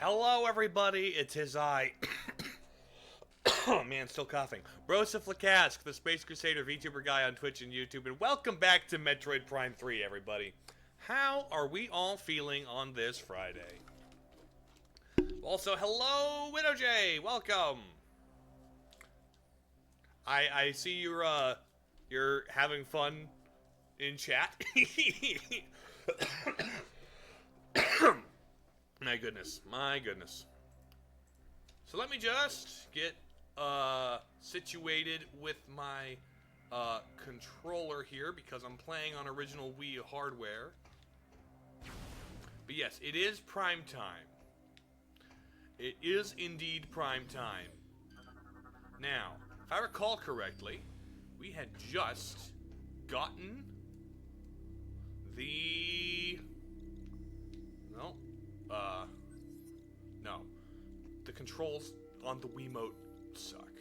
Hello, everybody. It is I. Oh man, still coughing. Broseph, the Space Crusader Vtuber Guy on Twitch and YouTube, and welcome back to Metroid Prime 3, everybody. How are we all feeling on this Friday? Also, hello, Widow J. Welcome. I see you're having fun in chat. My goodness, my goodness. So let me just get situated with my controller here because I'm playing on original Wii hardware. But yes, it is prime time. It is indeed prime time. Now, if I recall correctly, we had just gotten the... No. The controls on the Wiimote suck.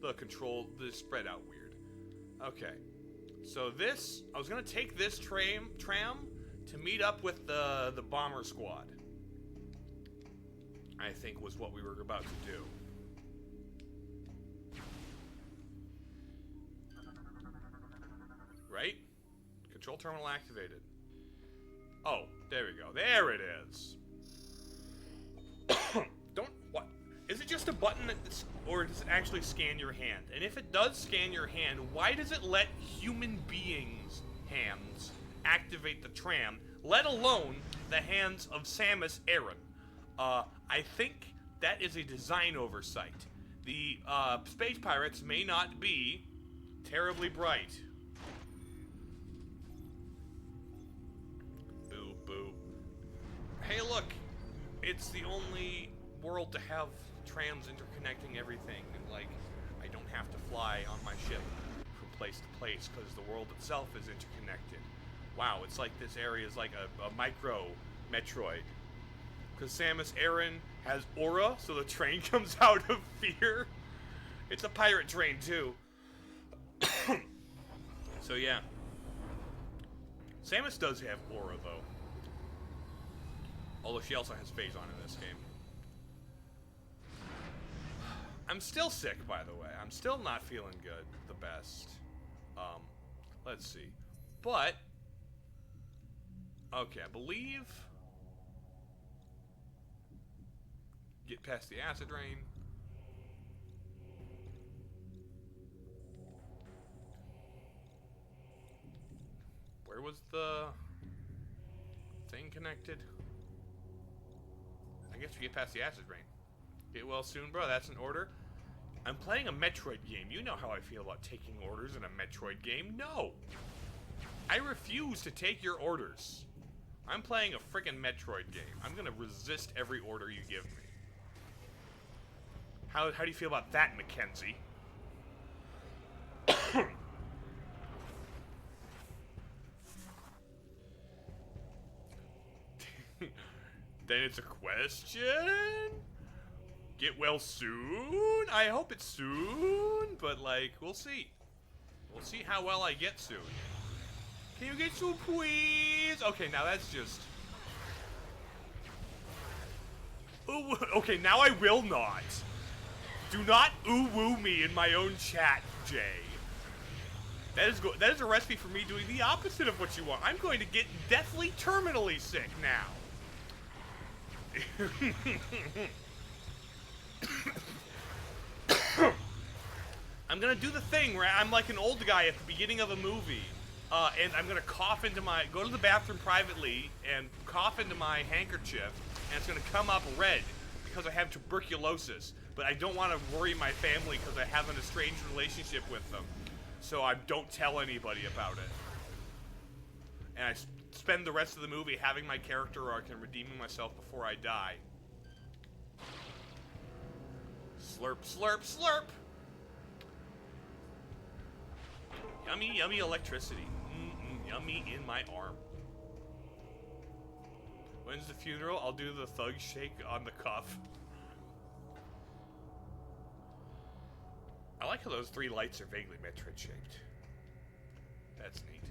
They spread out weird. Okay. So this, I was gonna take this tram to meet up with the bomber squad. I think was what we were about to do. Right? Control terminal activated. Oh, there we go. There it is. What? Is it just a button or does it actually scan your hand? And if it does scan your hand, why does it let human beings' hands activate the tram, let alone the hands of Samus Aran? I think that is a design oversight. The space pirates may not be terribly bright. Hey, look, it's the only world to have trams interconnecting everything, and, like, I don't have to fly on my ship from place to place, because the world itself is interconnected. Wow, it's like this area is like a micro Metroid. Because Samus Aran has aura, so the train comes out of fear. It's a pirate train, too. So, yeah. Samus does have aura, though. Although she also has phase on in this game. I'm still sick, by the way. I'm still not feeling good, the best. Let's see. But, okay, I believe... Get past the acid rain. Where was the thing connected? I guess we get past the acid rain. Get well soon, bro. That's an order. I'm playing a Metroid game. You know how I feel about taking orders in a Metroid game. No! I refuse to take your orders. I'm playing a freaking Metroid game. I'm gonna resist every order you give me. How do you feel about that, Mackenzie? Then it's a question? Get well soon? I hope it's soon, but, like, we'll see. We'll see how well I get soon. Can you get soon, please? Okay, now that's just... Ooh, okay, now I will not. Do not ooh-woo me in my own chat, Jay. That is a recipe for me doing the opposite of what you want. I'm going to get deathly terminally sick now. I'm gonna do the thing where I'm like an old guy at the beginning of a movie, and I'm gonna go to the bathroom privately and cough into my handkerchief, and it's gonna come up red because I have tuberculosis, but I don't want to worry my family because I have an estranged relationship with them, so I don't tell anybody about it. And I spend the rest of the movie having my character arc and redeeming myself before I die. Slurp, slurp, slurp! Yummy, yummy electricity. Yummy in my arm. When's the funeral? I'll do the thug shake on the cuff. I like how those three lights are vaguely Metroid shaped. That's neat.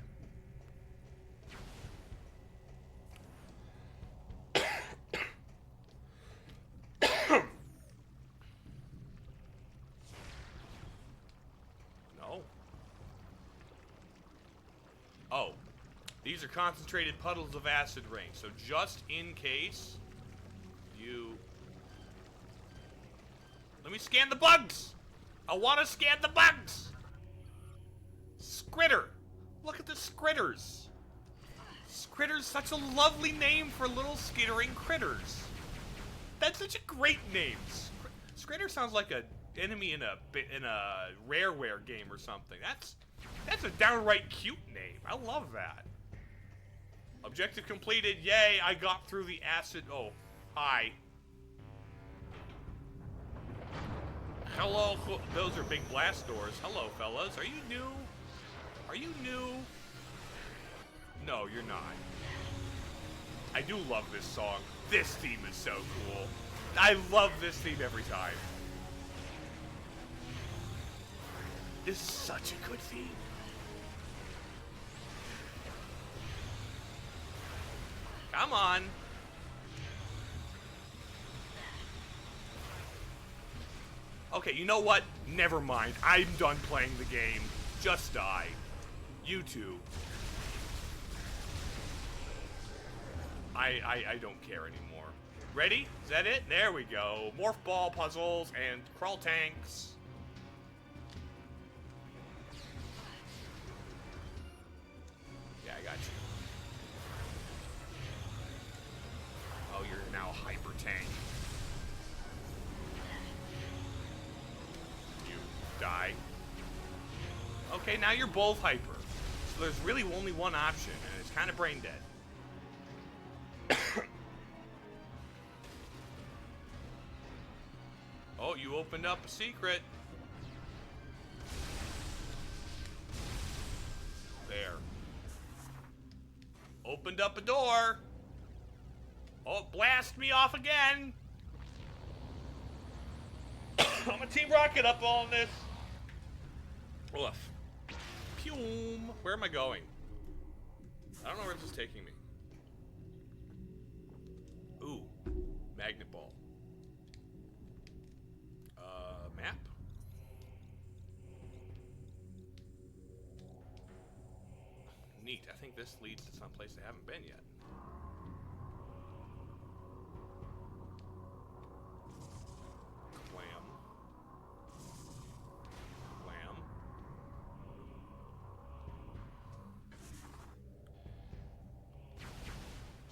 Oh. These are concentrated puddles of acid rain. So just in case you... Let me scan the bugs! I want to scan the bugs! Scritter! Look at the Scritters! Skritter's such a lovely name for little skittering critters. That's such a great name. Scritter sounds like an enemy in a Rareware game or something. That's a downright cute name. I love that. Objective completed. Yay, I got through the acid. Oh, hi. Hello. Those are big blast doors. Hello, fellas. Are you new? Are you new? No, you're not. I do love this song. This theme is so cool. I love this theme every time. This is such a good theme. Come on. Okay, you know what? Never mind. I'm done playing the game. Just die. You two. I don't care anymore. Ready? Is that it? There we go. Morph ball puzzles and crawl tanks. Yeah, I got you. Oh, you're now a hyper tank. You die. Okay, now you're both hyper. So there's really only one option, and it's kind of brain dead. Oh, you opened up a secret. There. Opened up a door. Oh, blast me off again. I'm a Team Rocket up on this. Oof. Pew. Where am I going? I don't know where this is taking me. Ooh. Magnet ball. Map? Neat. I think this leads to some place I haven't been yet. Clam. Clam.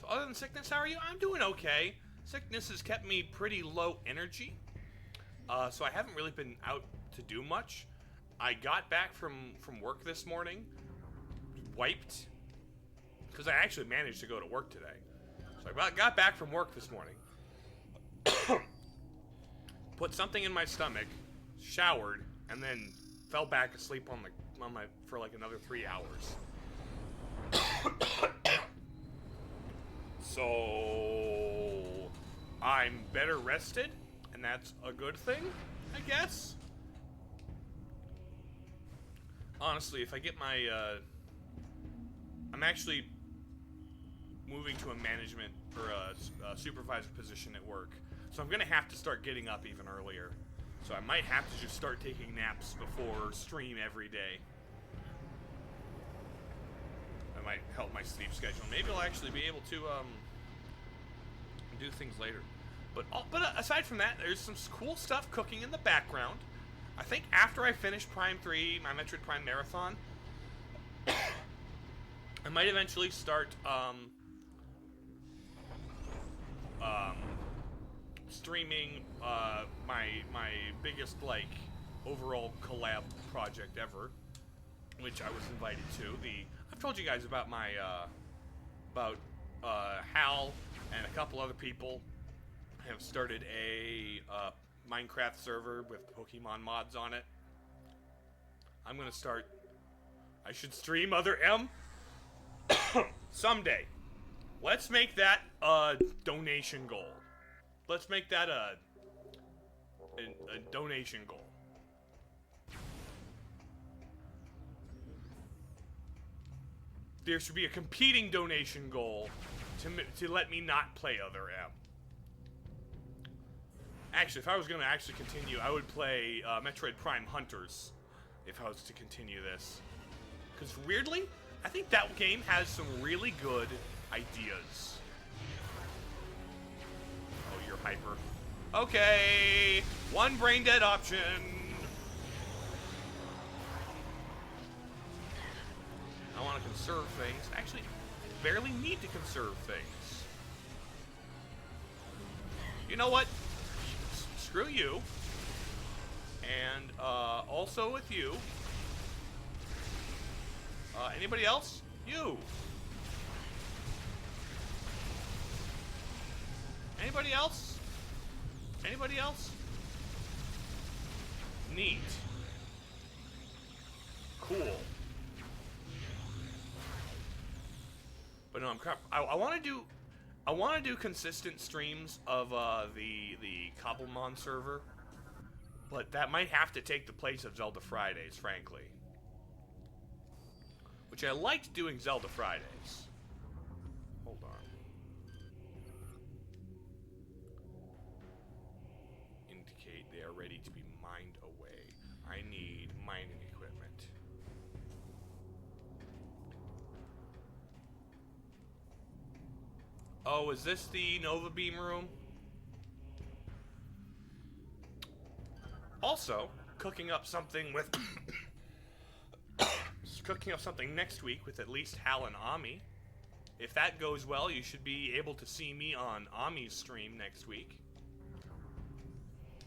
So other than sickness, how are you? I'm doing okay. Sickness has kept me pretty low energy. So I haven't really been out to do much. I got back from work this morning, wiped, because I actually managed to go to work today. So I got back from work this morning, put something in my stomach, showered, and then fell back asleep on my for like another 3 hours. So I'm better rested. And that's a good thing, I guess. Honestly, if I get my, I'm actually moving to a management or a supervisor position at work. So I'm going to have to start getting up even earlier. So I might have to just start taking naps before stream every day. That might help my sleep schedule. Maybe I'll actually be able to, do things later. But aside from that, there's some cool stuff cooking in the background. I think after I finish Prime 3, my Metroid Prime Marathon, I might eventually start streaming my biggest like overall collab project ever, which I was invited to. I've told you guys about my Hal and a couple other people have started a Minecraft server with Pokemon mods on it. I'm gonna start. I should stream other M someday. Let's make that a donation goal. Let's make that a donation goal. There should be a competing donation goal to let me not play other M. Actually, if I was going to actually continue, I would play Metroid Prime Hunters if I was to continue this. Because weirdly, I think that game has some really good ideas. Oh, you're hyper. Okay, one brain dead option. I want to conserve things. Actually, I barely need to conserve things. You know what? Screw you. And also with you. Anybody else? You. Anybody else? Anybody else? Neat. Cool. But no, I want to do consistent streams of the Cobblemon server, but that might have to take the place of Zelda Fridays, frankly. Which I liked doing Zelda Fridays. Hold on. Indicate they are ready to be mined away. I need mining equipment. Oh, is this the Nova Beam room? Also, cooking up something with... cooking up something next week with at least Hal and Ami. If that goes well, you should be able to see me on Ami's stream next week.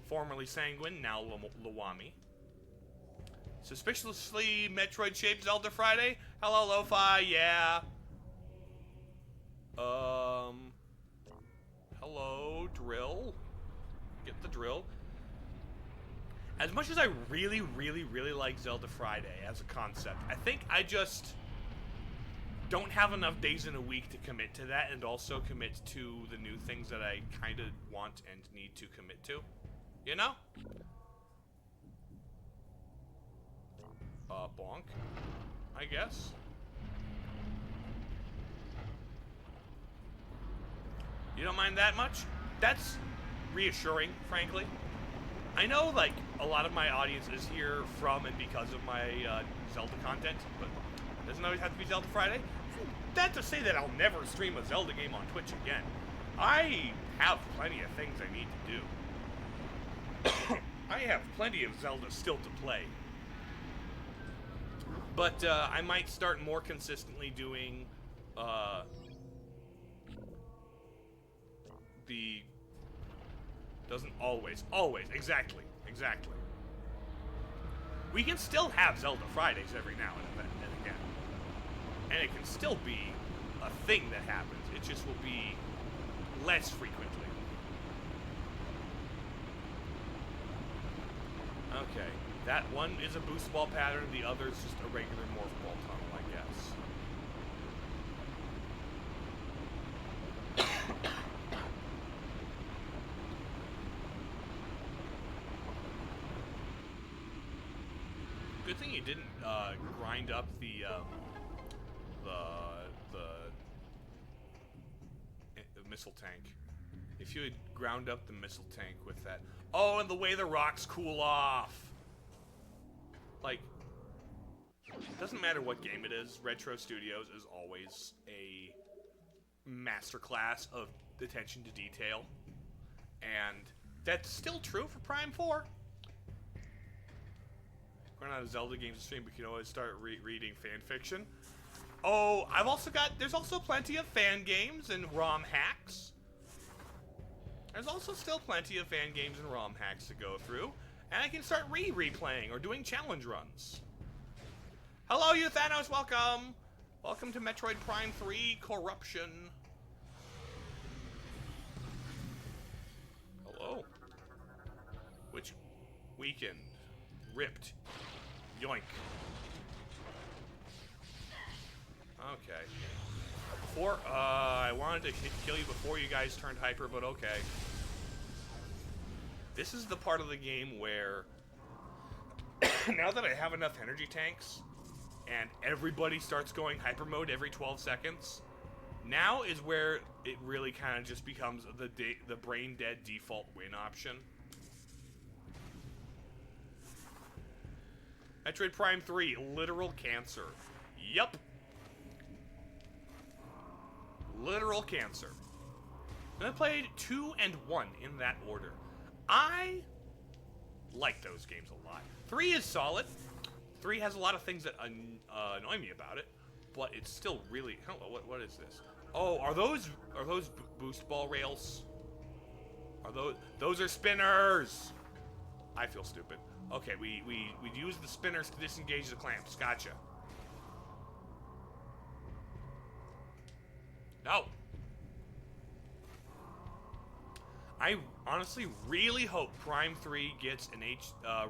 Formerly Sanguine, now Lawami. Suspiciously Metroid-shaped Zelda Friday? Hello, Lo-Fi, yeah. Hello, Drill. Get the drill. As much as I really, really, really like Zelda Friday as a concept, I think I just don't have enough days in a week to commit to that and also commit to the new things that I kind of want and need to commit to. You know? Bonk, I guess. You don't mind that much? That's reassuring, frankly. I know, like, a lot of my audience is here from and because of my Zelda content, but it doesn't always have to be Zelda Friday. That's to say that I'll never stream a Zelda game on Twitch again. I have plenty of things I need to do. I have plenty of Zelda still to play. But I might start more consistently doing the... Doesn't always, exactly. We can still have Zelda Fridays every now and again. And it can still be a thing that happens. It just will be less frequently. Okay, that one is a boost ball pattern, the other is just a regular morph ball tunnel, I guess. Good thing you didn't grind up the missile tank. If you had ground up the missile tank with that. Oh, and the way the rocks cool off. Like, it doesn't matter what game it is. Retro Studios is always a masterclass of attention to detail, and that's still true for Prime 4. We're not a Zelda games stream, but you can always start reading fan fiction. Oh, there's also plenty of fan games and ROM hacks. There's also still plenty of fan games and ROM hacks to go through, and I can start replaying or doing challenge runs. Hello, you Thanos, welcome! Welcome to Metroid Prime 3 Corruption. Hello. Which weekend? Ripped. Yoink. Okay. I wanted to kill you before you guys turned hyper, but okay. This is the part of the game where, now that I have enough energy tanks, and everybody starts going hyper mode every 12 seconds, now is where it really kind of just becomes the brain dead default win option. Metroid Prime 3, literal cancer. Yup. Literal cancer. And I played 2 and 1 in that order. I like those games a lot. 3 is solid. 3 has a lot of things that annoy me about it, but it's still really. Hello, what is this? Oh, are those boost ball rails? Are those are spinners? I feel stupid. Okay, we use the spinners to disengage the clamps. Gotcha. No. I honestly really hope Prime 3 gets an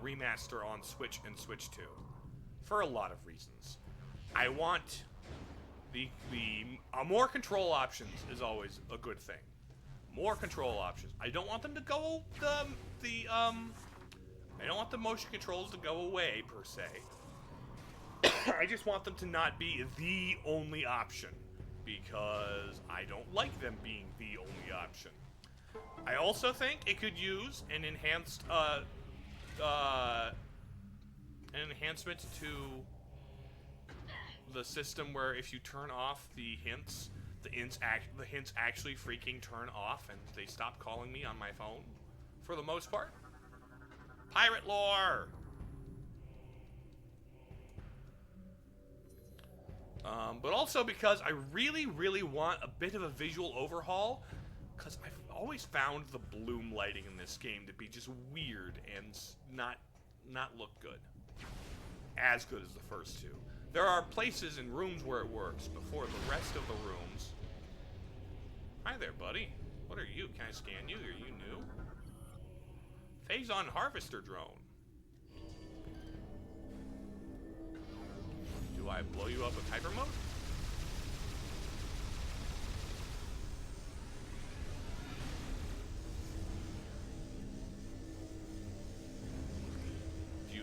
remaster on Switch and Switch 2. For a lot of reasons. I want more control options is always a good thing. More control options. I don't want them to go I don't want the motion controls to go away per se. I just want them to not be the only option because I don't like them being the only option. I also think it could use an enhanced an enhancement to the system where if you turn off the hints, the hints actually freaking turn off and they stop calling me on my phone for the most part. Pirate lore! But also because I really, really want a bit of a visual overhaul, because I've always found the bloom lighting in this game to be just weird and not look good. As good as the first two. There are places and rooms where it works, but for the rest of the rooms... Hi there, buddy. What are you? Can I scan you? Are you new? Phazon Harvester Drone. Do I blow you up with hyper mode?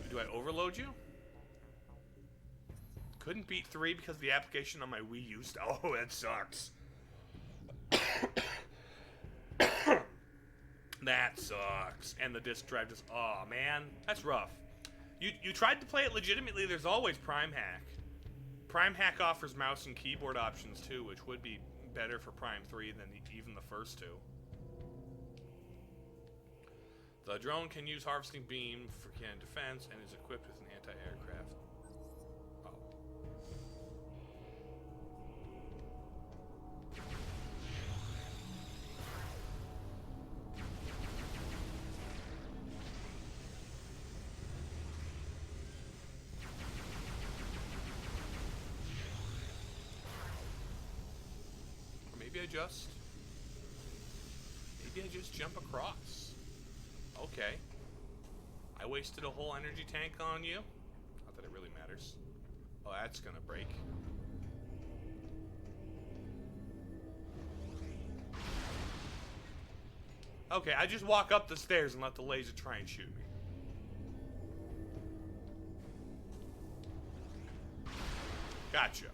Do I overload you? Couldn't beat 3 because the application on my Wii U. Oh, that sucks. That sucks. And the disc drive just. Oh man, that's rough. You tried to play it legitimately. There's always Prime Hack. Prime Hack offers mouse and keyboard options too, which would be better for Prime 3 than even the first two. The drone can use harvesting beam for cannon defense and is equipped with an anti-aircraft. Oh. Or maybe I just jump across. Okay. I wasted a whole energy tank on you. Not that it really matters. Oh, that's gonna break. Okay, I just walk up the stairs and let the laser try and shoot me. Gotcha.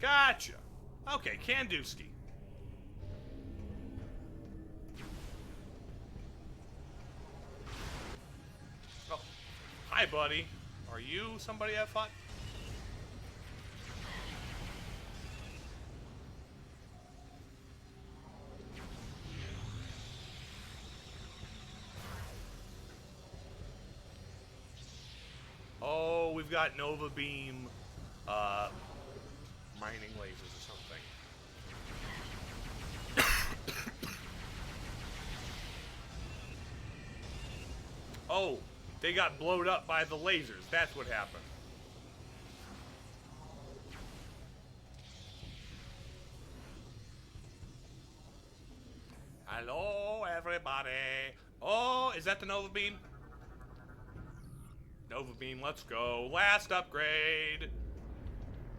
Gotcha. Okay, Kandooski. Hi, buddy. Are you somebody I fought? Oh, we've got Nova Beam, mining lasers or something. Oh. They got blowed up by the lasers. That's what happened. Hello, everybody. Oh, is that the Nova Beam? Nova Beam, let's go. Last upgrade.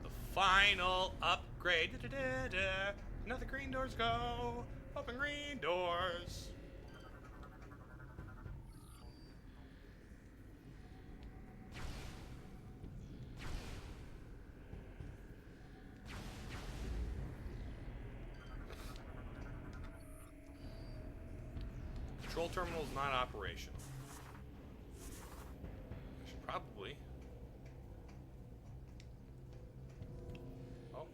The final upgrade. Now the green doors go. Open green doors. Control terminal is not operational. I should probably. Oh.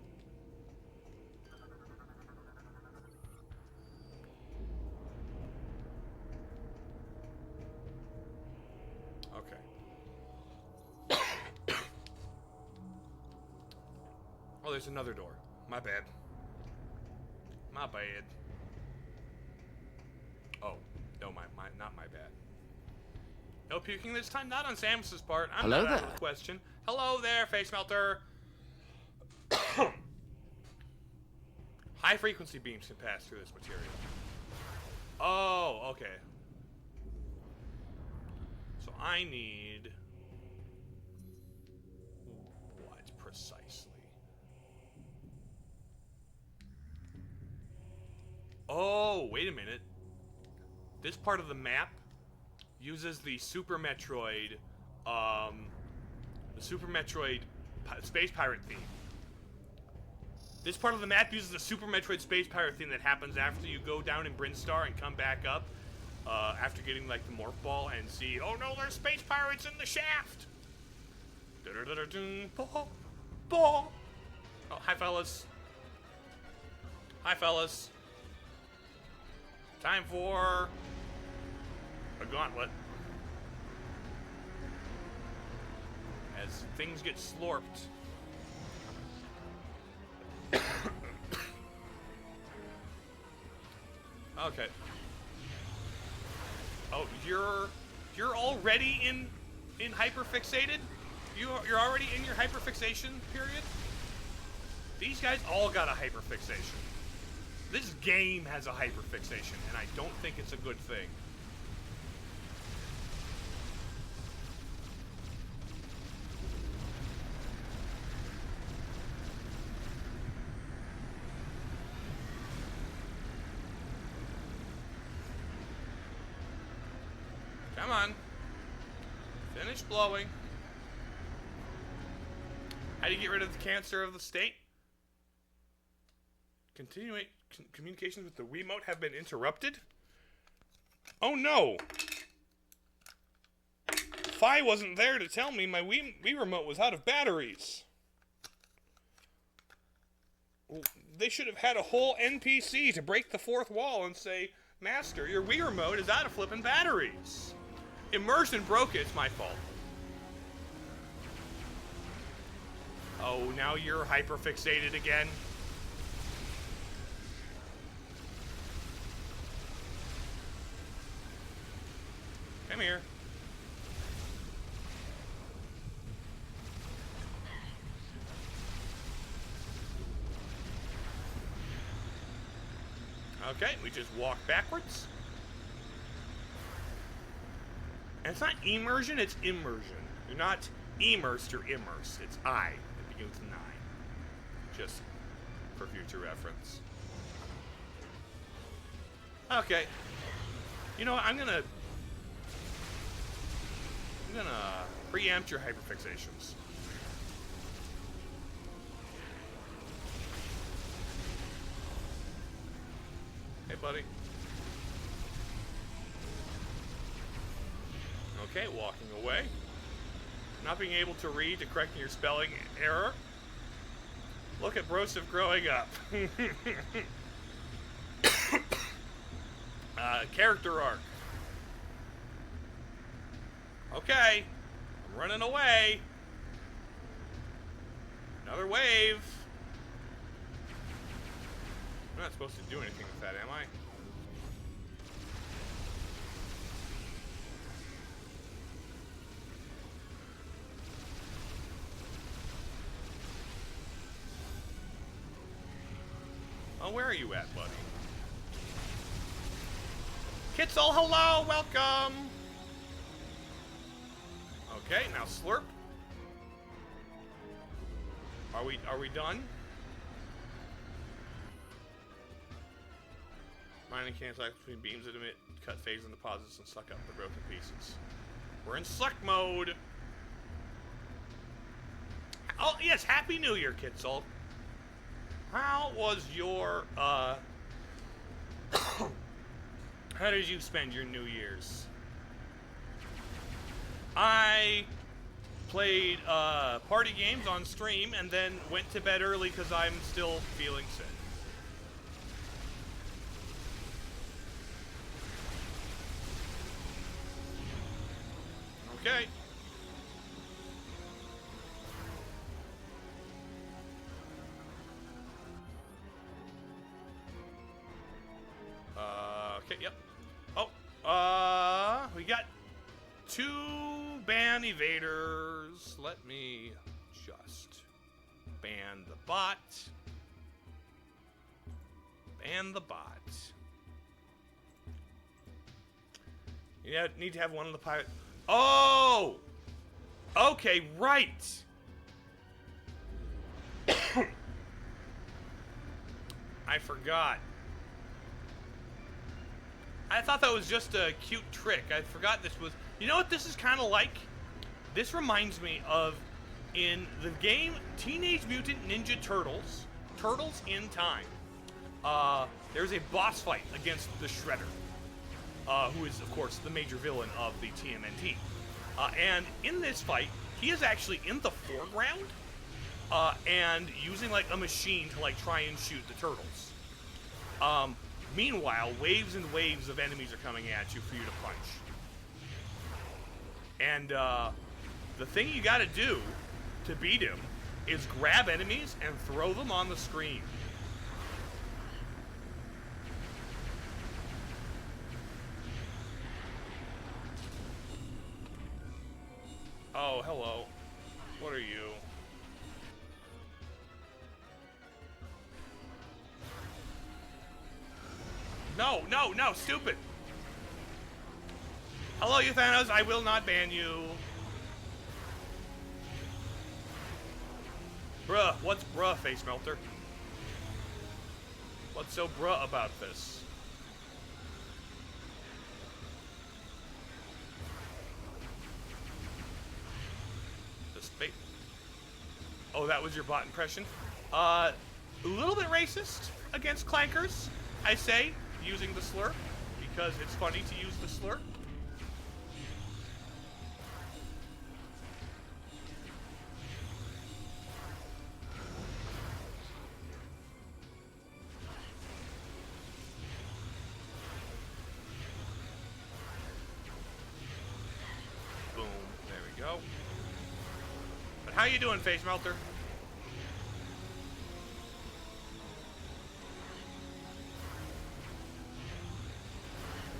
Oh, there's another door. My bad. My bad. Oh, no, not my bad. No puking this time, not on Samus's part. I'm Hello not out of there. the question. Hello there, face melter. High frequency beams can pass through this material. Oh, okay. So I need what precisely? Oh, wait a minute. This part of the map uses the Super Metroid, Space Pirate theme. This part of the map uses the Super Metroid Space Pirate theme that happens after you go down in Brinstar and come back up, after getting, like, the Morph Ball and see, oh no, there's Space Pirates in the shaft! Oh, hi, fellas. Hi, fellas. Time for a gauntlet. As things get slorped. Okay. Oh, you're already in hyperfixated? You're already in your hyperfixation period? These guys all got a hyperfixation. This game has a hyperfixation, and I don't think it's a good thing. Come on. Finish blowing. How do you get rid of the cancer of the state? Communications with the Wiimote have been interrupted? Oh no! Fi wasn't there to tell me my Wii remote was out of batteries. They should have had a whole NPC to break the fourth wall and say, Master, your Wii remote is out of flippin' batteries. Immersion broke it, it's my fault. Oh, now you're hyperfixated again? Come here. Okay, we just walk backwards. And it's not immersion, it's immersion. You're not immersed, you're immersed. It's I. It begins with 9. Just for future reference. Okay. You know what, I'm gonna preempt your hyperfixations. Hey, buddy. Okay, walking away. Not being able to read to correct your spelling error. Look at Broseph growing up. Character arc. Okay, I'm running away. Another wave. I'm not supposed to do anything with that, am I? Oh, where are you at, buddy? Kitzel, hello, welcome! Okay, now slurp. Are we done? Mining can't cycle between beams that emit cut phase and deposits and suck up the broken pieces. We're in suck mode. Oh yes, Happy New Year, Kitzel. How was your how did you spend your New Year's? I played party games on stream and then went to bed early because I'm still feeling sick. Okay. ban evaders. Let me just ban the bot. Ban the bot. You need to have one of the pirate. Oh! Okay, right. I forgot. I thought that was just a cute trick. I forgot this was... You know what this is kind of like? This reminds me of, in the game Teenage Mutant Ninja Turtles, Turtles in Time, there's a boss fight against the Shredder, who is, of course, the major villain of the TMNT. And in this fight, he is actually in the foreground, and using, like, a machine to, like, try and shoot the turtles. Meanwhile, waves and waves of enemies are coming at you for you to punch. And, the thing you gotta do to beat him is grab enemies and throw them on the screen. Oh, hello. What are you? No, no, no, stupid! Hello, you Thanos, I will not ban you. Bruh, what's bruh, face melter? What's so bruh about this? The space. Oh, that was your bot impression? A little bit racist against clankers, I say, using the slur, because it's funny to use the slur. Boom, there we go. But how you doing, face melter?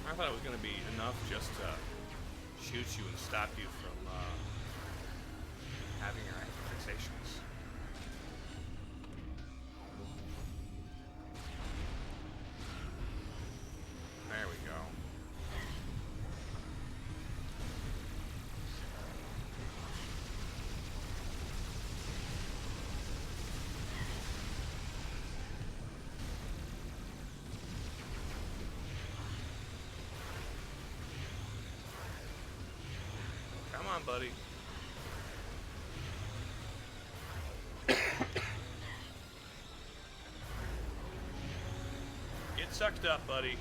I thought it was going to be enough just to shoot you and stop you from having your active fixations. There we go. Come on, buddy. Get sucked up, buddy.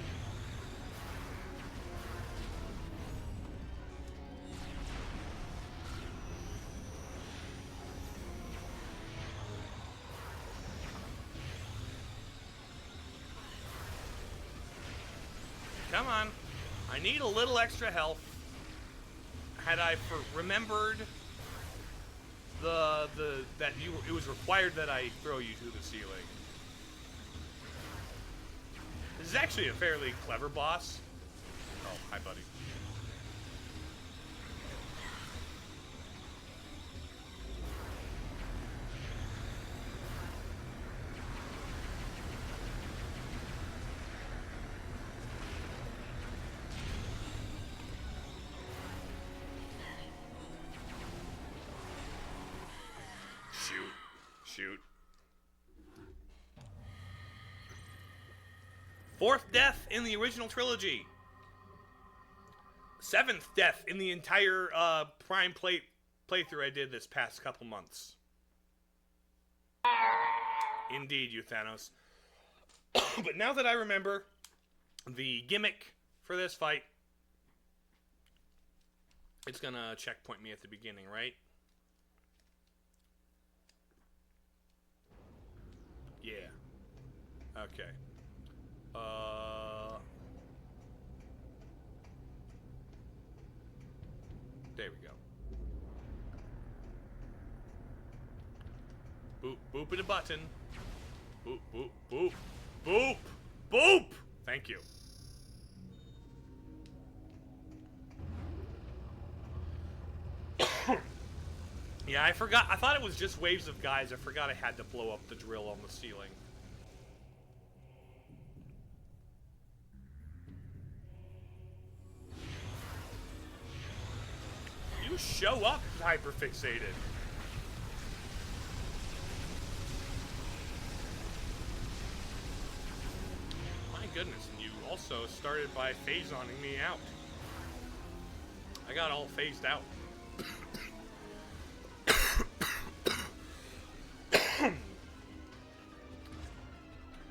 Come on. I need a little extra health. Had I remembered it was required that I throw you to the ceiling. This is actually a fairly clever boss. Oh, hi, buddy. Shoot. Fourth death in the original trilogy. Seventh death in the entire Prime playthrough I did this past couple months. Indeed, you Thanos. But now that I remember the gimmick for this fight, it's gonna checkpoint me at the beginning, right? Yeah. Okay. There we go. Boop, boop it a button. Boop, boop, boop. Boop! Boop! Thank you. Yeah, I forgot. I thought it was just waves of guys. I forgot I had to blow up the drill on the ceiling. You show up hyperfixated. My goodness, and you also started by phase-oning me out. I got all phased out.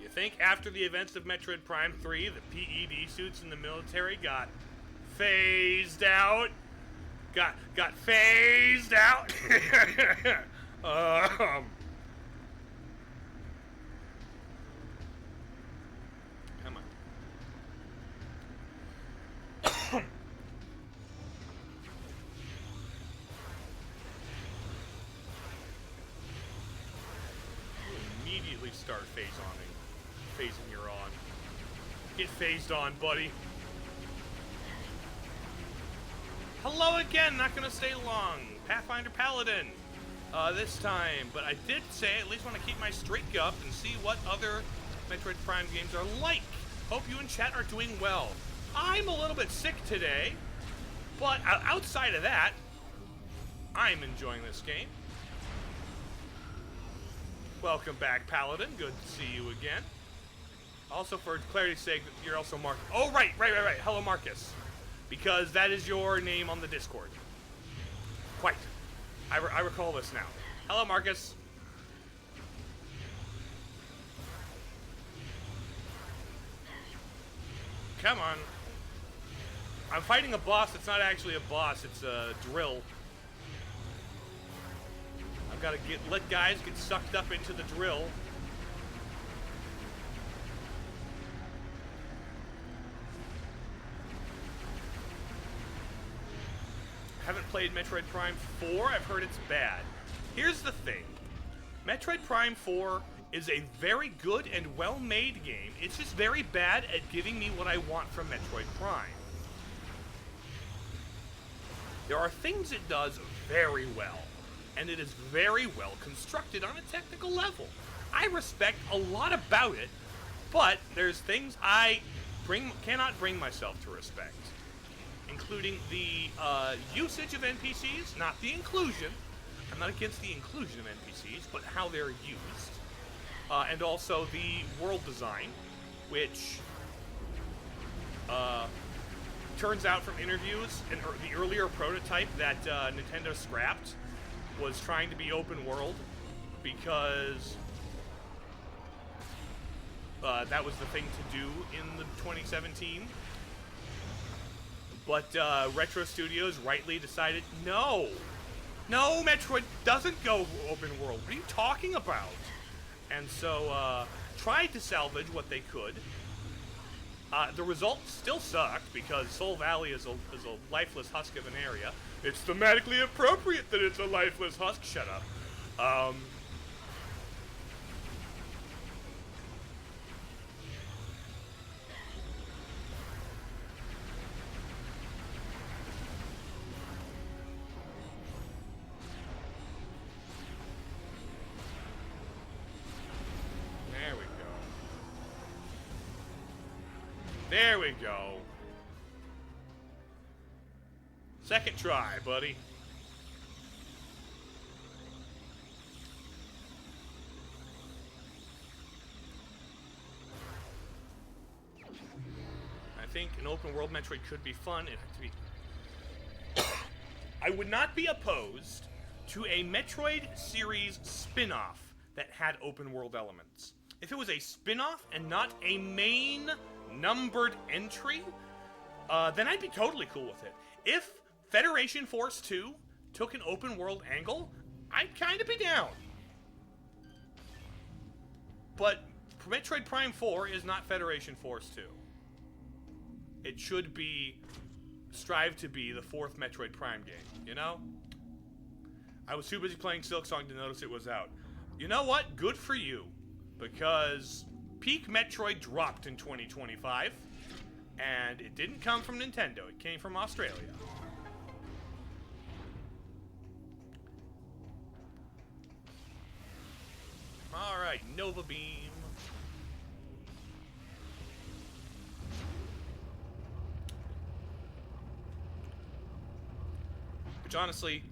You think after the events of Metroid Prime 3, the PED suits in the military got phased out? Got phased out? Come on. Immediately start phasing you're on. Get phased on, buddy. Hello again, not gonna stay long. Pathfinder Paladin. This time, but I did say I at least want to keep my streak up and see what other Metroid Prime games are like. Hope you and chat are doing well. I'm a little bit sick today, but outside of that, I'm enjoying this game. Welcome back, Paladin. Good to see you again. Also, for clarity's sake, you're also Mark. Oh, right. Hello, Marcus. Because that is your name on the Discord. Quite. I recall this now. Hello, Marcus. Come on. I'm fighting a boss. It's not actually a boss. It's a drill. I've got to let guys get sucked up into the drill. Haven't played Metroid Prime 4. I've heard it's bad. Here's the thing. Metroid Prime 4 is a very good and well-made game. It's just very bad at giving me what I want from Metroid Prime. There are things it does very well, and it is very well constructed on a technical level. I respect a lot about it, but there's things I cannot bring myself to respect. Including the usage of NPCs, not the inclusion. I'm not against the inclusion of NPCs, but how they're used. And also the world design, which turns out from interviews, and the earlier prototype that Nintendo scrapped was trying to be open world because that was the thing to do in the 2017. But Retro Studios rightly decided, no, Metroid doesn't go open world. What are you talking about? And so tried to salvage what they could. The result still sucked because Soul Valley is a lifeless husk of an area. It's thematically appropriate that it's a lifeless husk. Shut up. There we go. Second try, buddy. I think an open world Metroid could be fun. It has to be. I would not be opposed to a Metroid series spin-off that had open world elements. If it was a spin-off and not a main numbered entry, then I'd be totally cool with it. If Federation Force 2 took an open world angle, I'd kind of be down. But Metroid Prime 4 is not Federation Force 2. It should strive to be the fourth Metroid Prime game, you know? I was too busy playing Silksong to notice it was out. You know what? Good for you. Because Peak Metroid dropped in 2025, and it didn't come from Nintendo. It came from Australia. right, Nova Beam. Which honestly,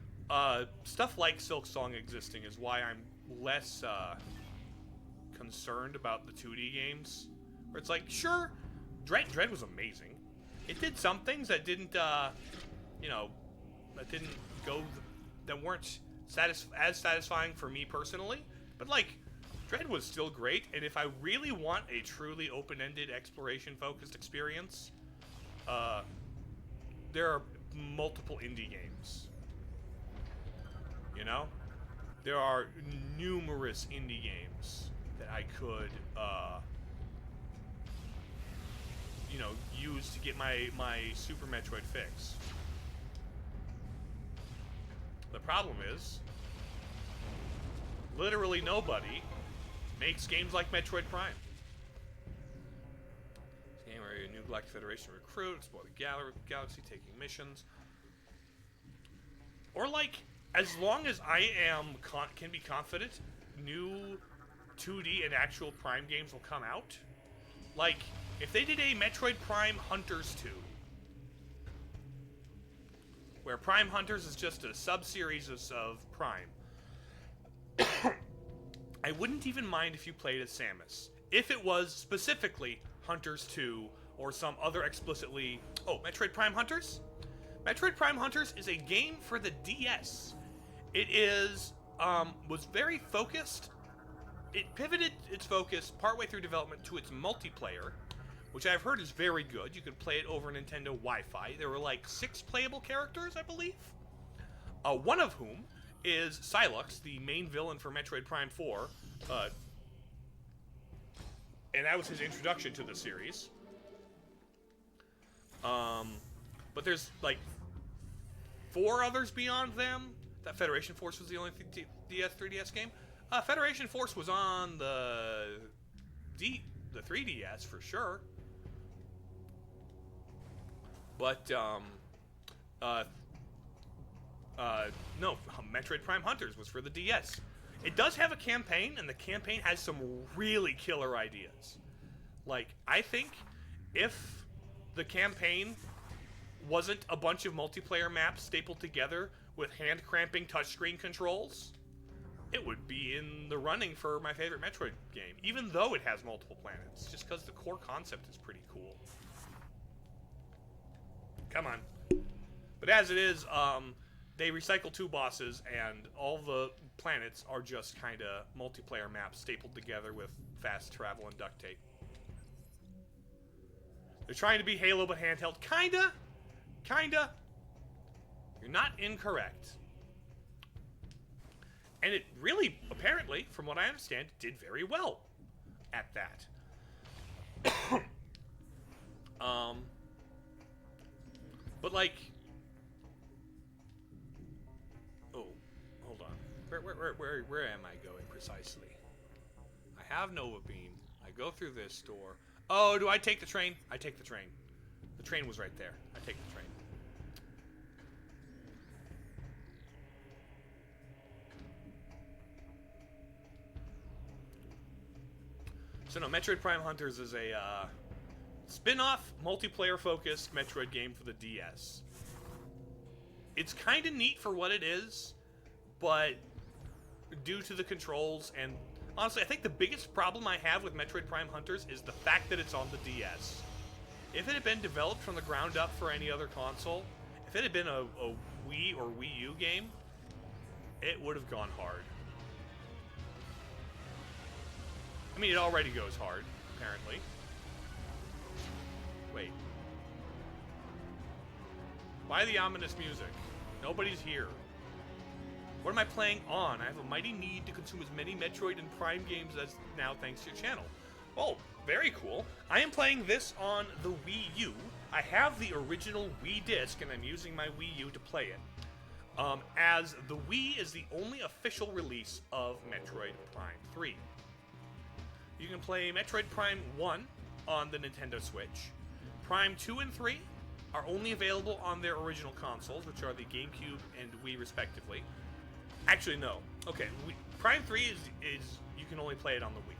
stuff like Silk Song existing is why I'm less concerned about the 2D games. Where it's like, sure, Dread was amazing. It did some things that didn't, you know, that didn't go, that weren't as satisfying for me personally. But like, Dread was still great, and if I really want a truly open-ended, exploration-focused experience, there are multiple indie games. You know? There are numerous indie games that I could, you know, use to get my Super Metroid fix. The problem is, literally nobody makes games like Metroid Prime. This game where you're a new Galactic Federation recruit, explore the galaxy, taking missions. Or like, as long as I can be confident, new 2D and actual Prime games will come out. Like, if they did a Metroid Prime Hunters 2, where Prime Hunters is just a sub-series of Prime, I wouldn't even mind if you played as Samus. If it was specifically Hunters 2 or some other explicitly... Oh, Metroid Prime Hunters? Metroid Prime Hunters is a game for the DS. It is, was very focused. It pivoted its focus partway through development to its multiplayer, which I've heard is very good. You could play it over Nintendo Wi-Fi. There were like 6 playable characters, I believe. One of whom is Sylux, the main villain for Metroid Prime 4. And that was his introduction to the series. But there's like 4 others beyond them. That Federation Force was the only 3DS game. Federation Force was on the 3DS for sure. But no, Metroid Prime Hunters was for the DS. It does have a campaign, and the campaign has some really killer ideas. Like, I think if the campaign wasn't a bunch of multiplayer maps stapled together with hand-cramping touchscreen controls, it would be in the running for my favorite Metroid game, even though it has multiple planets, just because the core concept is pretty cool. Come on. But as it is, they recycle 2 bosses, and all the planets are just kind of multiplayer maps stapled together with fast travel and duct tape. They're trying to be Halo, but handheld. Kinda. You're not incorrect. And it really, apparently, from what I understand, did very well at that. But like, oh, hold on. Where am I going precisely? I have Nova Beam. I go through this door. Oh, do I take the train? I take the train. The train was right there. I take the train. So no, Metroid Prime Hunters is a spin-off, multiplayer-focused Metroid game for the DS. It's kind of neat for what it is, but due to the controls and... Honestly, I think the biggest problem I have with Metroid Prime Hunters is the fact that it's on the DS. If it had been developed from the ground up for any other console, if it had been a Wii or Wii U game, it would have gone hard. I mean, it already goes hard, apparently. Wait. Why the ominous music? Nobody's here. What am I playing on? I have a mighty need to consume as many Metroid and Prime games as now thanks to your channel. Oh, very cool. I am playing this on the Wii U. I have the original Wii disc, and I'm using my Wii U to play it. As the Wii is the only official release of Metroid Prime 3. You can play Metroid Prime 1 on the Nintendo Switch. Prime 2 and 3 are only available on their original consoles, which are the GameCube and Wii respectively. Actually, no. Okay, Prime 3 is you can only play it on the Wii.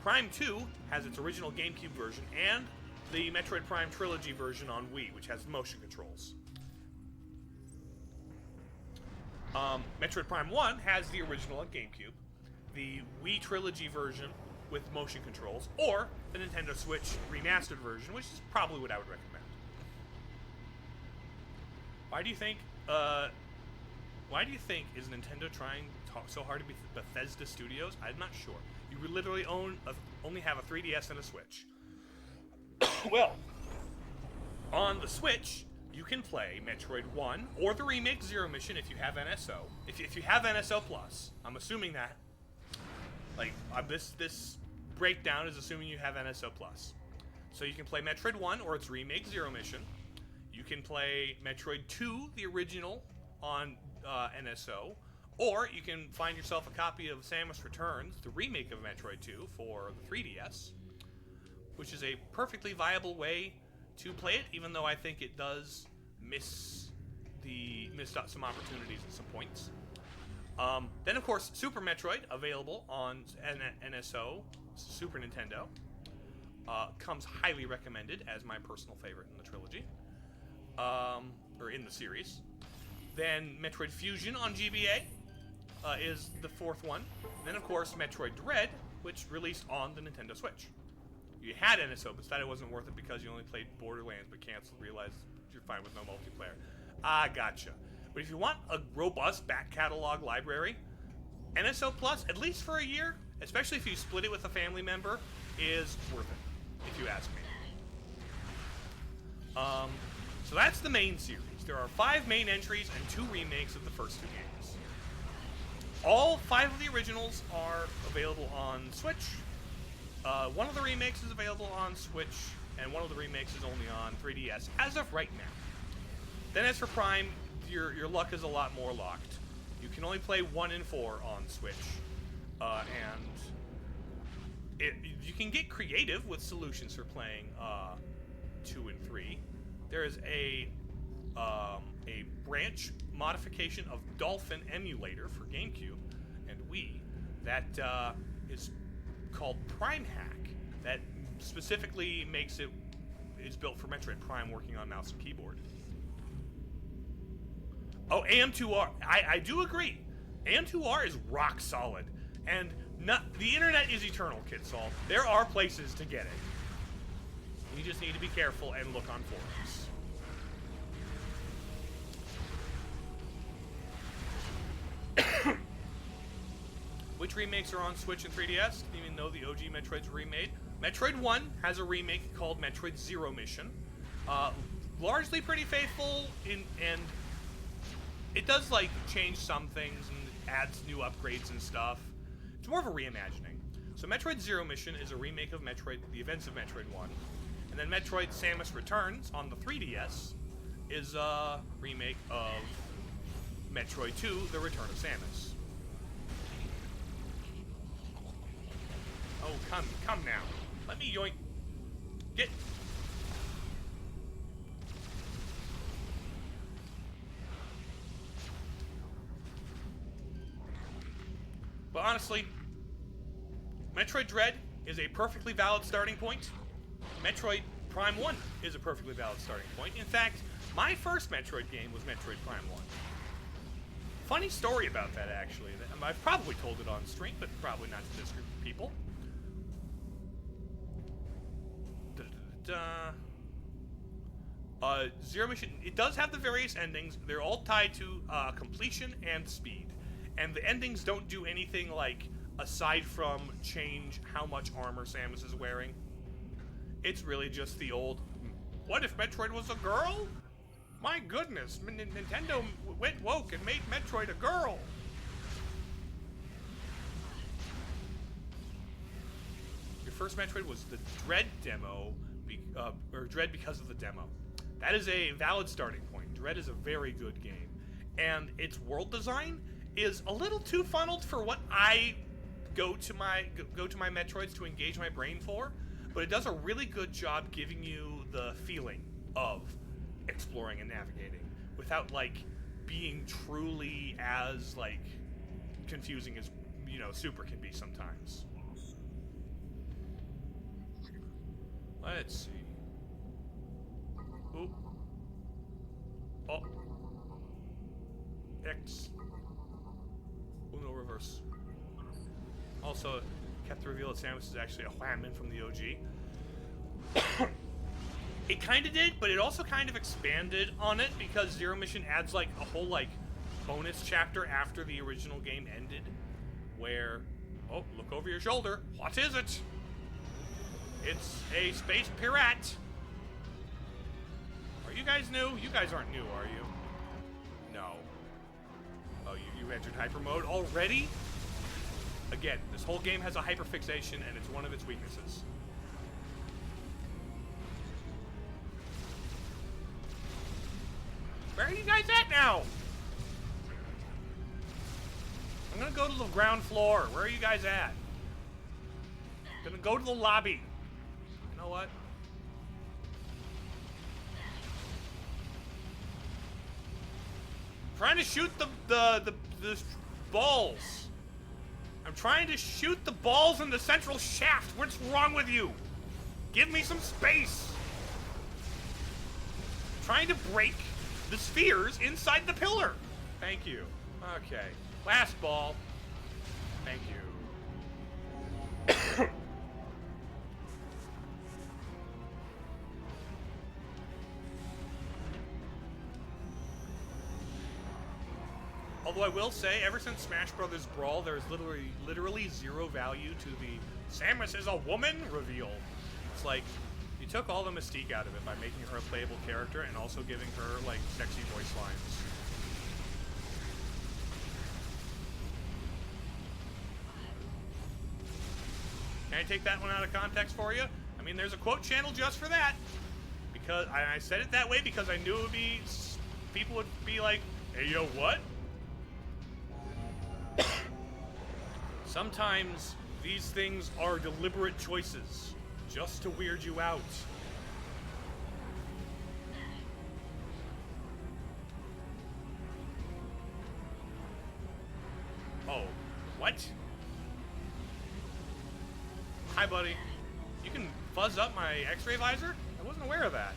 Prime 2 has its original GameCube version and the Metroid Prime Trilogy version on Wii, which has motion controls. Metroid Prime 1 has the original on GameCube, the Wii Trilogy version with motion controls, or the Nintendo Switch remastered version, which is probably what I would recommend. Why do you think is Nintendo trying so hard to be Bethesda Studios? I'm not sure. You literally only have a 3DS and a Switch. Well, on the Switch, you can play Metroid 1 or the remake Zero Mission if you have NSO. If you have NSO Plus, I'm assuming that. Like this breakdown is assuming you have NSO Plus. So you can play Metroid 1 or its remake Zero Mission. You can play Metroid 2, the original, on NSO, or you can find yourself a copy of Samus Returns, the remake of Metroid 2 for the 3DS, which is a perfectly viable way to play it, even though I think it does miss some opportunities at some points. Then, of course, Super Metroid, available on NSO, Super Nintendo, comes highly recommended as my personal favorite in the trilogy, or in the series. Then Metroid Fusion on GBA is the fourth one. And then, of course, Metroid Dread, which released on the Nintendo Switch. You had NSO, but decided it wasn't worth it because you only played Borderlands, but canceled, realized you're fine with no multiplayer. Ah, gotcha. But if you want a robust back catalog library, NSO Plus, at least for a year, especially if you split it with a family member, is worth it, if you ask me. So that's the main series. There are 5 main entries and 2 remakes of the first 2 games. All 5 of the originals are available on Switch. One of the remakes is available on Switch, and one of the remakes is only on 3DS, as of right now. Then as for Prime, your luck is a lot more locked. You can only play 1 and 4 on Switch, and you can get creative with solutions for playing 2 and 3. There is a branch modification of Dolphin emulator for GameCube and Wii that is called Prime Hack, that specifically is built for Metroid Prime working on mouse and keyboard. Oh, AM2R. I do agree. AM2R is rock solid. And the internet is eternal, Kidsol. There are places to get it. You just need to be careful and look on forums. Which remakes are on Switch and 3DS? Didn't even know the OG Metroids were remade. Metroid 1 has a remake called Metroid Zero Mission. Largely pretty faithful, and it does like change some things and adds new upgrades and stuff. It's more of a reimagining. So Metroid Zero Mission is a remake of Metroid, the events of Metroid 1. And then Metroid Samus Returns on the 3DS is a remake of Metroid 2, The Return of Samus. Oh, come now. Let me yoink. Get. But honestly, Metroid Dread is a perfectly valid starting point. Metroid Prime 1 is a perfectly valid starting point. In fact, my first Metroid game was Metroid Prime 1. Funny story about that, actually. I've probably told it on stream, but probably not to this group of people. Zero Mission, it does have the various endings. They're all tied to completion and speed. And the endings don't do anything like, aside from change how much armor Samus is wearing. It's really just the old, what if Metroid was a girl? My goodness, Nintendo went woke and made Metroid a girl. Your first Metroid was the Dread demo, or Dread because of the demo. That is a valid starting point. Dread is a very good game. And its world design is a little too funneled for what I go to my Metroids to engage my brain for, but it does a really good job giving you the feeling of exploring and navigating without like being truly as like confusing as, you know, Super can be sometimes. Let's see. Ooh. Oh. X. Oh, no, reverse. Also, kept to reveal that Samus is actually a Whammon from the OG. It kind of did, but it also kind of expanded on it because Zero Mission adds, like, a whole, like, bonus chapter after the original game ended where... Oh, look over your shoulder. What is it? It's a space pirate. Are you guys new? You guys aren't new, are you? No. Oh, you entered hyper mode already? Again, this whole game has a hyperfixation, and it's one of its weaknesses. Where are you guys at now? I'm gonna go to the ground floor. Where are you guys at? I'm gonna go to the lobby. You know what? I'm trying to shoot the balls. I'm trying to shoot the balls in the central shaft. What's wrong with you? Give me some space. I'm trying to break the spheres inside the pillar. Thank you. Okay. Last ball. Thank you. Although I will say, ever since Smash Brothers Brawl, there's literally zero value to the Samus is a woman reveal. It's like, you took all the mystique out of it by making her a playable character and also giving her, like, sexy voice lines. Can I take that one out of context for you? I mean, there's a quote channel just for that. Because I said it that way because I knew it would be... People would be like, hey, yo, what? Sometimes these things are deliberate choices, just to weird you out. Oh, what? Hi, buddy. You can fuzz up my X-ray visor? I wasn't aware of that.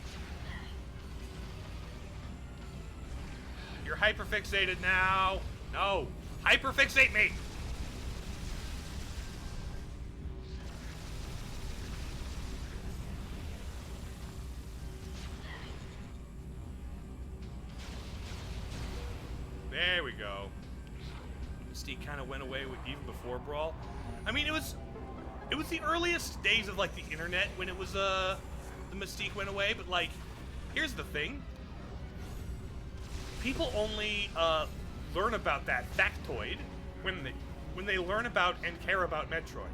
You're hyperfixated now. No. Hyperfixate me! There we go. Mystique kind of went away even before Brawl. I mean, it was the earliest days of, like, the internet when it was, the Mystique went away, but, like, here's the thing. People only, learn about that factoid when they learn about and care about Metroid.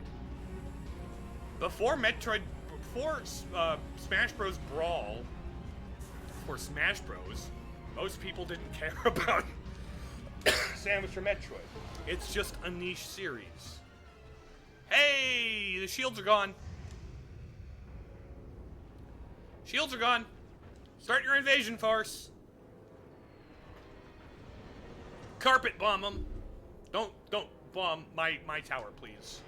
Before Smash Bros. Brawl, or Smash Bros., most people didn't care about Samus or Metroid. It's just a niche series. Hey, the shields are gone. Shields are gone. Start your invasion force. Carpet bomb them. Don't bomb my tower, please.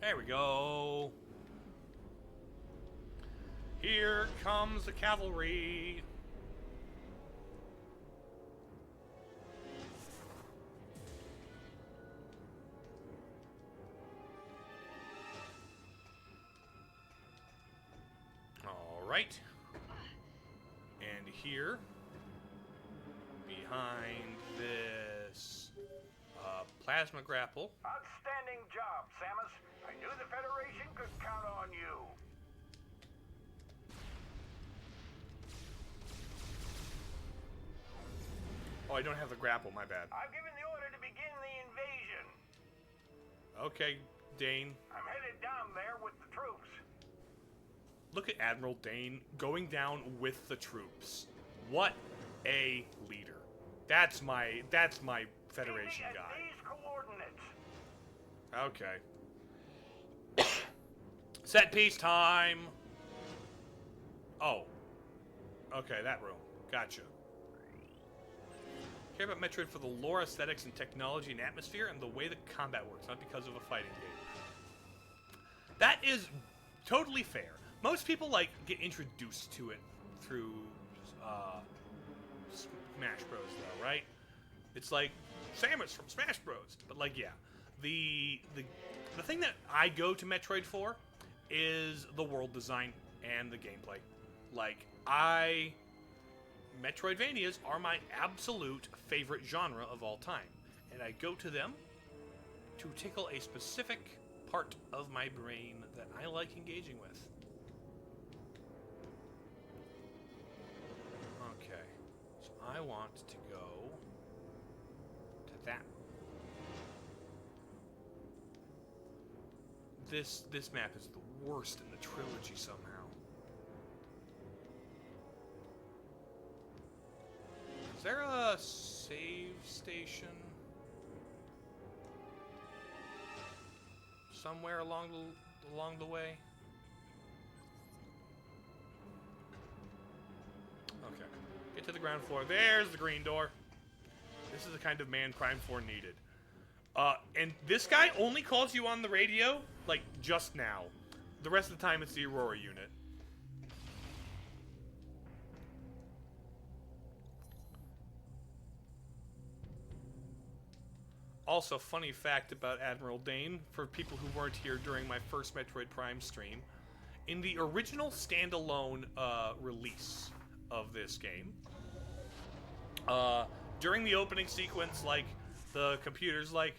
There we go. Here comes the cavalry. Right. And here, behind this plasma grapple. Outstanding job, Samus. I knew the Federation could count on you. Oh, I don't have the grapple, my bad. I've given the order to begin the invasion. Okay, Dane. I'm headed down there with the troops. Look at Admiral Dane going down with the troops. What a leader. That's my Federation Meet me at guy. these coordinates. Okay. Set piece time. Oh. Okay, that room. Gotcha. Care about Metroid for the lore, aesthetics, and technology and atmosphere, and the way the combat works, not because of a fighting game. That is totally fair. Most people, like, get introduced to it through Smash Bros, though, right? It's like Samus from Smash Bros. But, like, yeah. The thing that I go to Metroid for is the world design and the gameplay. Like, Metroidvanias are my absolute favorite genre of all time, and I go to them to tickle a specific part of my brain that I like engaging with. Okay, so I want to go to that. This map is the worst in the trilogy somehow. Is there a save station somewhere along the way? Okay. Get to the ground floor. There's the green door. This is the kind of man Prime 4 needed. And this guy only calls you on the radio, like, just now. The rest of the time, it's the Aurora unit. Also, funny fact about Admiral Dane, for people who weren't here during my first Metroid Prime stream, in the original standalone release of this game, during the opening sequence, like, the computer's like,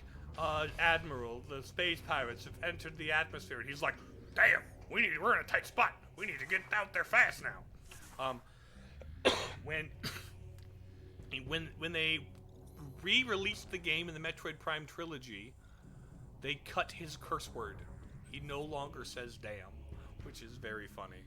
Admiral, the space pirates have entered the atmosphere, and he's like, damn, we're in a tight spot. We need to get out there fast now. When they re-released the game in the Metroid Prime trilogy, they cut his curse word. He no longer says damn, which is very funny.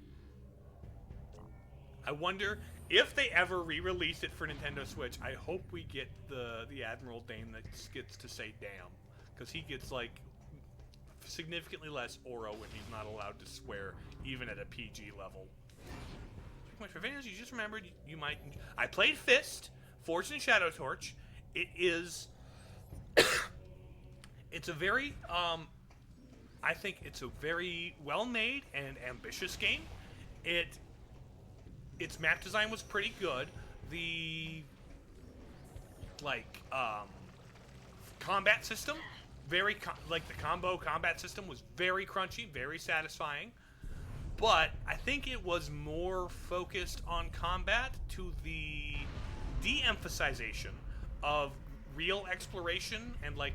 I wonder if they ever re-release it for Nintendo Switch. I hope we get the Admiral Dane that gets to say damn, because he gets, like, significantly less aura when he's not allowed to swear, even at a PG level. Much for Vantage, you just remembered you might. I played Fist, Forged in Shadow Torch. It is. It's a very. I think it's a very well-made and ambitious game. Its map design was pretty good. The combat system, the combo combat system was very crunchy, very satisfying. But I think it was more focused on combat to the de-emphasization of real exploration and, like,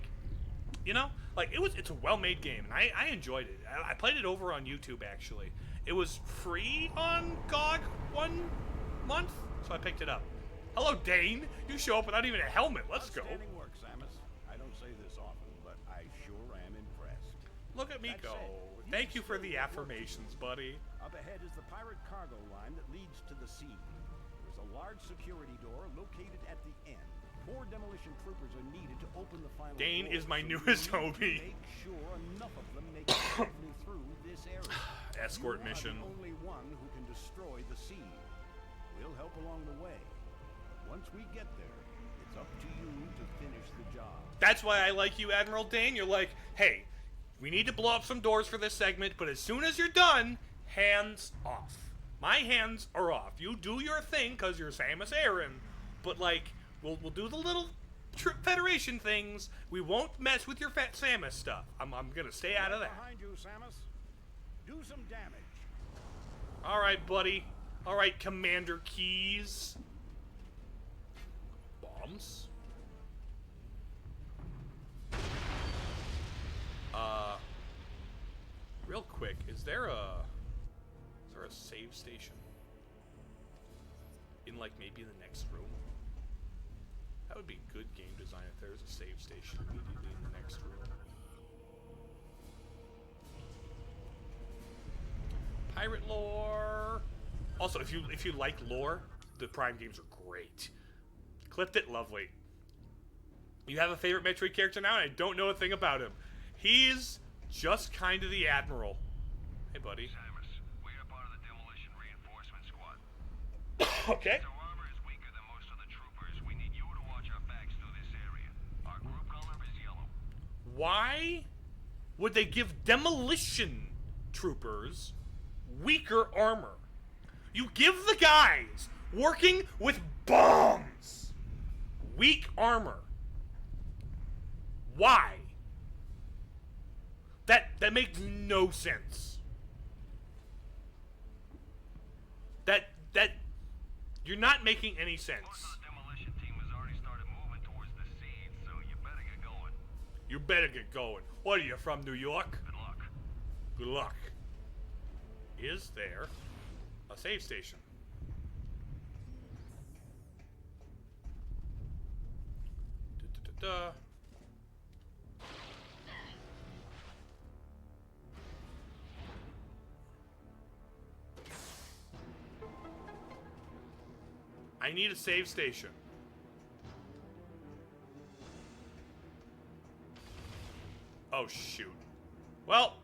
you know, like, it's a well-made game, and I enjoyed it. I played it over on YouTube, actually. It was free on GOG 1 month, so I picked it up. Hello, Dane. You show up without even a helmet. Let's go. Outstanding work, Samus. I don't say this often, but I sure am impressed. Look at me go. Thank you for the affirmations, buddy. Up ahead is the pirate cargo line that leads to the sea. There's a large security door located at the end. 4 demolition troopers are needed to open the final Dane door, is my so newest we need to hobby. Make sure enough of them make it safely through this area. Escort You are mission. the only one who can destroy the sea. We'll help along the way. Once we get there, it's up to you to finish the job. That's why I like you, Admiral Dane. You're like, hey, we need to blow up some doors for this segment, but as soon as you're done, hands off. My hands are off. You do your thing, because you're Samus Aran, but, like, we'll do the little Federation things. We won't mess with your fat Samus stuff. I'm gonna stay out of that. Behind you, Samus. Do some damage. All right, buddy. All right, Commander Keys. Bombs. Real quick, is there a save station in, like, maybe the next room? That would be good game design if there was a save station immediately in the next room. Pirate lore. Also, if you like lore, the Prime games are great. Clipped it, lovely. You have a favorite Metroid character now, and I don't know a thing about him. He's just kind of the Admiral. Hey, buddy. Samus, we are part of the demolition reinforcement squad. Okay. Our armor is weaker than most of the troopers. We need you to watch our Why would they give demolition troopers weaker armor? You give the guys working with bombs weak armor. Why? That makes no sense. That you're not making any sense. Most of the demolition team has already started moving towards the seed, so you better get going. You better get going. What are you, from New York? Good luck. Good luck. Is there a save station? Da-da-da-da. I need a save station. Oh, shoot. Well,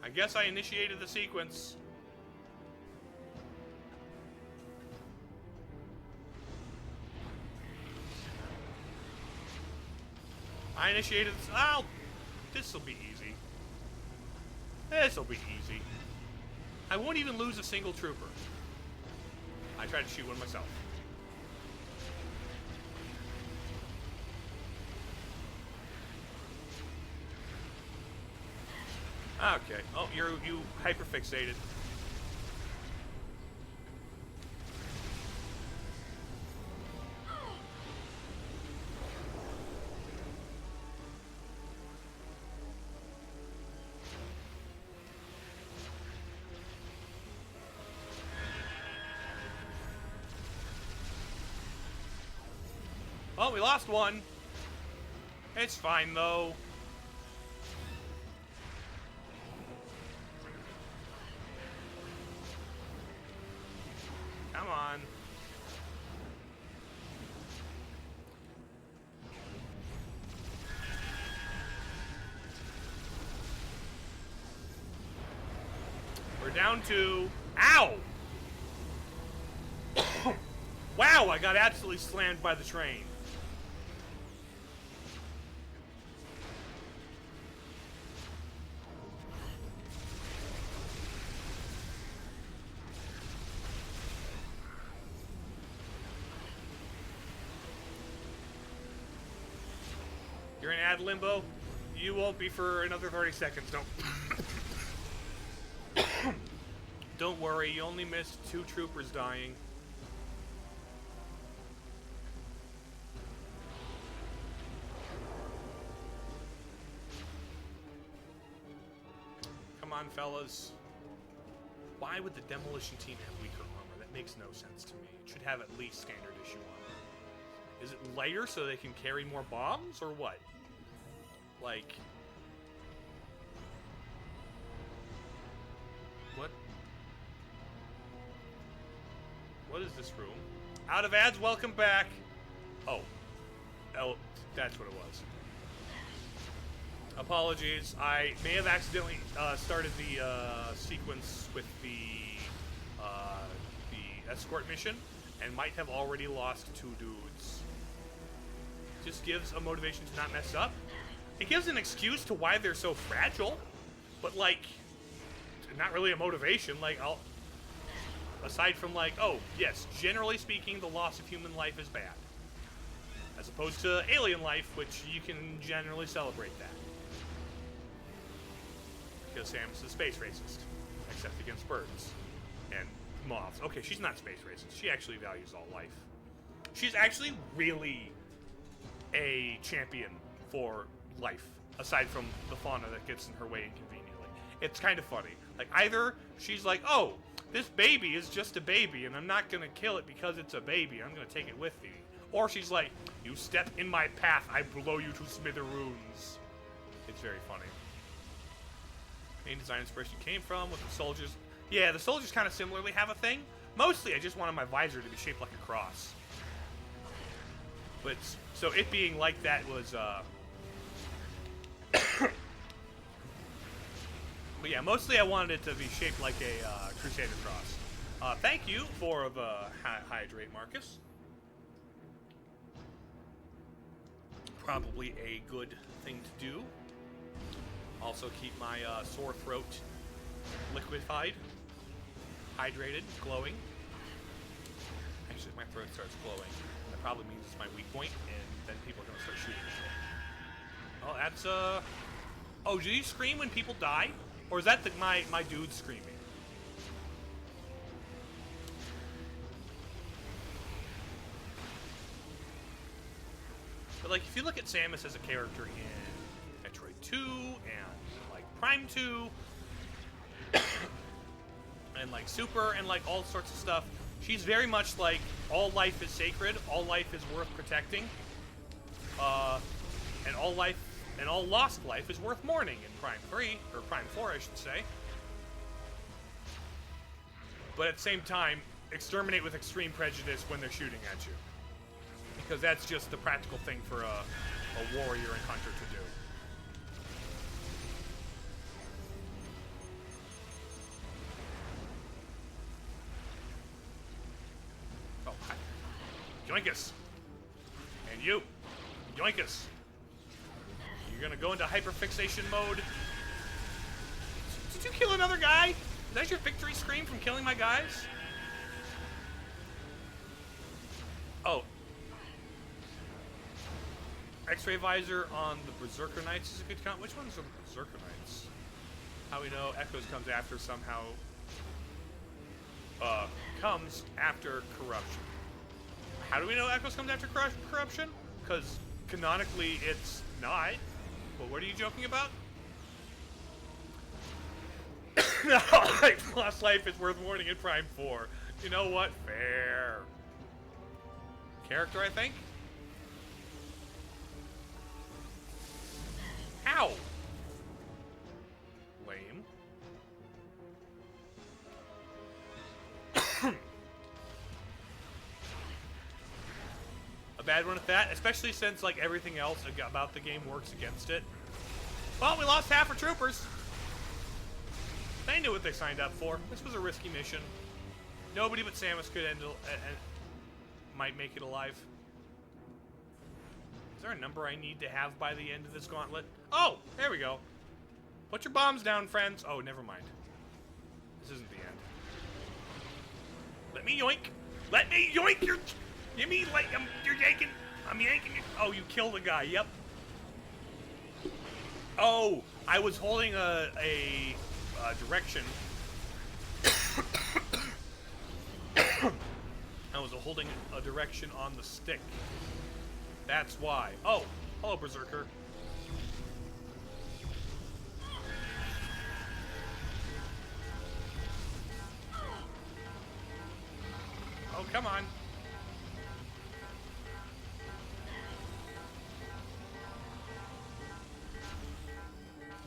I guess I initiated the sequence. I initiated this. Oh, this'll be easy. This'll be easy. I won't even lose a single trooper. I tried to shoot one myself. Okay. Oh, you hyperfixated. Well, we lost one. It's fine, though. Come on. We're down to... Ow! Wow, I got absolutely slammed by the train. You're in ad limbo. You won't be for another 30 seconds. Don't worry, you only missed 2 troopers dying. Come on, fellas. Why would the demolition team have weaker armor? That makes no sense to me. It should have at least standard issue armor. Is it lighter so they can carry more bombs, or what? Like... What? What is this room? Out of ads, welcome back! Oh. Oh, that's what it was. Apologies, I may have accidentally started the sequence with the escort mission, and might have already lost 2 dudes. Just gives a motivation to not mess up. It gives an excuse to why they're so fragile, but like, not really a motivation. Like, aside from like, oh yes, generally speaking, the loss of human life is bad, as opposed to alien life, which you can generally celebrate that. Because Sam's a space racist, except against birds and moths. Okay, she's not space racist. She actually values all life. She's actually really a champion for life, aside from the fauna that gets in her way inconveniently. It's kind of funny. Like, either she's like, oh, this baby is just a baby, and I'm not going to kill it because it's a baby. I'm going to take it with me. Or she's like, you step in my path, I blow you to smithereens. It's very funny. Main design inspiration came from with the soldiers. Yeah, the soldiers kind of similarly have a thing. Mostly, I just wanted my visor to be shaped like a cross. But, so it being like that was, But yeah, mostly I wanted it to be shaped like a Crusader cross. Thank you for the hydrate, Marcus. Probably a good thing to do. Also keep my sore throat liquefied, hydrated, glowing. Actually, if my throat starts glowing, that probably means it's my weak point, and then people are gonna start shooting me. Oh, that's Oh, do you scream when people die? Or is that my dude screaming? But like, if you look at Samus as a character in Metroid 2 and like Prime 2 and like Super and like all sorts of stuff, she's very much like all life is sacred, all life is worth protecting, and all lost life is worth mourning in Prime 3 or Prime 4, I should say. But at the same time, exterminate with extreme prejudice when they're shooting at you. Because that's just the practical thing for a warrior and hunter to do. Oh, hi. Yoinkus! And you! Yoinkus! You're gonna go into hyperfixation mode. Did you kill another guy? Is that your victory scream from killing my guys? Oh. X-ray visor on the Berserker Knights is a good count. Which ones are the Berserker Knights? How we know Echoes comes after somehow comes after corruption. How do we know Echoes comes after corruption? Because canonically it's not. But what are you joking about? Lost life is worth mourning in Prime 4. You know what? Fair. Character, I think? Ow! Lame. A bad one at that, especially since like everything else about the game works against it. Well, we lost half our troopers. They knew what they signed up for. This was a risky mission. Nobody but Samus could might make it alive. Is there a number I need to have by the end of this gauntlet? Oh, there we go. Put your bombs down, friends. Oh, never mind. This isn't the end. Let me yoink. Let me yoink your... Give me, like, you're yanking. I'm yanking you. Oh, you killed a guy. Yep. Oh, I was holding a direction. I was holding a direction on the stick. That's why. Oh, hello, Berserker. Oh, come on.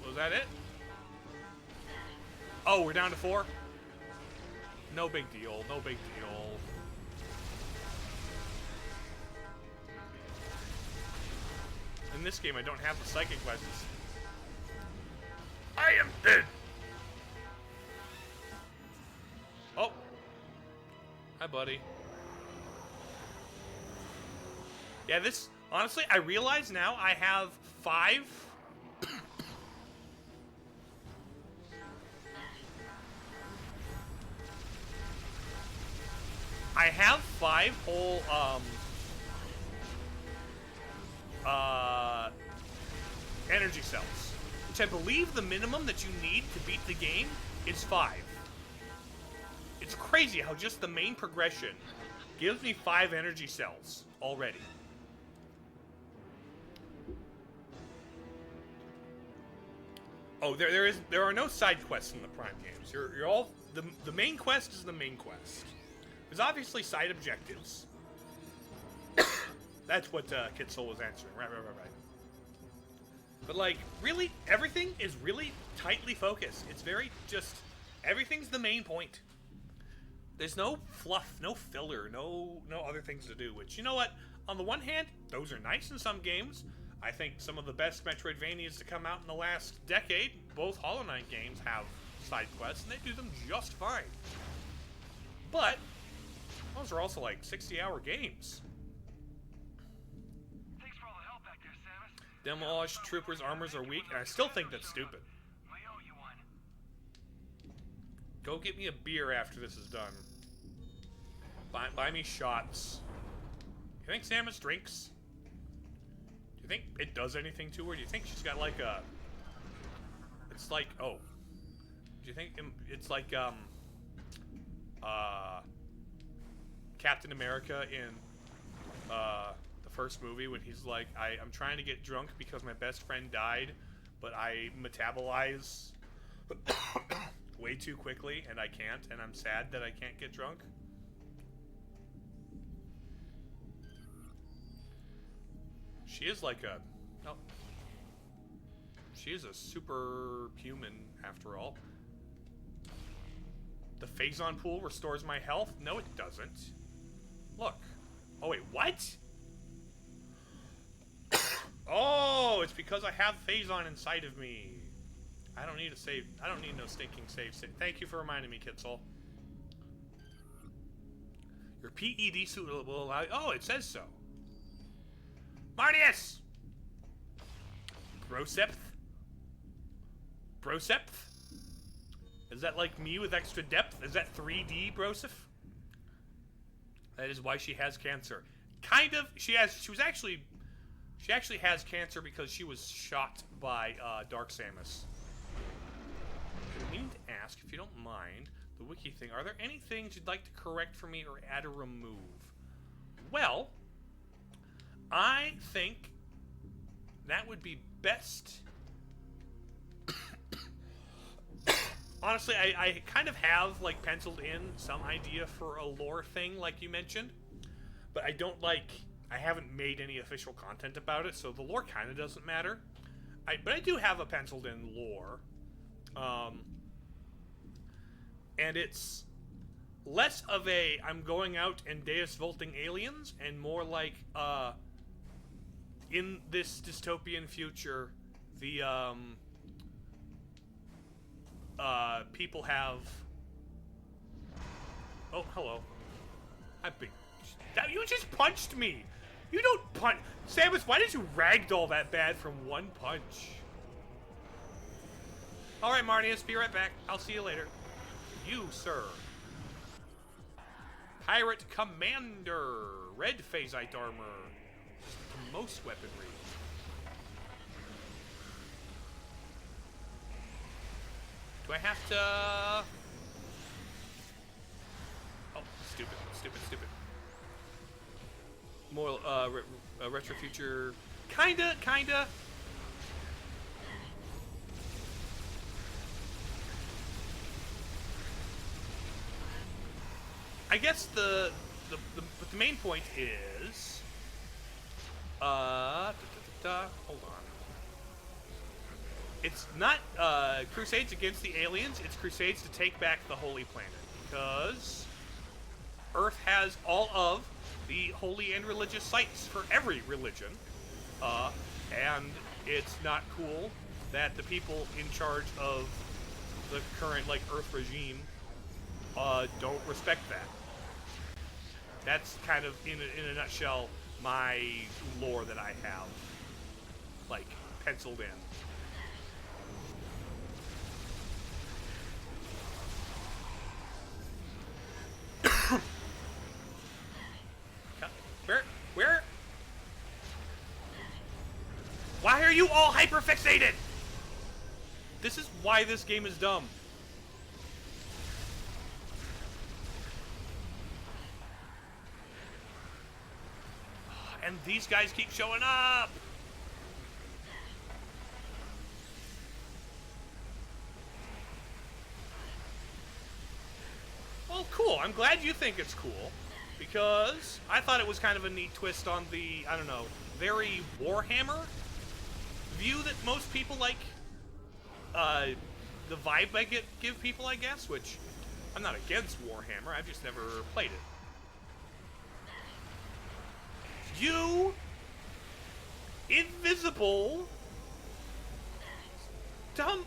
Was that it? Oh, we're down to 4? No big deal, no big deal. In this game, I don't have the psychic weapons. I am dead! Oh. Hi, buddy. Yeah, this... Honestly, I realize now I have 5... I have 5 whole, energy cells, which I believe the minimum that you need to beat the game is 5. It's crazy how just the main progression gives me 5 energy cells already. Oh, there are no side quests in the Prime games. You're all the main quest is the main quest. There's obviously side objectives. That's what Kid Soul was answering. Right. But, like, really, everything is really tightly focused. It's very just... Everything's the main point. There's no fluff, no filler, no other things to do. Which, you know what? On the one hand, those are nice in some games. I think some of the best Metroidvanias to come out in the last decade, both Hollow Knight games have side quests, and they do them just fine. But... those are also like 60-hour games. Thanks for all the help back there, Samus. Demolish troopers' armors are weak, and I still think that's stupid. I owe you one. Go get me a beer after this is done. Buy me shots. You think Samus drinks? Do you think it does anything to her? Do you think she's got like a... It's like... Oh. Do you think it's like, Captain America in, the first movie when he's like, I'm trying to get drunk because my best friend died, but I metabolize way too quickly and I can't, and I'm sad that I can't get drunk? She is like a... Oh. She is a superhuman, after all. The Phazon pool restores my health? No, it doesn't. Look. Oh, wait, what? Oh, it's because I have Phazon inside of me. I don't need a save. I don't need no stinking save. Thank you for reminding me, Kitzel. Your PED suit will allow... Oh, it says so. Marnius! Broseph? Broseph? Is that like me with extra depth? Is that 3D Broseph? That is why she has cancer. Kind of. She actually has cancer because she was shot by Dark Samus. I need to ask, if you don't mind, the wiki thing. Are there any things you'd like to correct for me or add or remove? Well, I think that would be best. Honestly, I kind of have, like, penciled in some idea for a lore thing, like you mentioned. But I haven't made any official content about it, so the lore kind of doesn't matter. But I do have a penciled in lore. And it's less of a, I'm going out and Deus Volting aliens, and more like, in this dystopian future, the, people have... Oh, hello. You just punched me! You don't punch... Samus, why did you ragdoll that bad from one punch? Alright, Marnius, be right back. I'll see you later. You, sir. Pirate Commander. Red phasite armor. The most weaponry. Do I have to... Oh, stupid. More, retro future... Kinda. I guess the main point is... Hold on. It's not crusades against the aliens, it's crusades to take back the Holy Planet. Because Earth has all of the holy and religious sites for every religion. And it's not cool that the people in charge of the current, like, Earth regime don't respect that. That's kind of, in a nutshell, my lore that I have, like, penciled in. Where? Why are you all hyperfixated? This is why this game is dumb. And these guys keep showing up. Well, cool. I'm glad you think it's cool. Because I thought it was kind of a neat twist on the, I don't know, very Warhammer view that most people like. The vibe I give people, I guess, which I'm not against Warhammer. I've just never played it. You invisible dumb.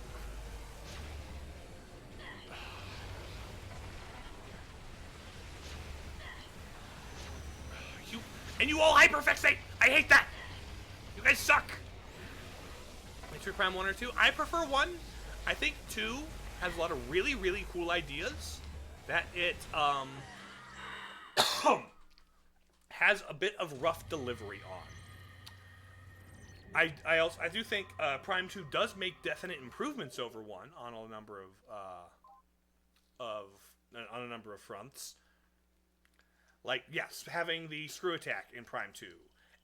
And you all hyperfixate! I hate that! You guys suck! Metroid Prime 1 or 2. I prefer 1. I think 2 has a lot of really, really cool ideas that it has a bit of rough delivery on. I do think Prime 2 does make definite improvements over 1 on a number of fronts. Like, yes, having the screw attack in Prime 2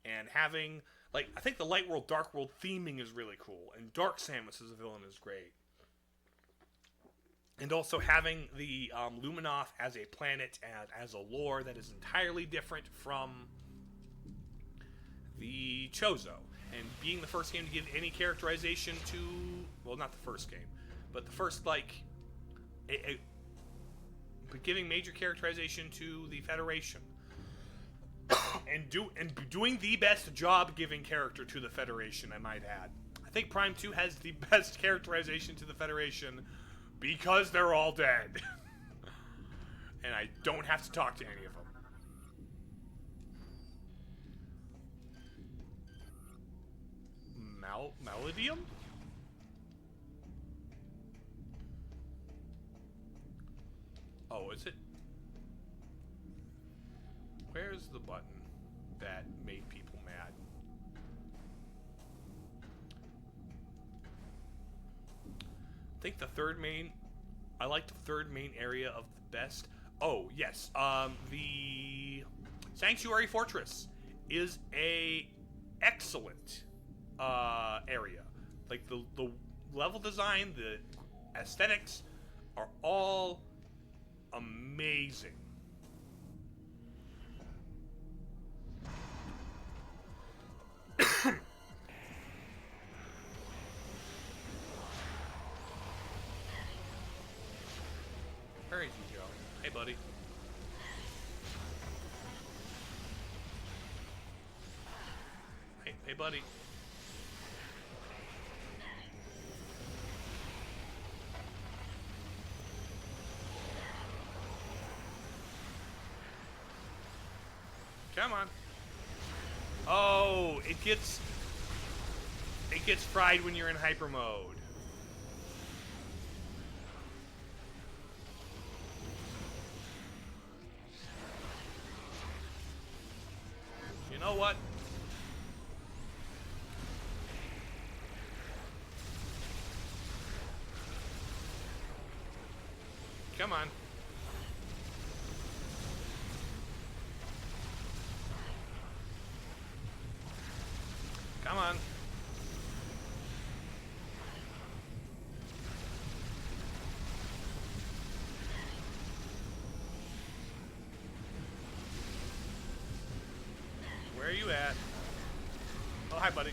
and having, like, I think the Light World Dark World theming is really cool, and Dark Samus as a villain is great. And also having the Luminoth as a planet and as a lore that is entirely different from the Chozo. And being the first game to give any characterization to... Well, not the first game, but the first, like... but giving major characterization to the Federation. and doing the best job giving character to the Federation, I might add. I think Prime 2 has the best characterization to the Federation because they're all dead. And I don't have to talk to any of them. Melodium? Oh, is it? Where's the button that made people mad? I think the third main... I like the third main area of the best. Oh, yes. The Sanctuary Fortress is a excellent area. Like, the level design, the aesthetics are all amazing. Where is you, Joe? Hey, buddy. Hey, buddy. Come on. Oh, it gets fried when you're in hyper mode. You know what? Come on. Come on. Where are you at? Oh, hi, buddy.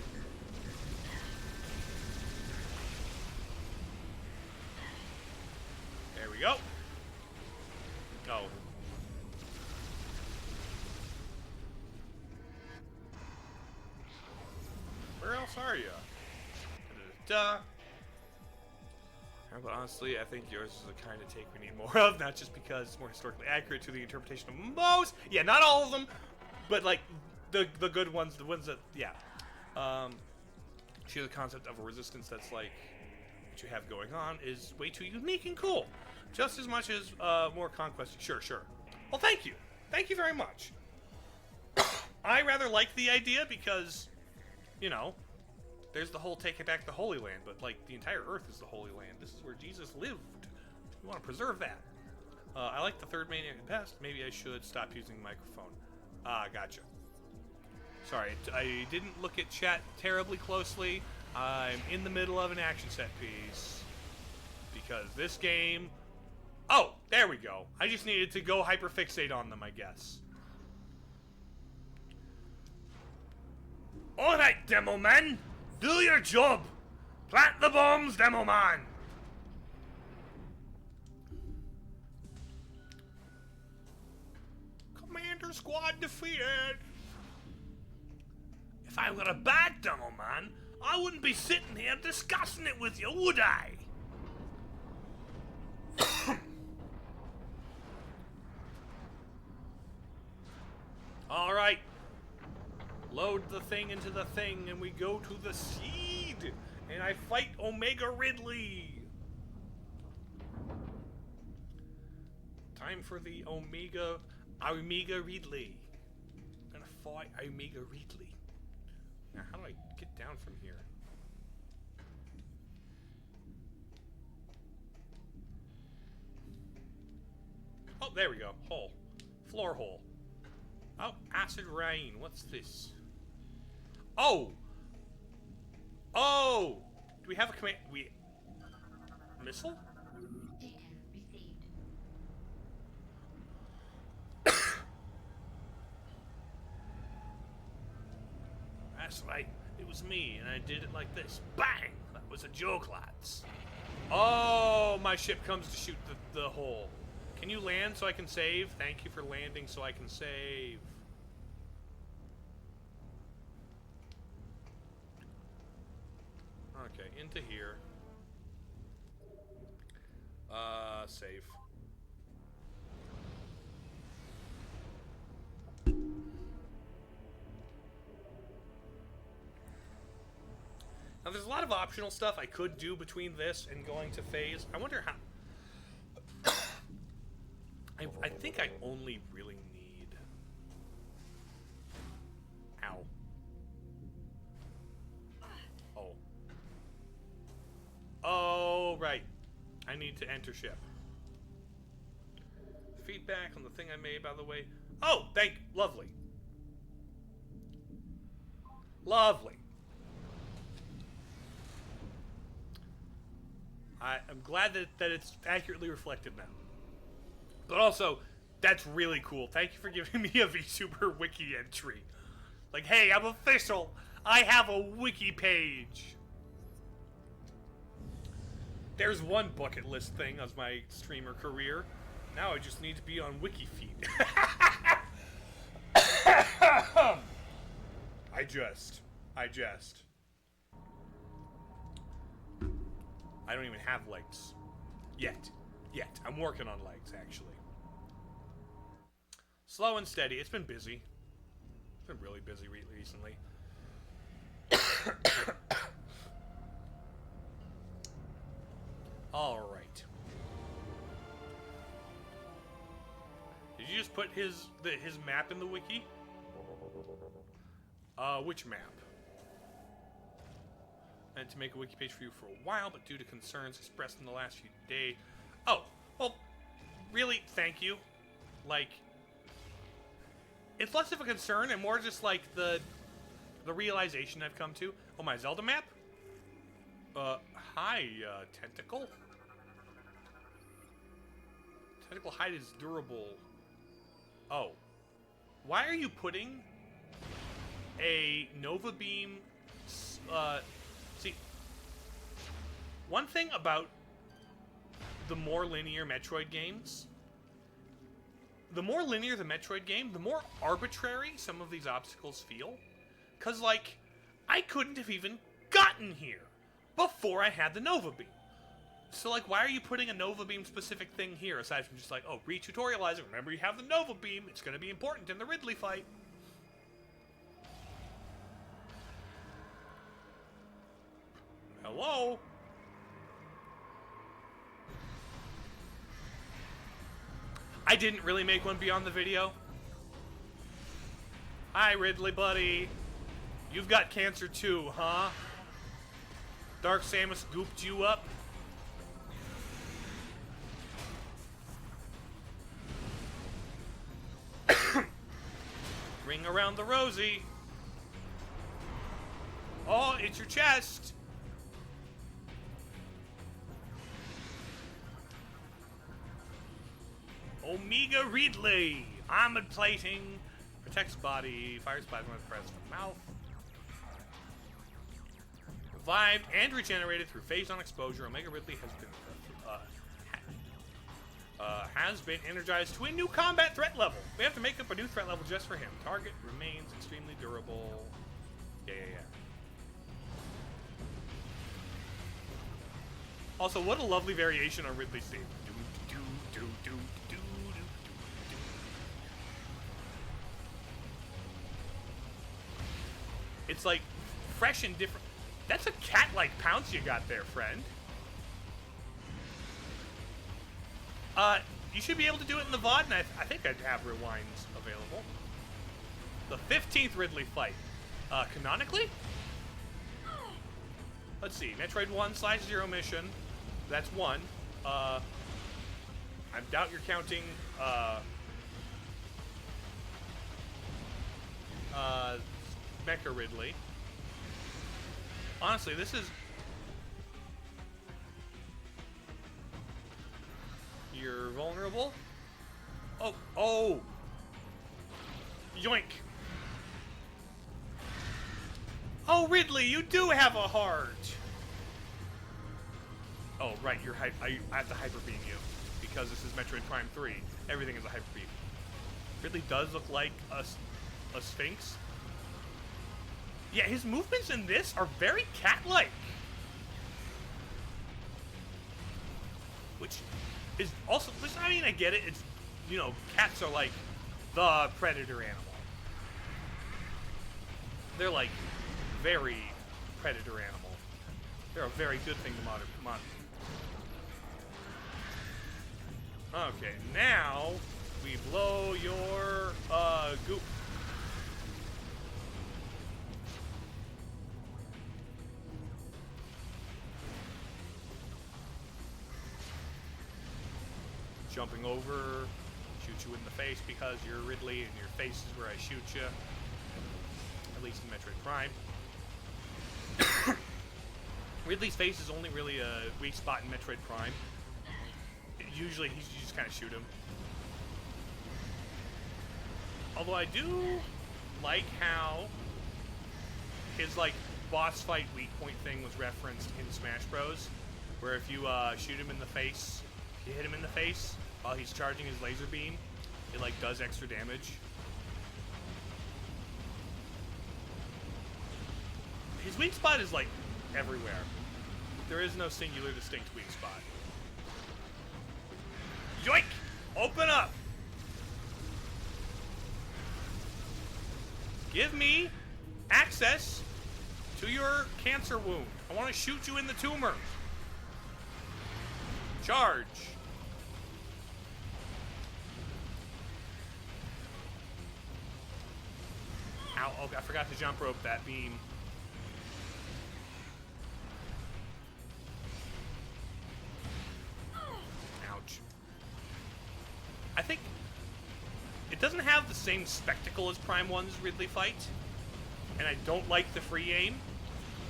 There we go. Oh. Where else are you? Duh. But honestly, I think yours is the kind of take we need more of, not just because it's more historically accurate to the interpretation of most. Yeah, not all of them, but like the good ones, the ones that, yeah. The concept of a resistance that's like what you have going on is way too unique and cool. Just as much as more conquest. Sure. Well, thank you. Thank you very much. I rather like the idea because, you know, there's the whole take it back to Holy Land, but like the entire Earth is the Holy Land. This is where Jesus lived. We want to preserve that. I like the third main area best. Maybe I should stop using the microphone. Gotcha. Sorry, I didn't look at chat terribly closely. I'm in the middle of an action set piece. Because this game... Oh, there we go. I just needed to go hyperfixate on them, I guess. Alright, Demo Man! Do your job! Plant the bombs, Demo Man! Commander Squad defeated! If I were a bad Demo Man, I wouldn't be sitting here discussing it with you, would I? Alright. Load the thing into the thing and we go to the seed. And I fight Omega Ridley. Time for the Omega Ridley. I'm gonna fight Omega Ridley. Now, how do I get down from here? Oh, there we go. Hole. Floor hole. Oh, acid rain. What's this? Oh! Oh! Do we have a command? Missile? Data received. That's right. It was me, and I did it like this. Bang! That was a joke, lads. Oh, my ship comes to shoot the hole. Can you land so I can save? Thank you for landing so I can save. Okay, into here. Save. Now, there's a lot of optional stuff I could do between this and going to phase. I wonder how... I think I only really need... Ow. Oh. Oh, right. I need to enter ship. Feedback on the thing I made, by the way. Oh, lovely. Lovely. I'm glad that it's accurately reflected now. But also, that's really cool. Thank you for giving me a VTuber wiki entry. Like, hey, I'm official. I have a wiki page. There's one bucket list thing of my streamer career. Now I just need to be on WikiFeed. I jest. I don't even have legs. Yet. I'm working on legs, actually. Slow and steady. It's been busy. It's been really busy recently. Alright. Did you just put his map in the wiki? Which map? I had to make a wiki page for you for a while, but due to concerns expressed in the last few days... Oh, well, really, thank you. Like, it's less of a concern and more just like the realization I've come to. Oh, my Zelda map? Hi, Tentacle. Tentacle hide is durable. Oh. Why are you putting a Nova Beam... see, one thing about the more linear Metroid games, the more linear the Metroid game, the more arbitrary some of these obstacles feel. Because, like, I couldn't have even gotten here before I had the Nova Beam. So, like, why are you putting a Nova Beam specific thing here, aside from just like, oh, re-tutorialize it, remember you have the Nova Beam, it's going to be important in the Ridley fight. Hello? I didn't really make one beyond the video. Hi, Ridley buddy. You've got cancer too, huh? Dark Samus gooped you up? Ring around the rosy. Oh, it's your chest. Omega Ridley. Armored plating. Protects body. Fires plasma with press from mouth. Revived and regenerated through phase-on exposure. Omega Ridley has been energized to a new combat threat level. We have to make up a new threat level just for him. Target remains extremely durable. Yeah. Also, what a lovely variation on Ridley's theme. It's like fresh and different. That's a cat-like pounce you got there, friend. You should be able to do it in the VOD, and I think I'd have rewinds available. The 15th Ridley fight. Canonically? Let's see. Metroid 1/0 mission. That's one. I doubt you're counting, Mecha Ridley. Honestly, this is... You're vulnerable? Oh, oh! Yoink! Oh, Ridley, you do have a heart! Oh, right, I have to hyper beam you. Because this is Metroid Prime 3. Everything is a hyper beam. Ridley does look like a sphinx. Yeah, his movements in this are very cat-like. Which is also, I mean, I get it. It's, you know, cats are like the predator animal. They're like very predator animal. They're a very good thing to monitor. Okay, now we blow your goop. Jumping over, shoot you in the face because you're Ridley and your face is where I shoot you. At least in Metroid Prime. Ridley's face is only really a weak spot in Metroid Prime. Usually you just kind of shoot him. Although I do like how his like boss fight weak point thing was referenced in Smash Bros. Where if you shoot him in the face, you hit him in the face while he's charging his laser beam, it like does extra damage. His weak spot is like everywhere. There is no singular distinct weak spot. Yoink! Open up! Give me access to your cancer wound. I want to shoot you in the tumor. Charge. Ow, oh, I forgot to jump rope that beam. Ouch. I think it doesn't have the same spectacle as Prime 1's Ridley fight, and I don't like the free aim.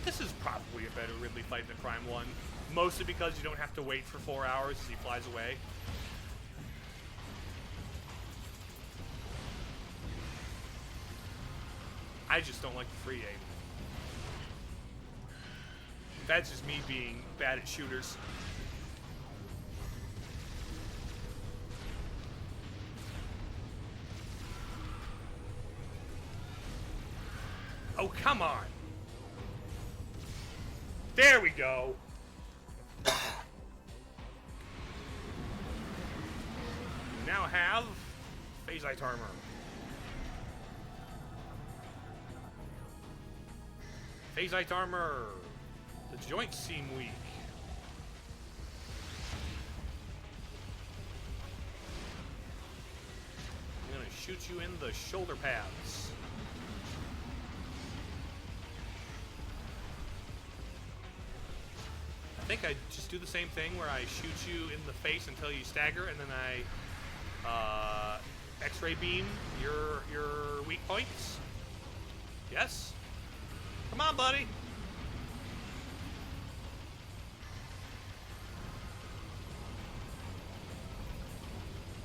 This is probably a better Ridley fight than Prime 1, mostly because you don't have to wait for 4 hours as he flies away. I just don't like the free aim. That's just me being bad at shooters. Oh, come on. There we go. We now have phasite armor. Phasite armor. The joints seem weak. I'm gonna shoot you in the shoulder pads. I think I just do the same thing where I shoot you in the face until you stagger, and then I X-ray beam your weak points. Yes? Come on, buddy.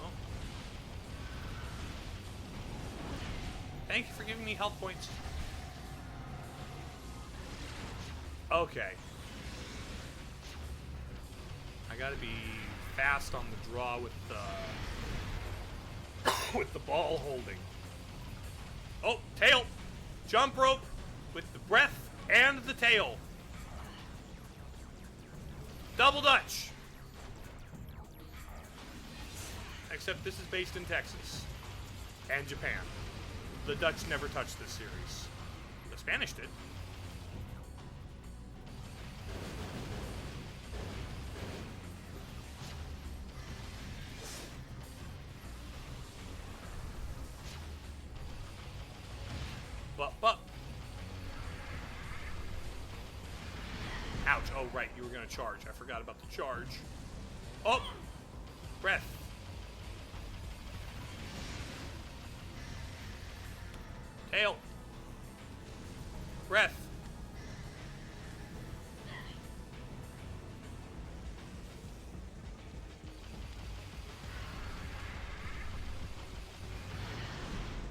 Oh. Thank you for giving me health points. Okay. I gotta be fast on the draw with the with the ball holding. Oh, tail! Jump rope with the breath and the tail. Double Dutch. Except this is based in Texas and Japan. The Dutch never touched this series. The Spanish did. Ouch. Oh, right. You were going to charge. I forgot about the charge. Oh! Breath. Tail. Breath.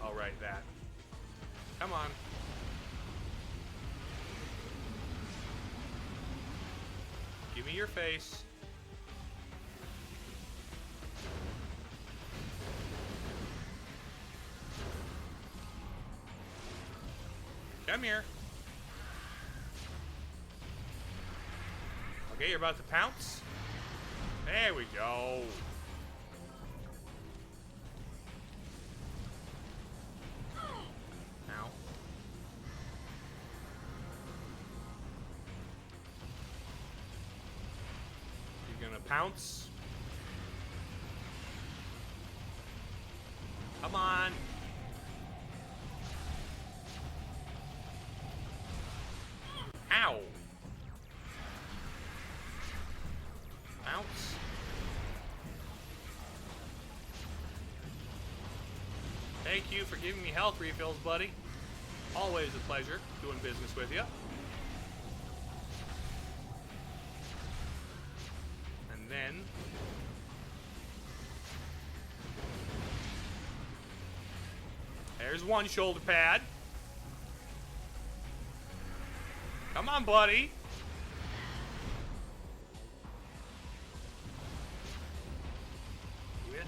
Oh, right, that. Come on. Give me your face. Come here. Okay, you're about to pounce. There we go. Ow. You're gonna pounce. Come on. Ow. Bounce. Thank you for giving me health refills, buddy. Always a pleasure doing business with you. And then... there's one shoulder pad. Come on, buddy.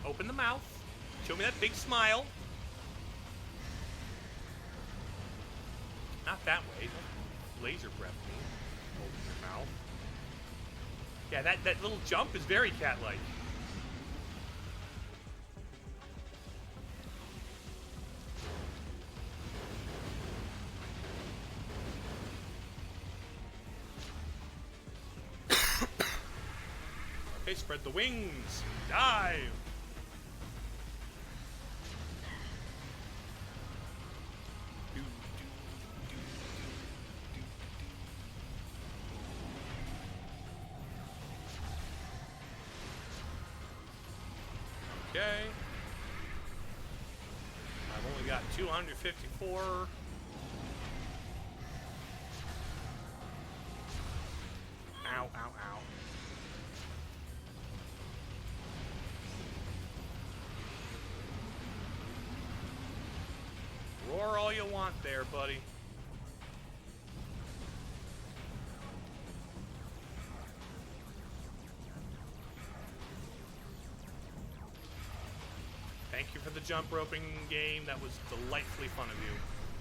Open the mouth. Show me that big smile. Not that way. Don't laser breath me. Open your mouth. Yeah, that little jump is very cat-like. Okay, spread the wings. Dive. Okay. I've only got 254. Ow, ow, ow. Roar all you want there, buddy. Thank you for the jump roping game. That was delightfully fun of you.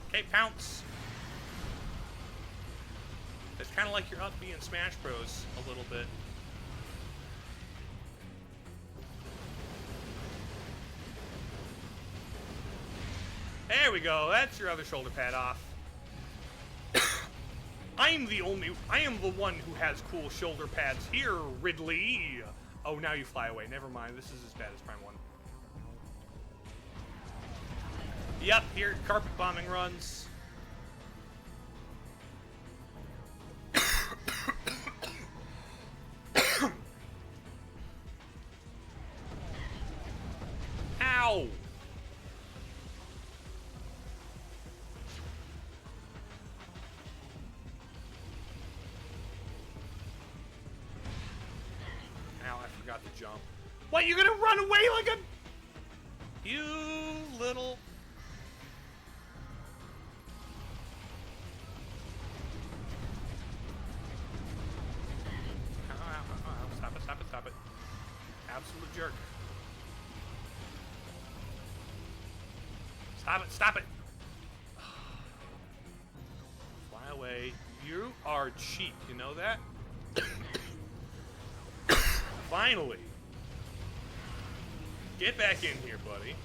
Okay, pounce. It's kind of like you're up being Smash Bros. A little bit. There we go. That's your other shoulder pad off. I am the one who has cool shoulder pads here, Ridley. Oh, now you fly away. Never mind. This is as bad as Prime 1. Yep, here, carpet bombing runs. Ow! Ow, I forgot to jump. What, you're gonna run away like a... You little... Stop it, stop it, stop it. Absolute jerk. Stop it, stop it! Fly away. You are cheap, you know that? Finally! Get back in here, buddy.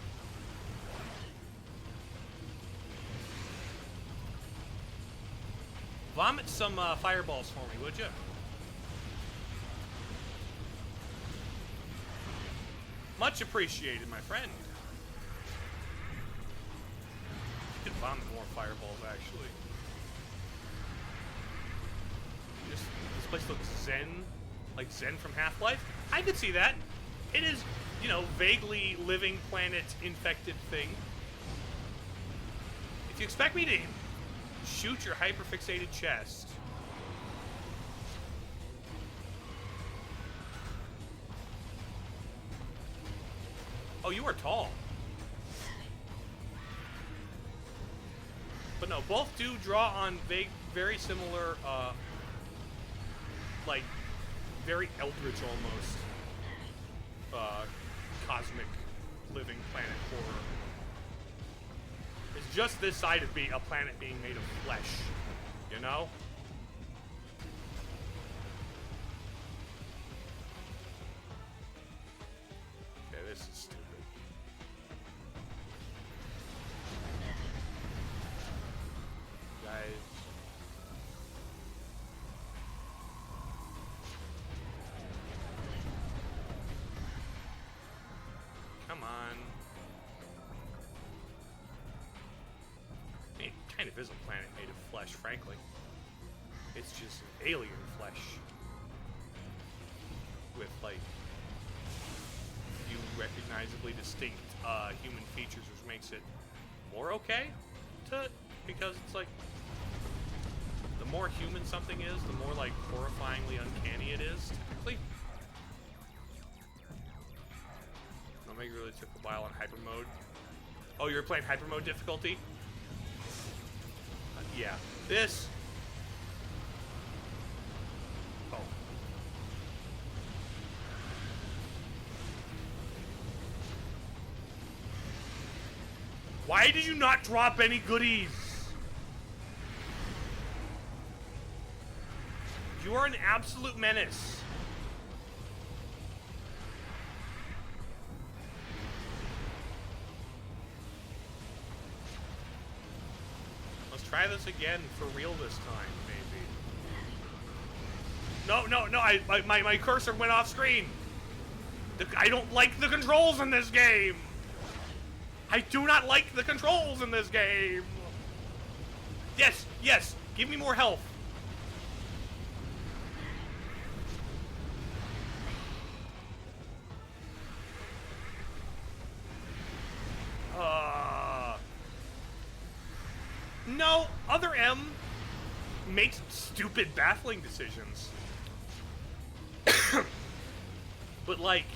Vomit some fireballs for me, would you? Much appreciated, my friend. You could vomit more fireballs, actually. Just place looks zen, like Zen from Half-Life. I could see that. It is, you know, vaguely living planet infected thing. If you expect me to shoot your hyperfixated chest, oh, you are tall. But no, both do draw on very similar, like, very eldritch almost, cosmic living planet horror. It's just this side of being a planet being made of flesh, you know? Okay, this is stupid. Guys. Come on. I mean, it kind of is a planet made of flesh, frankly. It's just alien flesh. With, like, few recognizably distinct human features, which makes it more okay to, because it's like, the more human something is, the more, like, horrifyingly uncanny it is, typically. Omega really took a while on hyper mode. Oh, you're playing hyper mode difficulty? Yeah. This. Oh. Why did you not drop any goodies? You are an absolute menace. Let's try this again for real this time, maybe. No, my cursor went off screen. I don't like the controls in this game. I do not like the controls in this game. Yes, give me more health. No, other M makes stupid, baffling decisions. But like,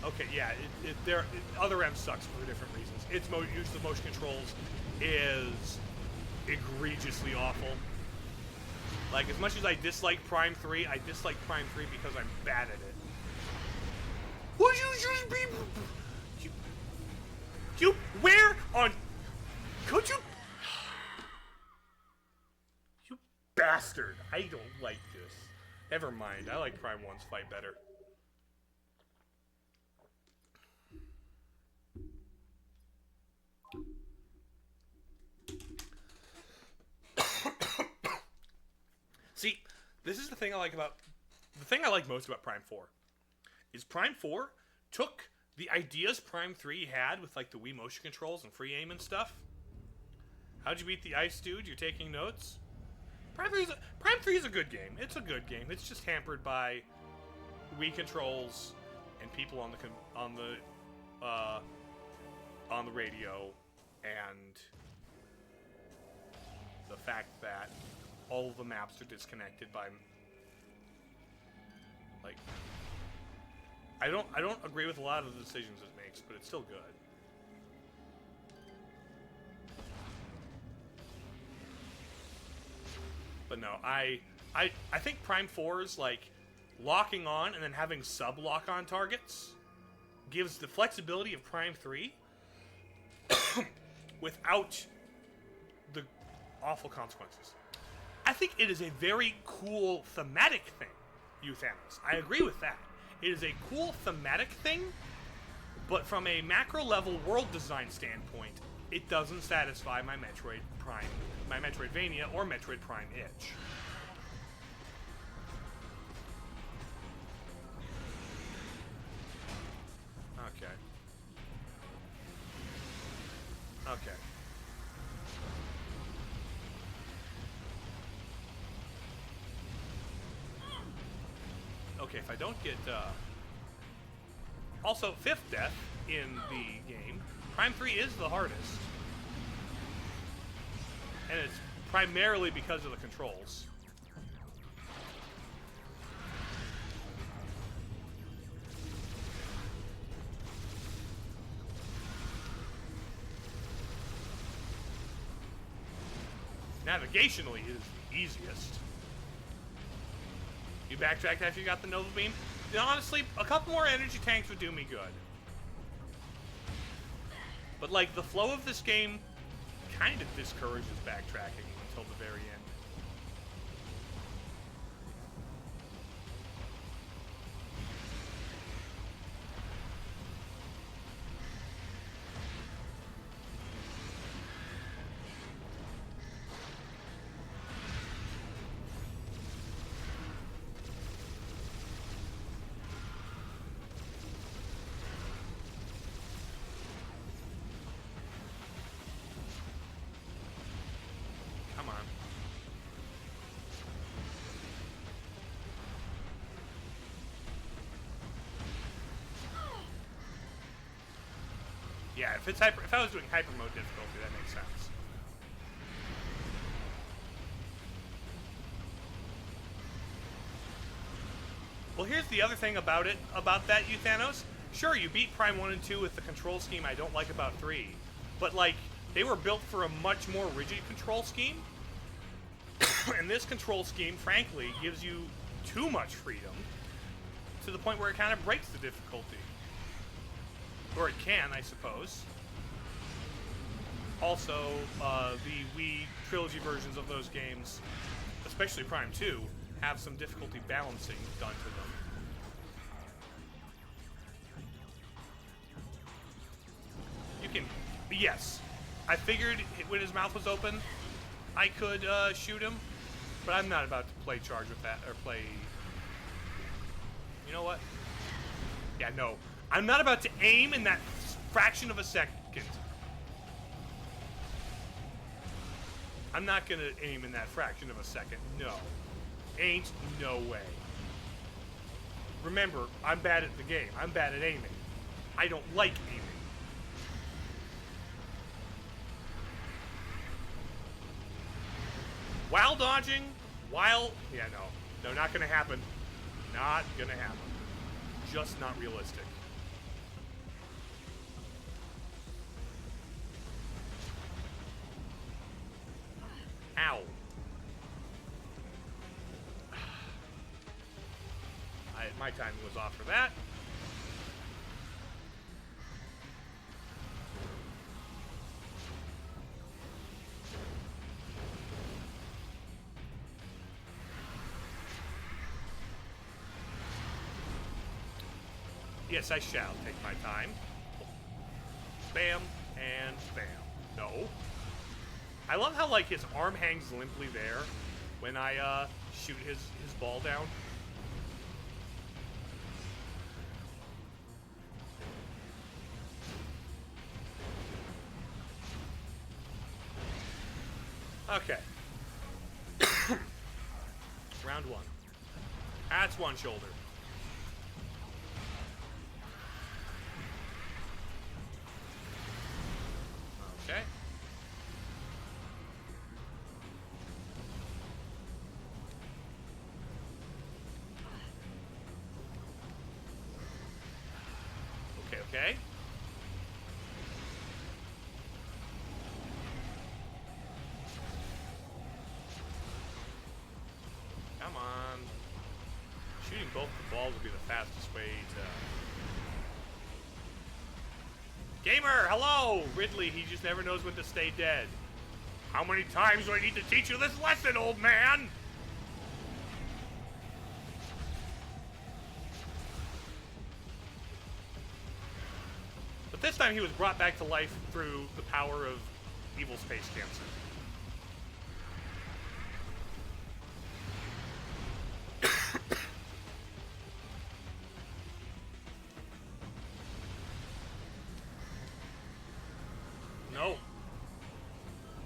okay, yeah, other M sucks for different reasons. Its use of motion controls is egregiously awful. Like, as much as I dislike Prime 3, I dislike Prime 3 because I'm bad at it. Would you just be... You where on... Could you... You bastard. I don't like this. Never mind. I like Prime 1's fight better. See, this is the thing I like about... The thing I like most about Prime 4 is Prime 4 took the ideas Prime 3 had with, like, the Wii motion controls and free aim and stuff. How'd you beat the ice, dude? You're taking notes? Prime 3 is a good game. It's a good game. It's just hampered by Wii controls and people on the radio, and the fact that all of the maps are disconnected by, like, I don't agree with a lot of the decisions it makes, but it's still good. But no, I think Prime 4's, like, locking on and then having sub-lock on targets gives the flexibility of Prime 3 without the awful consequences. I think it is a very cool thematic thing, Euthanos. I agree with that. It is a cool thematic thing, but from a macro level world design standpoint, it doesn't satisfy my Metroid Prime, my Metroidvania or Metroid Prime itch. Okay. Okay. Okay, if I don't get, also, 5th death in the game. Prime 3 is the hardest. And it's primarily because of the controls. Navigationally, it is the easiest. You backtracked after you got the Nova Beam? Honestly, a couple more energy tanks would do me good. But, like, the flow of this game kind of discourages backtracking until the very end. Come on. Yeah, if I was doing hyper mode difficulty, that makes sense. Well, here's the other thing about that, you Thanos. Sure, you beat Prime 1 and 2 with the control scheme I don't like about 3. But, like, they were built for a much more rigid control scheme. And this control scheme, frankly, gives you too much freedom to the point where it kind of breaks the difficulty. Or it can, I suppose. Also, the Wii trilogy versions of those games, especially Prime 2, have some difficulty balancing done to them. You can... Yes. I figured when his mouth was open, I could shoot him, but I'm not about to play charge with that, or play... You know what? Yeah, no. I'm not about to aim in that fraction of a second. I'm not gonna aim in that fraction of a second. No. Ain't no way. Remember, I'm bad at the game. I'm bad at aiming. I don't like aiming. While dodging, yeah, no. No, not gonna happen. Not gonna happen. Just not realistic. Ow. My timing was off for that. Yes, I shall take my time. Bam and bam. No. I love how, like, his arm hangs limply there when I shoot his ball down. Okay. Round one. That's one shoulder. Okay. Okay. Come on. Shooting both the balls would be the fastest way to... Gamer, hello! Ridley, he just never knows when to stay dead. How many times do I need to teach you this lesson, old man? But this time he was brought back to life through the power of evil space cancer. No.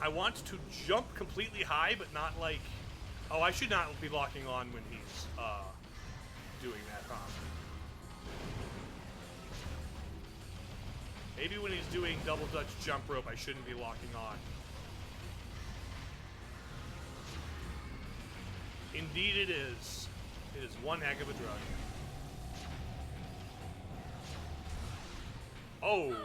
I want to jump completely high, but not like... Oh, I should not be locking on when he's doing that, huh? Maybe when he's doing double Dutch jump rope, I shouldn't be locking on. Indeed it is. It is one heck of a drug. Oh!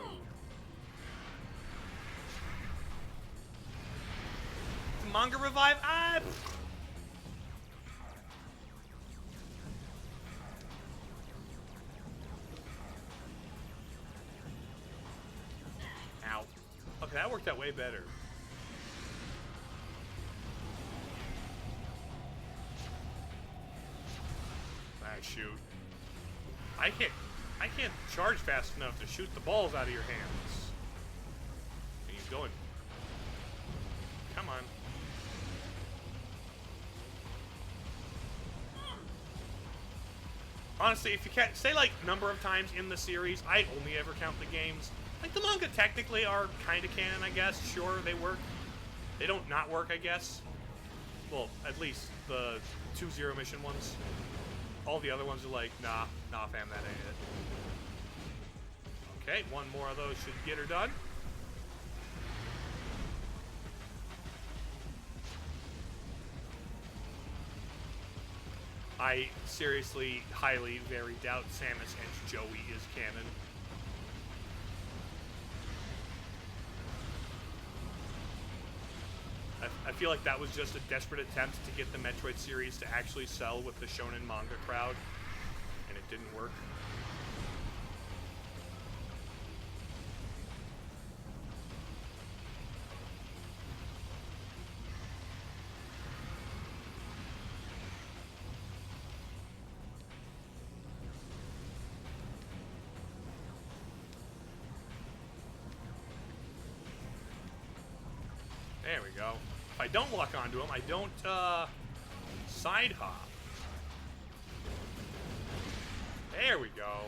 The manga revive? Ah! Ow. Okay, that worked out way better. Ah, shoot. I can't charge fast enough to shoot the balls out of your hands. And he's going. Come on. Honestly, if you can't say like number of times in the series, I only ever count the games. Like the manga technically are kind of canon, I guess. Sure, they work. They don't not work, I guess. Well, at least the 2-0 mission ones. All the other ones are like, nah, fam, that ain't it. Okay, one more of those should get her done. I seriously, highly, very doubt Samus and Joey is canon. I feel like that was just a desperate attempt to get the Metroid series to actually sell with the shonen manga crowd, and it didn't work. There we go. If I don't lock onto him, I don't, side hop. There we go.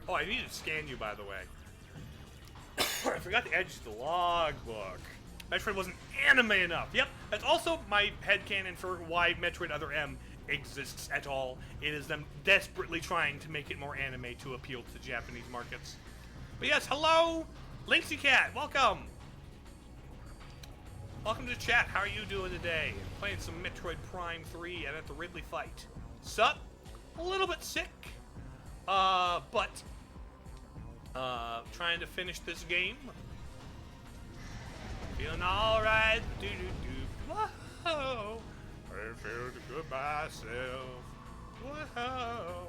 Oh, I need to scan you, by the way. I forgot to add you to the logbook. Metroid wasn't anime enough. Yep, that's also my headcanon for why Metroid Other M exists at all. It is them desperately trying to make it more anime to appeal to Japanese markets. But yes, hello, Lynxy Cat, welcome. Welcome to the chat. How are you doing today? Playing some Metroid Prime 3 and at the Ridley fight. Sup? A little bit sick. But trying to finish this game. Feeling alright. Whoa. I feel good myself. Whoa.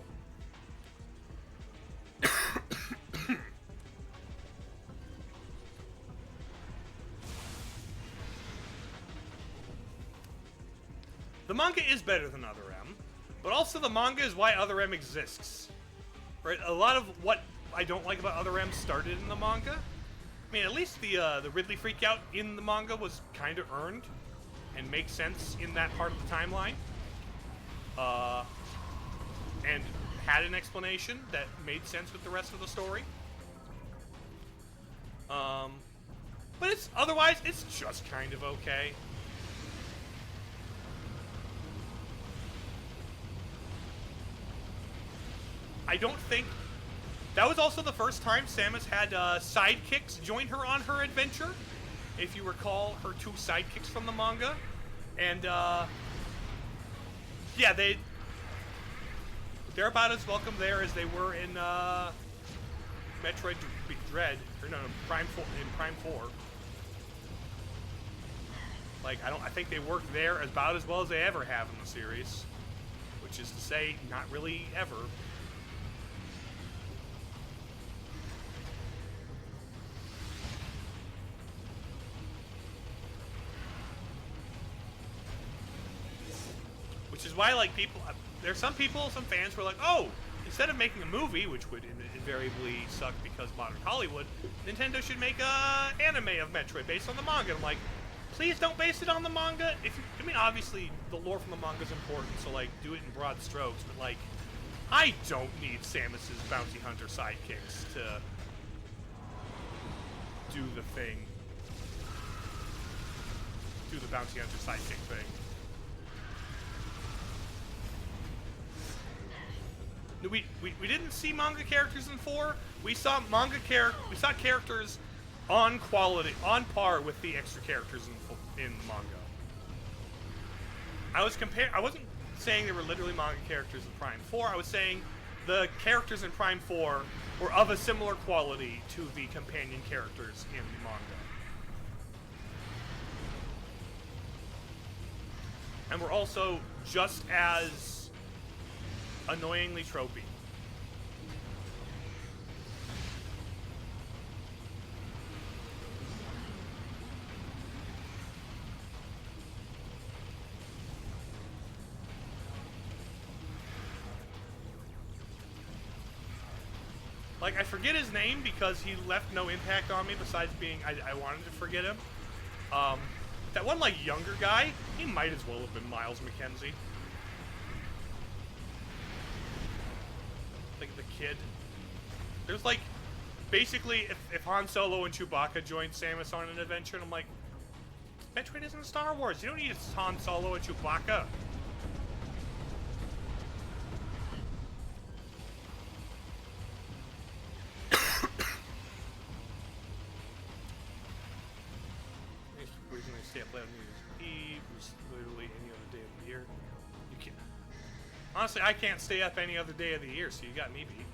The manga is better than Other M, but also the manga is why Other M exists. Right? A lot of what I don't like about Other M started in the manga. I mean, at least the Ridley freakout in the manga was kind of earned and makes sense in that part of the timeline. And had an explanation that made sense with the rest of the story. But otherwise, it's just kind of okay. I don't think... That was also the first time Samus had sidekicks join her on her adventure. If you recall her 2 sidekicks from the manga. And, yeah, they're about as welcome there as they were in, Metroid Dread. Or no, Prime 4, in Prime 4. Like, I think they work there about as well as they ever have in the series. Which is to say, not really ever. Which is why, like, there's some fans who are like, oh, instead of making a movie, which would invariably suck because modern Hollywood, Nintendo should make a anime of Metroid based on the manga. I'm like, please don't base it on the manga. I mean, obviously, the lore from the manga is important, so, like, do it in broad strokes, but, like, I don't need Samus's bounty hunter sidekicks to do the thing. Do the bounty hunter sidekick thing. we didn't see manga characters in 4. We saw characters on par with the extra characters in manga. I wasn't saying they were literally manga characters in Prime 4. I was saying the characters in Prime 4 were of a similar quality to the companion characters in the manga. And were also just as annoyingly tropey. Like, I forget his name because he left no impact on me besides being, I wanted to forget him. That one, like, younger guy, he might as well have been Miles McKenzie. Like, the kid. There's, like, basically, if Han Solo and Chewbacca joined Samus on an adventure, and I'm like, Metroid isn't Star Wars. You don't need Han Solo and Chewbacca. Stay up late on New Year's Eve, which is literally any other day of the year. You can't. Honestly, I can't stay up any other day of the year, so you got me beat.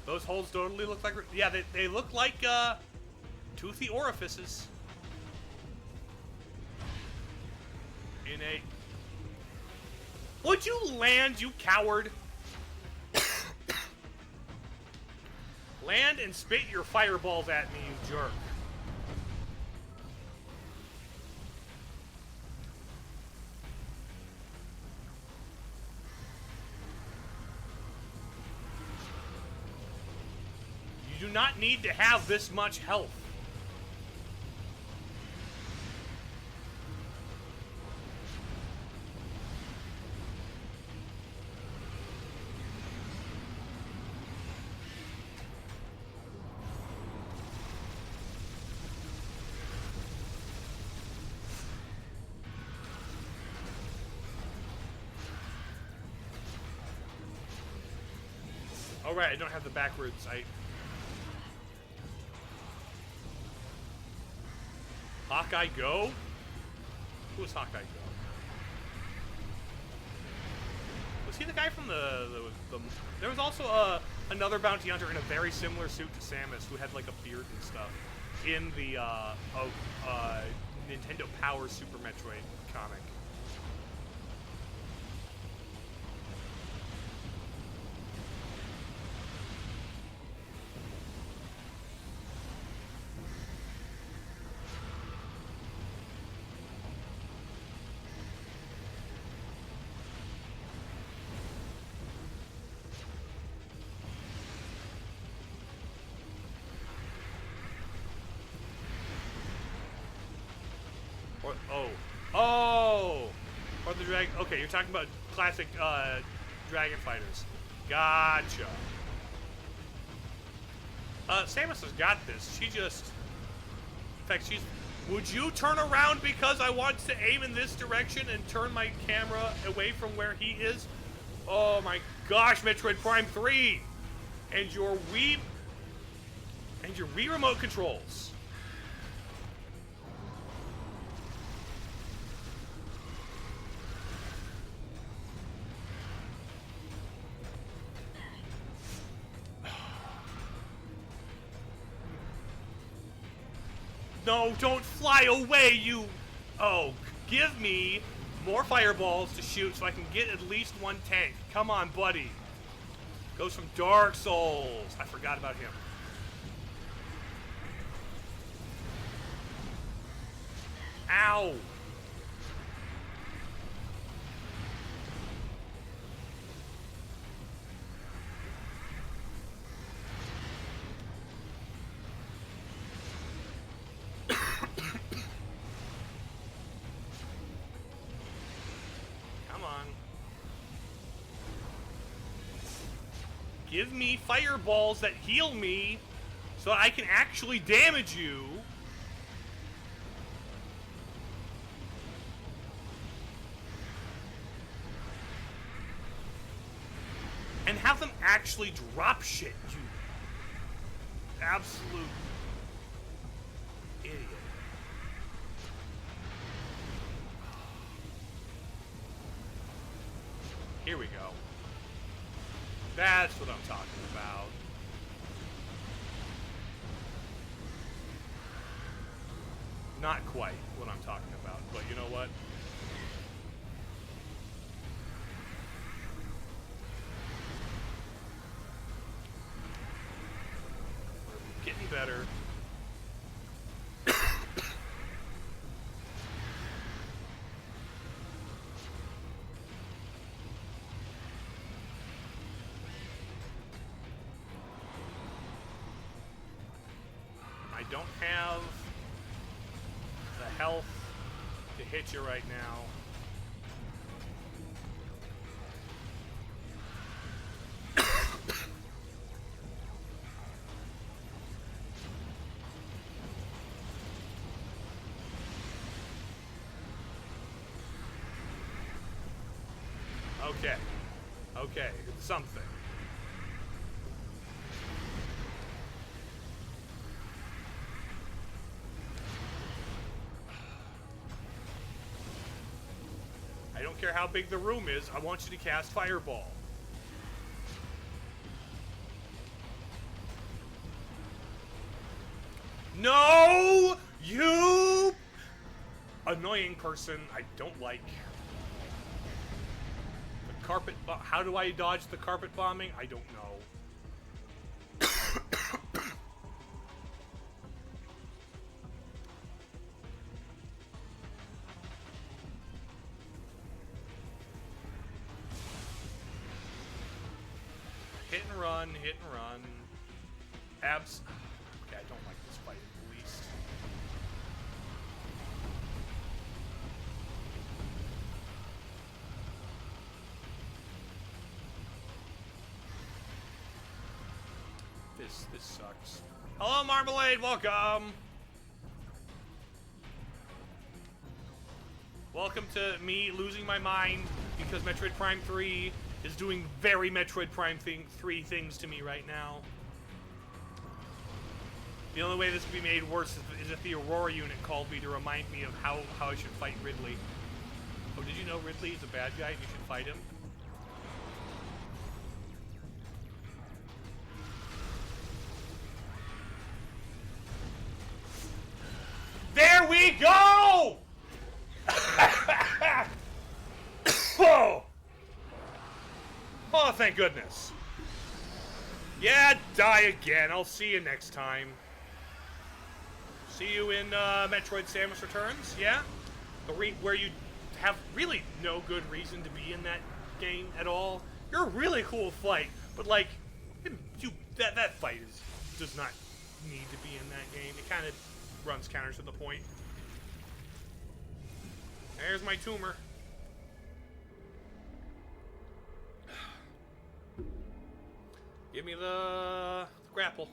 Those holes totally look like, yeah, they look like toothy orifices. In a. Would you land, you coward? Land and spit your fireballs at me, you jerk. You do not need to have this much health. Oh right, I don't have the backwards. Hawkeye Go? Who was Hawkeye Go? Was he the guy from the there was also another bounty hunter in a very similar suit to Samus who had like a beard and stuff in the Nintendo Power Super Metroid comic. Or the dragon. Okay, you're talking about classic dragon fighters. Gotcha. Samus has got this. She just, in fact, she's. Would you turn around because I want to aim in this direction and turn my camera away from where he is? Oh my gosh, Metroid Prime 3, and your Wii remote controls. No, don't fly away, you... Oh, give me more fireballs to shoot so I can get at least one tank. Come on, buddy. Goes from Dark Souls. I forgot about him. Ow. Give me fireballs that heal me so I can actually damage you. have them actually drop shit, you absolute idiot. Here we go. That's what I'm talking about. Not quite what I'm talking about, but you know what? We're getting better. I don't have the health to hit you right now. Okay. Okay, something. I don't care how big the room is, I want you to cast Fireball. No! You annoying person I don't like. The carpet how do I dodge the carpet bombing? I don't know. Hit and run, hit and run. Abs. Okay, I don't like this fight in the least. This sucks. Hello, Marmalade, welcome! Welcome to me losing my mind because Metroid Prime 3 is doing very Metroid Prime 3 things to me right now. The only way this could be made worse is if the Aurora unit called me to remind me of how I should fight Ridley. Oh, did you know Ridley is a bad guy and you should fight him? There we go! Oh! Oh, thank goodness. Yeah, die again. I'll see you next time. See you in Metroid Samus Returns, yeah? Where you have really no good reason to be in that game at all. You're a really cool fight, but like, that fight does not need to be in that game. It kind of runs counter to the point. There's my tumor. Give me the grapple.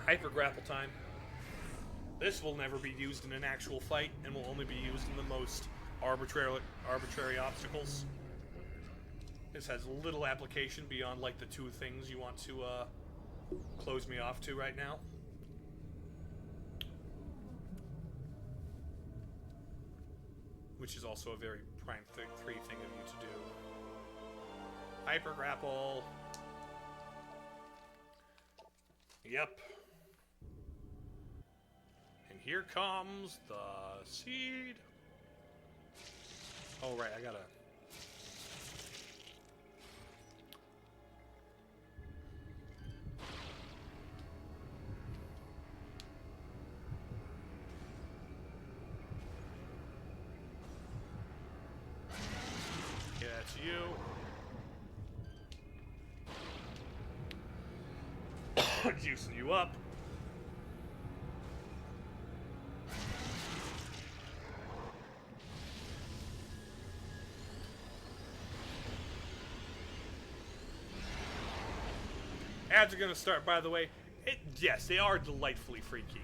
Hyper grapple time. This will never be used in an actual fight and will only be used in the most arbitrary obstacles. This has little application beyond like the two things you want to close me off to right now. Which is also a very Prime 3 thing of you to do. Hyper grapple. Yep. And here comes the seed. Oh, right, I gotta... Yeah, that's you. Juicing you up. Ads are gonna start, by the way. Yes, they are delightfully freaky.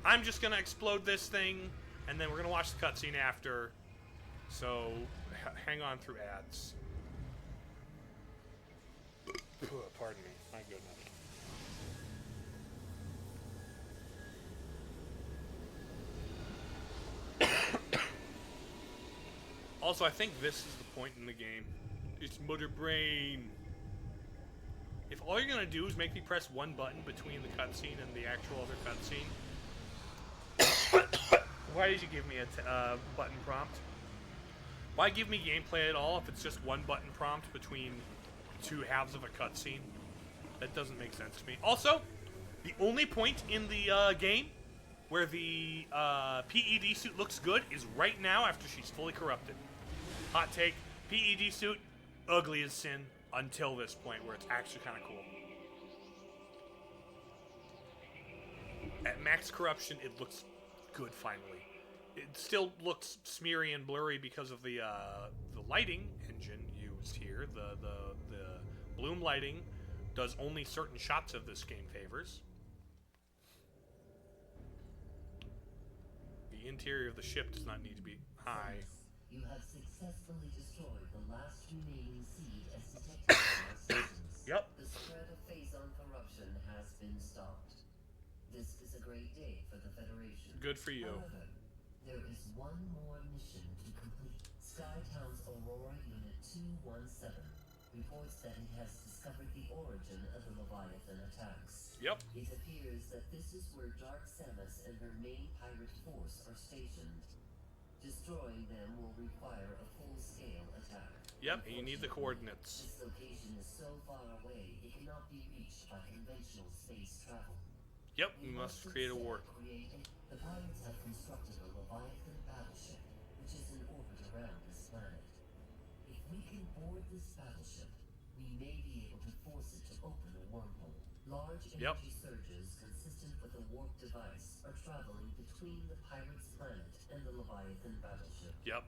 I'm just gonna explode this thing, and then we're gonna watch the cutscene after. So, hang on through ads. Pardon me. My goodness. Also, I think this is the point in the game. It's Mother Brain. If all you're gonna do is make me press one button between the cutscene and the actual other cutscene, why did you give me a button prompt? Why give me gameplay at all if it's just one button prompt between two halves of a cutscene? That doesn't make sense to me. Also, the only point in the game where the PED suit looks good is right now after she's fully corrupted. Hot take, PED suit, ugly as sin until this point where it's actually kind of cool. At max corruption, it looks good finally. It still looks smeary and blurry because of the lighting engine used here. The bloom lighting does only certain shots of this game favors. The interior of the ship does not need to be high. You have successfully destroyed the last remaining seed as detected in our systems. Yep. The spread of phazon corruption has been stopped. This is a great day for the Federation. Good for you. However, there is one more mission to complete. Skytown's Aurora Unit 217 reports that it has discovered the origin of the Leviathan attacks. Yep. It appears that this is where Dark Samus and her main pirate force are stationed. Destroying them will require a full-scale attack. Yep, and you need the coordinates. This location is so far away it cannot be reached by conventional space travel. Yep, we must create a war. The pirates have constructed a Leviathan battleship, which is in orbit around this planet. If we can board this battleship, we may be able to force it to open a wormhole. Large energy surges consistent with a warp device are traveling between the pirates' planet and the Leviathan battleship. Yep.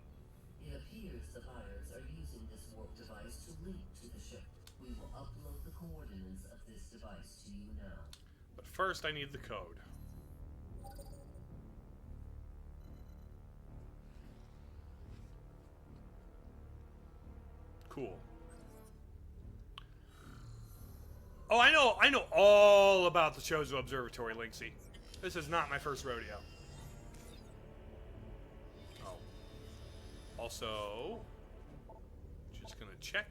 It appears the pirates are using this warp device to link to the ship. We will upload the coordinates of this device to you now. But first, I need the code. Cool. Oh, I know all about the Chozo Observatory, Linksy. This is not my first rodeo. Oh. Also, just gonna check.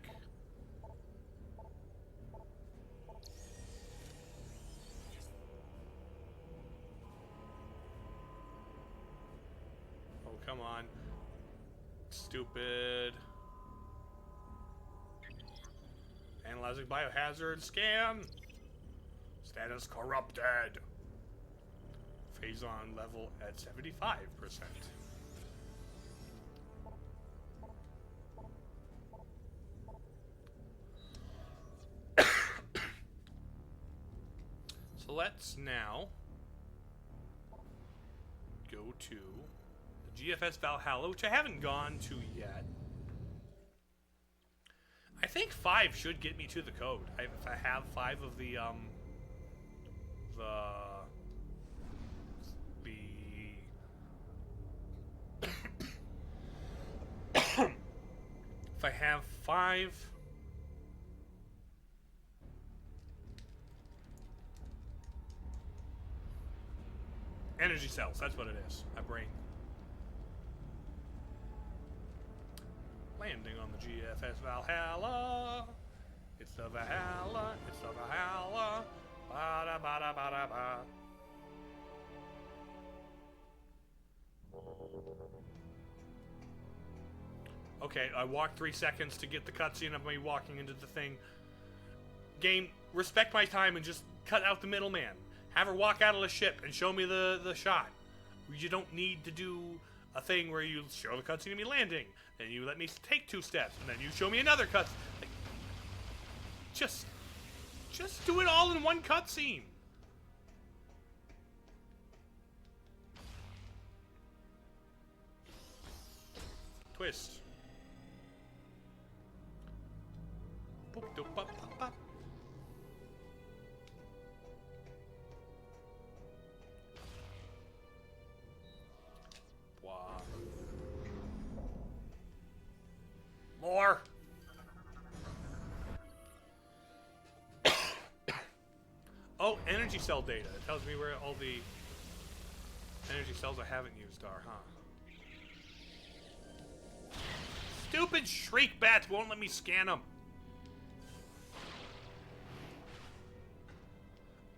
Oh, come on. Stupid. Analyzing biohazard scan. Status corrupted. Phazon level at 75%. So let's now go to the GFS Valhalla, which I haven't gone to yet. I think 5 should get me to the code. If I have 5 of the if I have 5 energy cells, that's what it is. My brain. Landing on the GFS Valhalla. It's the Valhalla. It's the Valhalla. Ba-da, ba-da, ba-da, ba. Okay, I walked 3 seconds to get the cutscene of me walking into the thing. Game, respect my time and just cut out the middleman. Have her walk out of the ship and show me the shot. You don't need to do a thing where you show the cutscene of me landing, and you let me take 2 steps, and then you show me another cut. Like, just do it all in one cutscene. Twist. Boop, doop, bop, bop, bop. Wow. energy cell data. It tells me where all the energy cells I haven't used are, huh? Stupid shriek bats won't let me scan them.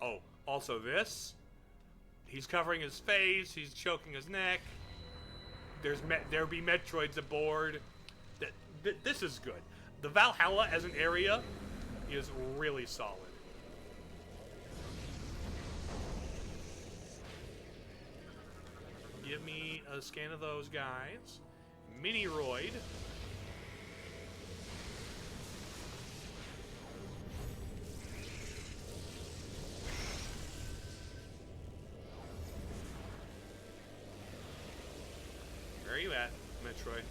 Oh, also this. He's covering his face. He's choking his neck. There'll be Metroids aboard. This is good. The Valhalla as an area is really solid. Give me a scan of those guys. Miniroid. Where are you at, Metroid?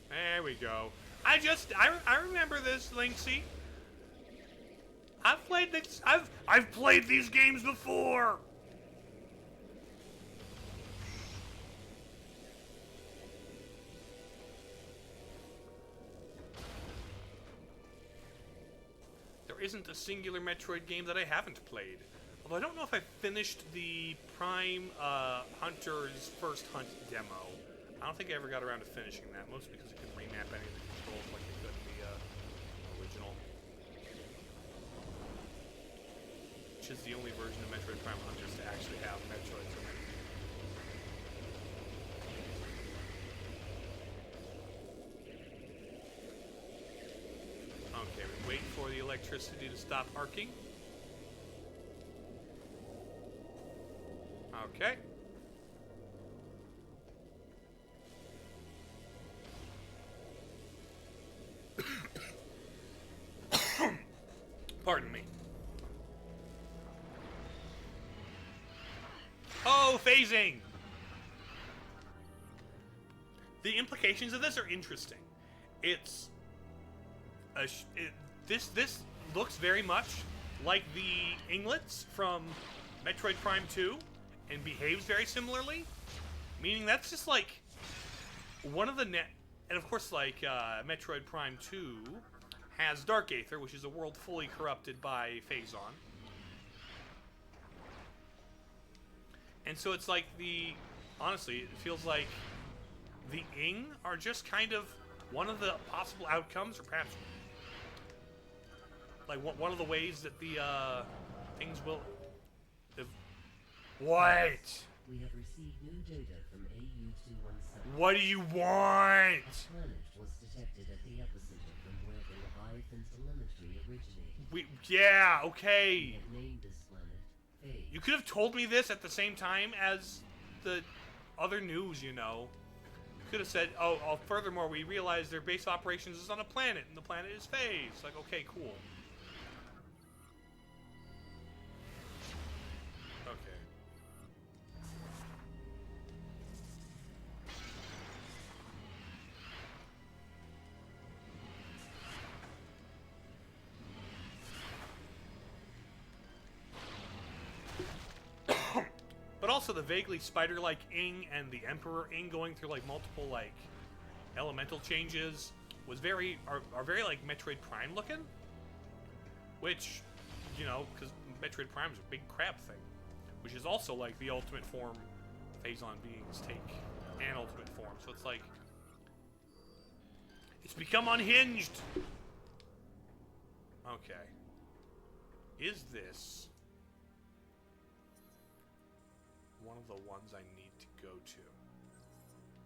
There we go. I remember this, Linksy. I've played this. I've played these games before. There isn't a singular Metroid game that I haven't played. Although I don't know if I finished the Prime Hunter's First Hunt demo. I don't think I ever got around to finishing that, mostly because it couldn't remap any of the controls like they could in the original. Which is the only version of Metroid Prime Hunters to actually have Metroids in it. Okay, we wait for the electricity to stop arcing. Okay. Pardon me. Oh, phasing! The implications of this are interesting. It's this looks very much like the Inglets from Metroid Prime 2 and behaves very similarly, meaning that's just like one of the and of course like Metroid Prime 2 has Dark Aether, which is a world fully corrupted by Phazon. And so it's like honestly, it feels like the Ing are just kind of one of the possible outcomes, or perhaps like one of the ways that the things will. What? We have received new data from AU-217. What do you want? A planet was detected at the epicenter from where the Leviathan telemetry originated. Yeah, We okay. have named this planet Phase. You could have told me this at the same time as the other news, you know. You could have said, oh, furthermore, we realize their base operations is on a planet, and the planet is Phase. Like, okay, cool. Okay. But also the vaguely spider-like Ing and the Emperor Ing going through like multiple like elemental changes was are very like Metroid Prime looking, which, you know, because Metroid Prime is a big crab thing, which is also like the ultimate form Phazon beings take an ultimate form. So it's like it's become unhinged. Okay, is this one of the ones I need to go to?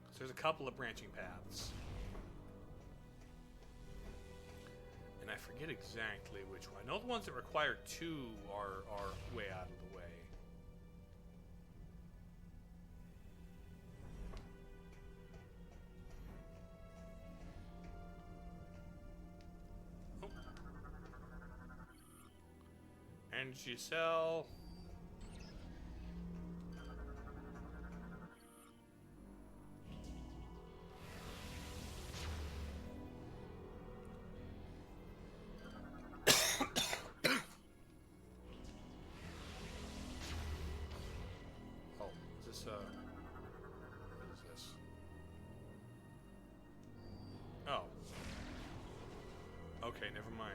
Because there's a couple of branching paths. And I forget exactly which one. I know the ones that require two are way out of the way. Oh. Energy cell. What is this? Okay, never mind.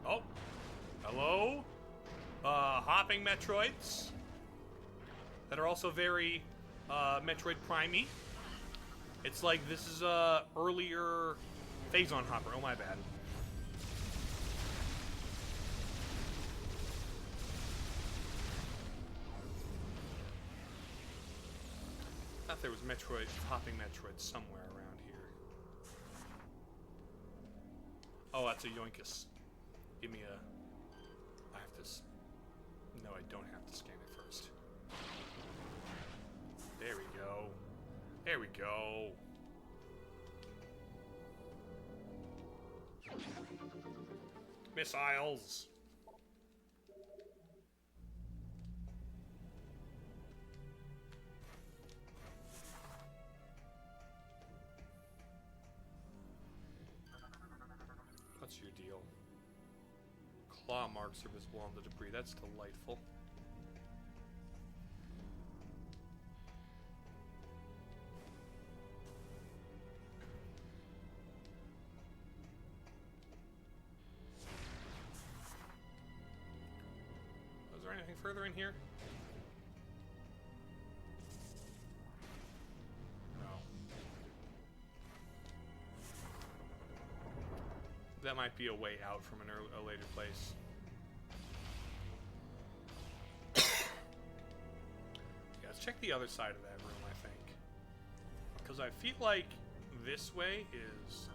Oh, hello? Hopping Metroids that are also very Metroid Prime-y. It's like this is a earlier Phazon Hopper. Oh, my bad. I thought there was hopping Metroid somewhere around here. Oh, that's a Yoinkus. Give me a... I have to... No, I don't have to scan it first. There we go. There we go. Missiles. What's your deal? Claw marks are visible on the debris. That's delightful. Was there anything further in here? No. That might be a way out from a later place. Yeah, let's check the other side of that room, I think. Because I feel like this way is...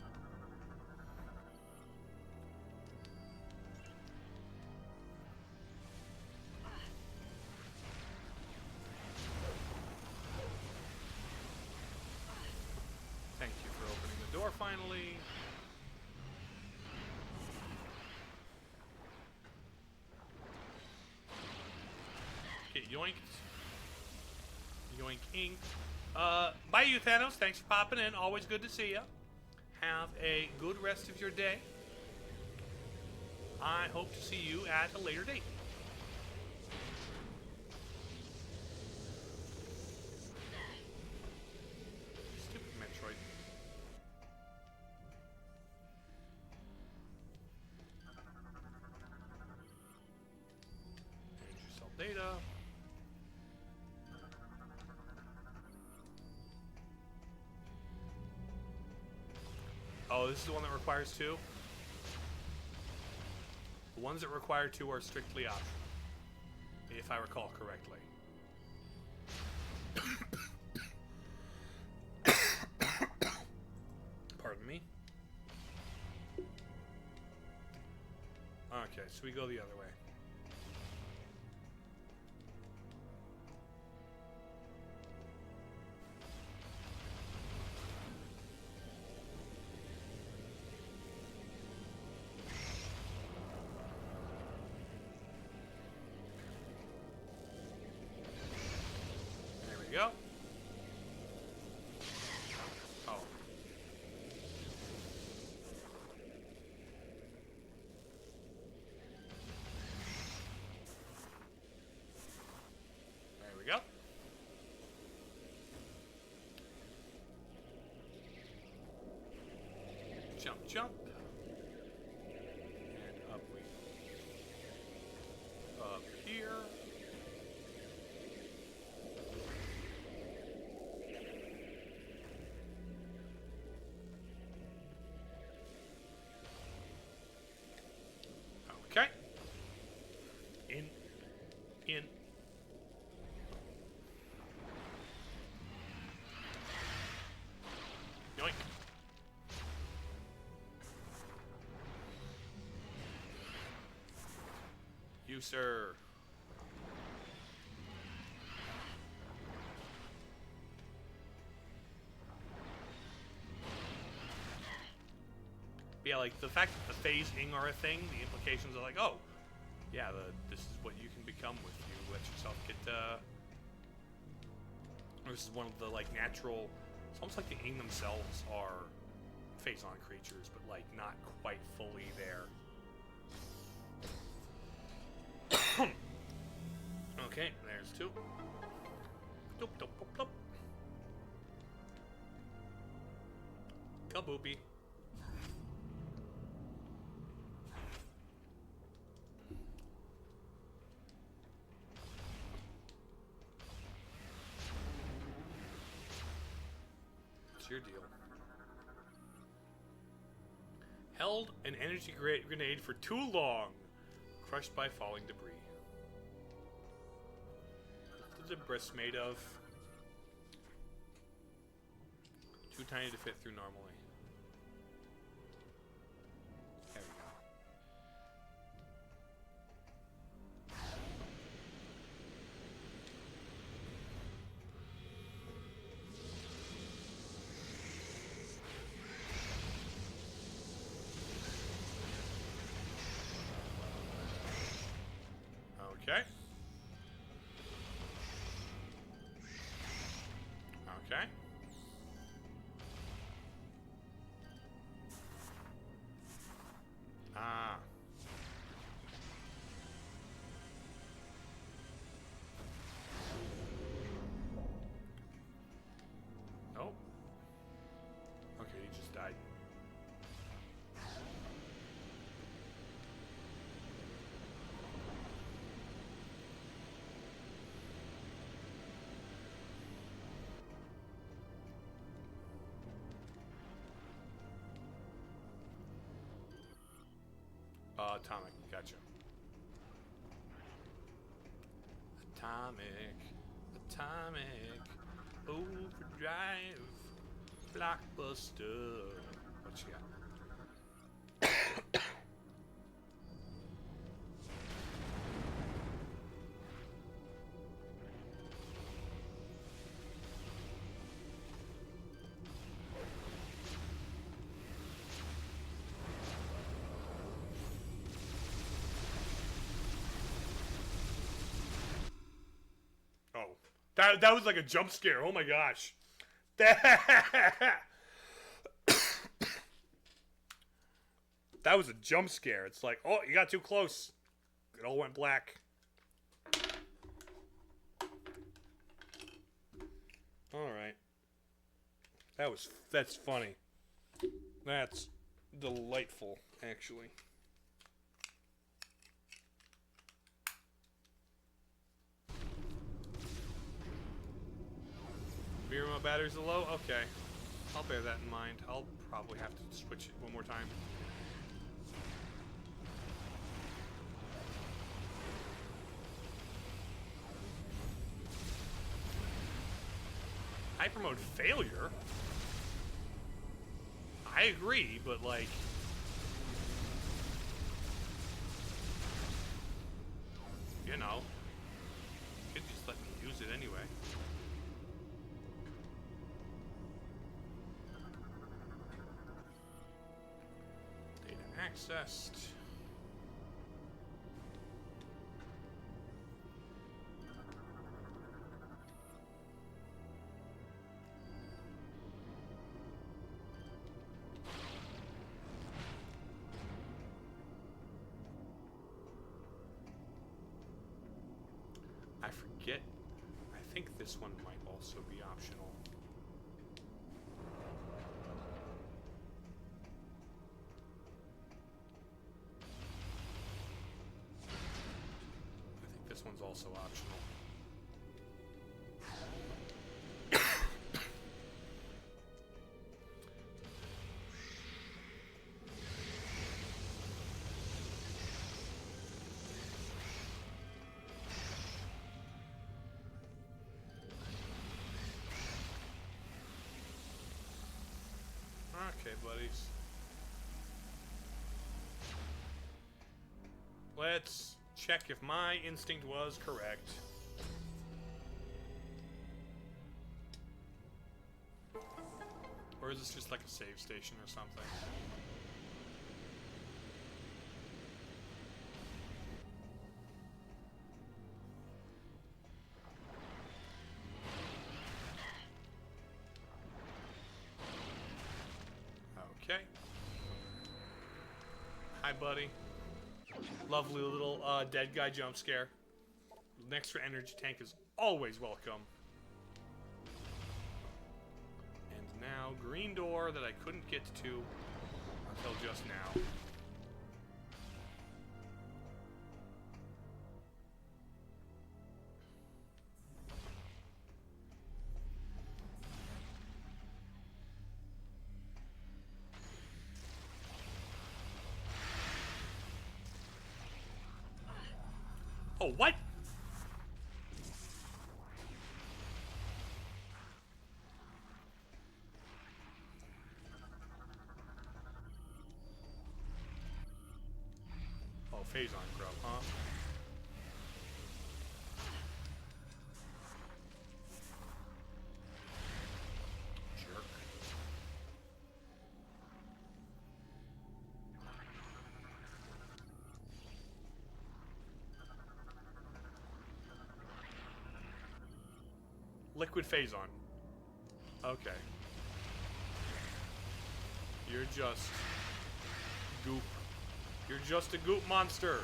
Thank you for opening the door finally. Get yoinked. Yoink inked. Bye, you Thanos. Thanks for popping in. Always good to see you. Have a good rest of your day. I hope to see you at a later date. Stupid Metroid. Manage your cell data. Oh, this is the one that requires 2? The ones that require 2 are strictly optional, if I recall correctly. Pardon me. Okay, so we go the other way. Go. Oh. There we go. Jump, jump. And up we up here. Okay. In. Yoink. You, sir. Yeah, like the fact that the phasing are a thing, the implications are like, oh, yeah, this is what you can become with you let yourself get. This is one of the like natural. It's almost like the Ing themselves are Phazon creatures, but like not quite fully there. Okay, there's 2. Doop, doop, doop, doop. Kaboopy. What's your deal? Held an energy grenade for too long. Crushed by falling debris. What's the breast made of? Too tiny to fit through normally. There we go. Okay. Okay. Ah. Nope. Okay, he just died. Atomic, gotcha. Atomic, overdrive, blockbuster. What you got? Oh, that was like a jump scare. Oh my gosh. That was a jump scare. It's like, oh, you got too close. It all went black. All right. That's funny. That's delightful, actually. Mirror my batteries are low? Okay. I'll bear that in mind. I'll probably have to switch it one more time. Hyper mode failure? I agree, but like... You know. You could just let me use it anyway. Accessed. I forget. I think this one might also be optional. This one's also optional. Okay, buddies. Let's check if my instinct was correct. Or is this just like a save station or something? Okay. Hi, buddy. Lovely little dead guy jump scare. An extra energy tank is always welcome. And now, green door. door that I couldn't get to until just now. Oh, what? Oh, Phazon grub, huh? Jerk. Liquid Phazon. Okay. You're just goop. You're just a goop monster.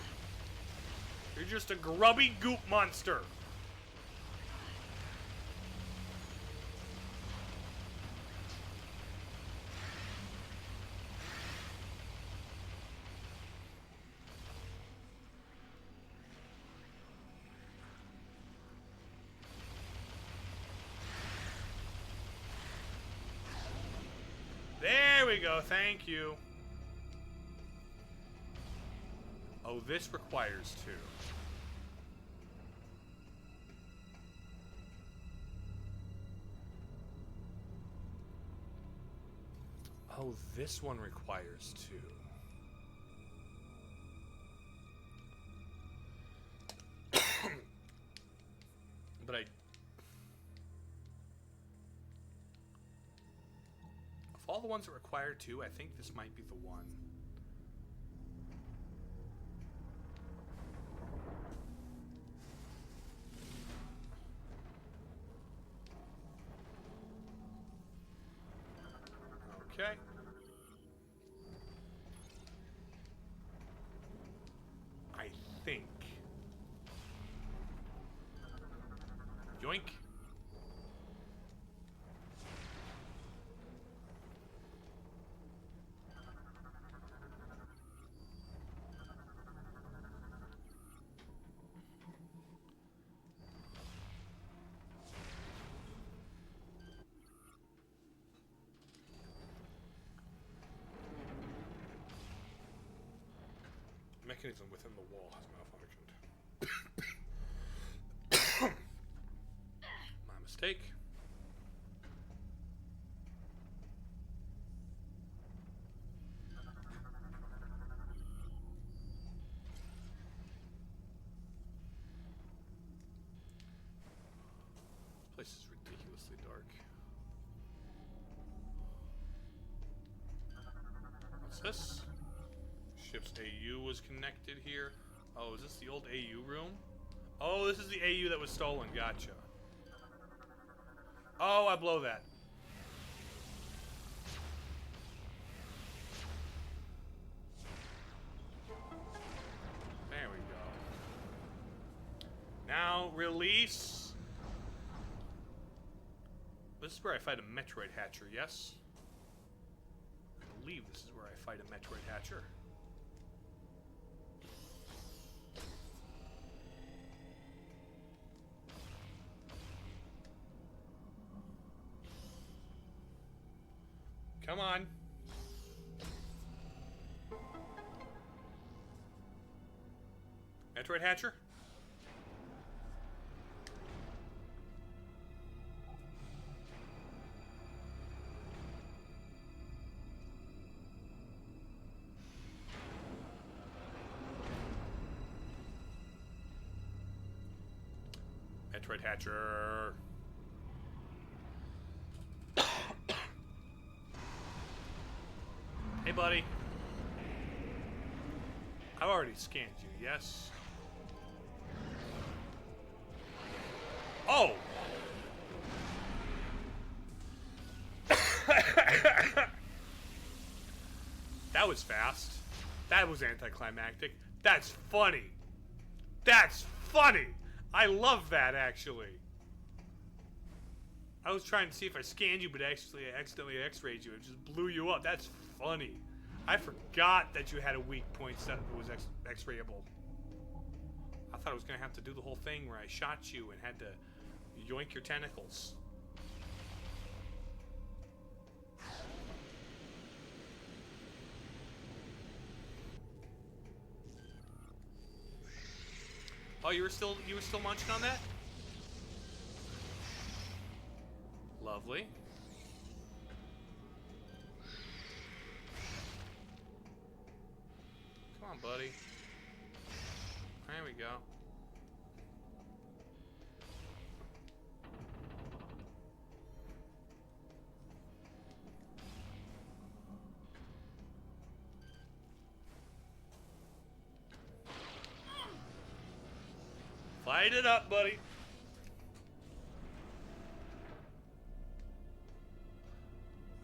You're just a grubby goop monster. There we go, thank you. Oh, this requires two. Oh, this one requires two. But of all the ones that require two, I think this might be the one. Okay. I think. Yoink. Mechanism within the wall has malfunctioned. My mistake. This place is ridiculously dark. What's this? Ship's AU was connected here. Oh, is this the old AU room? Oh, this is the AU that was stolen. Gotcha. Oh, I blow that. There we go. Now, release. This is where I fight a Metroid Hatcher, yes? I believe this is where I fight a Metroid Hatcher. Come on. Metroid Hatcher? Metroid Hatcher. Hey, buddy. I've already scanned you, yes? Oh! That was fast. That was anticlimactic. That's funny. That's funny! I love that, actually. I was trying to see if I scanned you, but actually I accidentally X-rayed you. It just blew you up. That's funny. I forgot that you had a weak point that was X-rayable. I thought I was gonna have to do the whole thing where I shot you and had to yoink your tentacles. Oh, you were still munching on that? Lovely. Come on, buddy. There we go. Fight it up, buddy.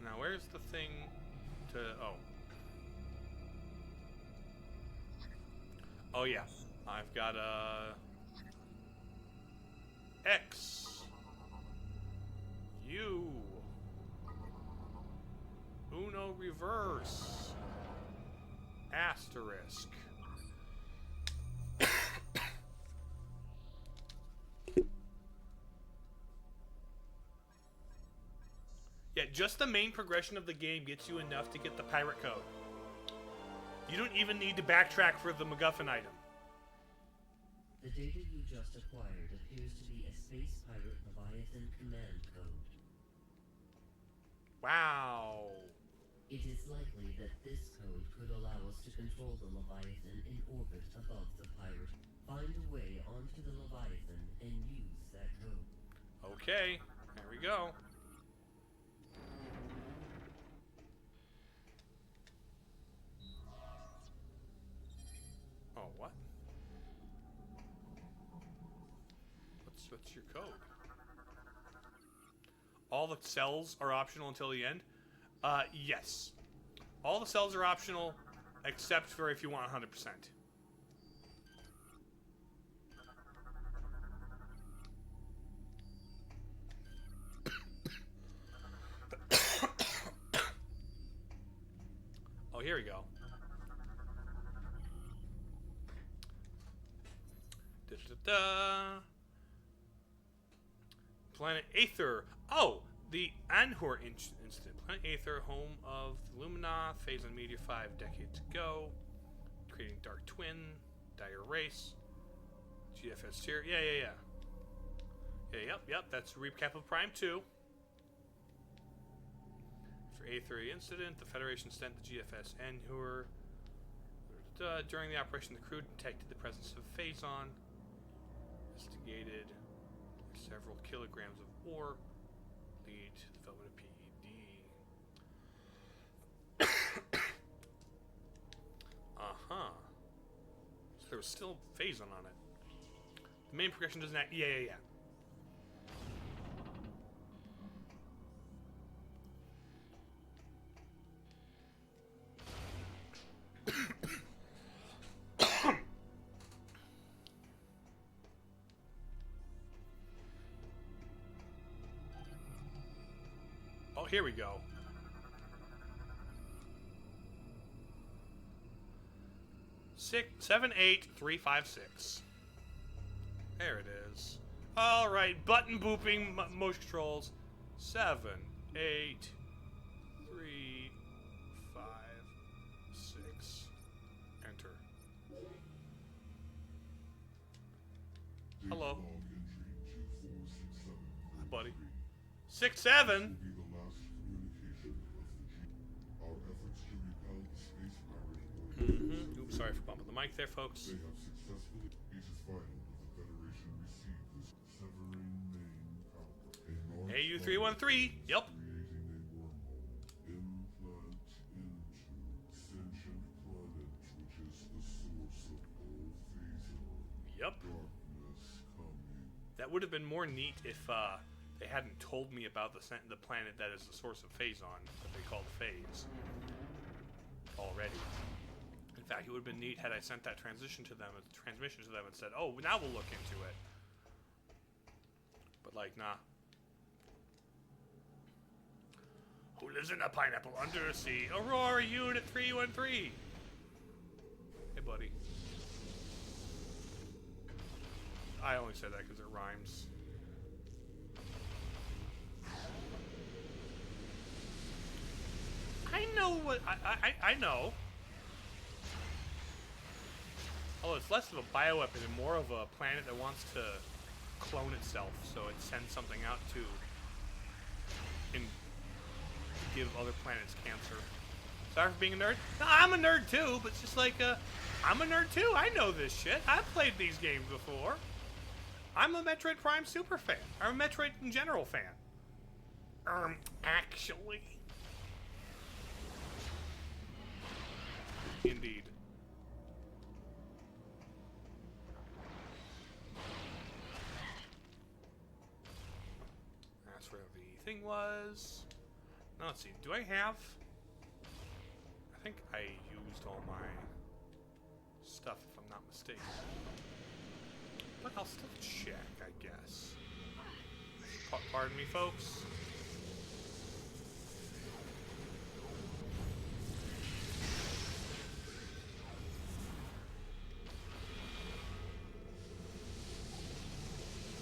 Now, where's the thing to... Oh. Oh, yeah. I've got a... X. U. Uno reverse. Asterisk. Yeah, just the main progression of the game gets you enough to get the pirate code. You don't even need to backtrack for the MacGuffin item. The data you just acquired appears to be a Space Pirate Leviathan command code. Wow. It is likely that this code could allow us to control the Leviathan in orbit above the pirate, find a way onto the Leviathan, and use that code. Okay, there we go. Oh, what? What's your code? All the cells are optional until the end? Yes. All the cells are optional, except for if you want 100%. Oh, here we go. Da-da-da. Planet Aether. Oh, the Anhur incident. Planet Aether, home of the Lumina, phase on Meteor 5 decades ago. Creating Dark Twin, Dire Race, GFS tier. Yeah. Yep. That's a recap of Prime 2. For Aether incident, the Federation sent the GFS Anhur. During the operation, the crew detected the presence of Phazon. Investigated several kilograms of ore. Lead to the development of PED. Uh-huh. So there was still Phazon on it. The main progression doesn't act. Yeah. Oh, here we go. Seven, 8, 3, 5, 6. There it is. All right, button booping motion controls. 7, 8, 3, 5, 6. Enter. Hello. Hi, buddy. 6, 7. Oops, sorry for bumping the mic there, folks. They have successfully. It is vital that the Federation receive this severing main power. AU313. Yep. Creating a wormhole. Implant into sentient planet, which is the source of all Phazon. Yep. Darkness coming. That would have been more neat if they hadn't told me about the planet that is the source of Phazon, that they called Phase, already. In fact, it would have been neat had I sent that transmission to them and said, "Oh, now we'll look into it." But like, nah. lives in a pineapple under a sea. Aurora Unit 313. Hey, buddy. I only said that because it rhymes. I know what I know. Oh, it's less of a bioweapon and more of a planet that wants to clone itself, so it sends something out to give other planets cancer. Sorry for being a nerd. No, I'm a nerd too, but it's just like, I'm a nerd too. I know this shit. I've played these games before. I'm a Metroid Prime super fan. I'm a Metroid in general fan. Actually. Indeed. That's where the thing was. Now let's see. Do I have... I think I used all my stuff, if I'm not mistaken. But I'll still check, I guess. Pardon me, folks.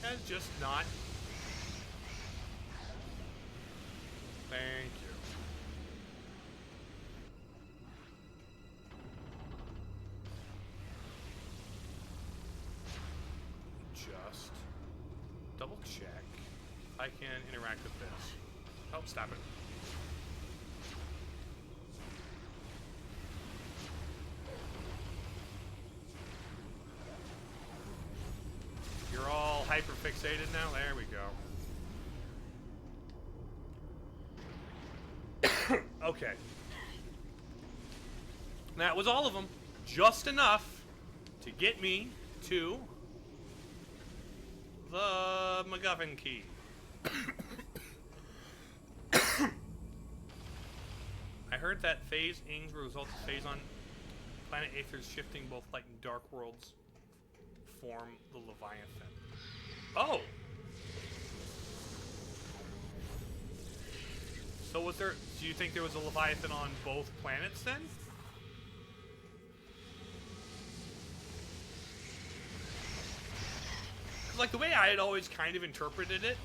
That's just not. Thank you. Just double check if I can interact with this. Oh, stop it. You're all hyper fixated now? There we go. Okay. That was all of them. Just enough to get me to the MacGuffin key. I heard that phase ings were a result of phase on planet Aether's shifting both light and dark worlds form the Leviathan. Oh! So was there... Do you think there was a Leviathan on both planets then? Like, the way I had always kind of interpreted it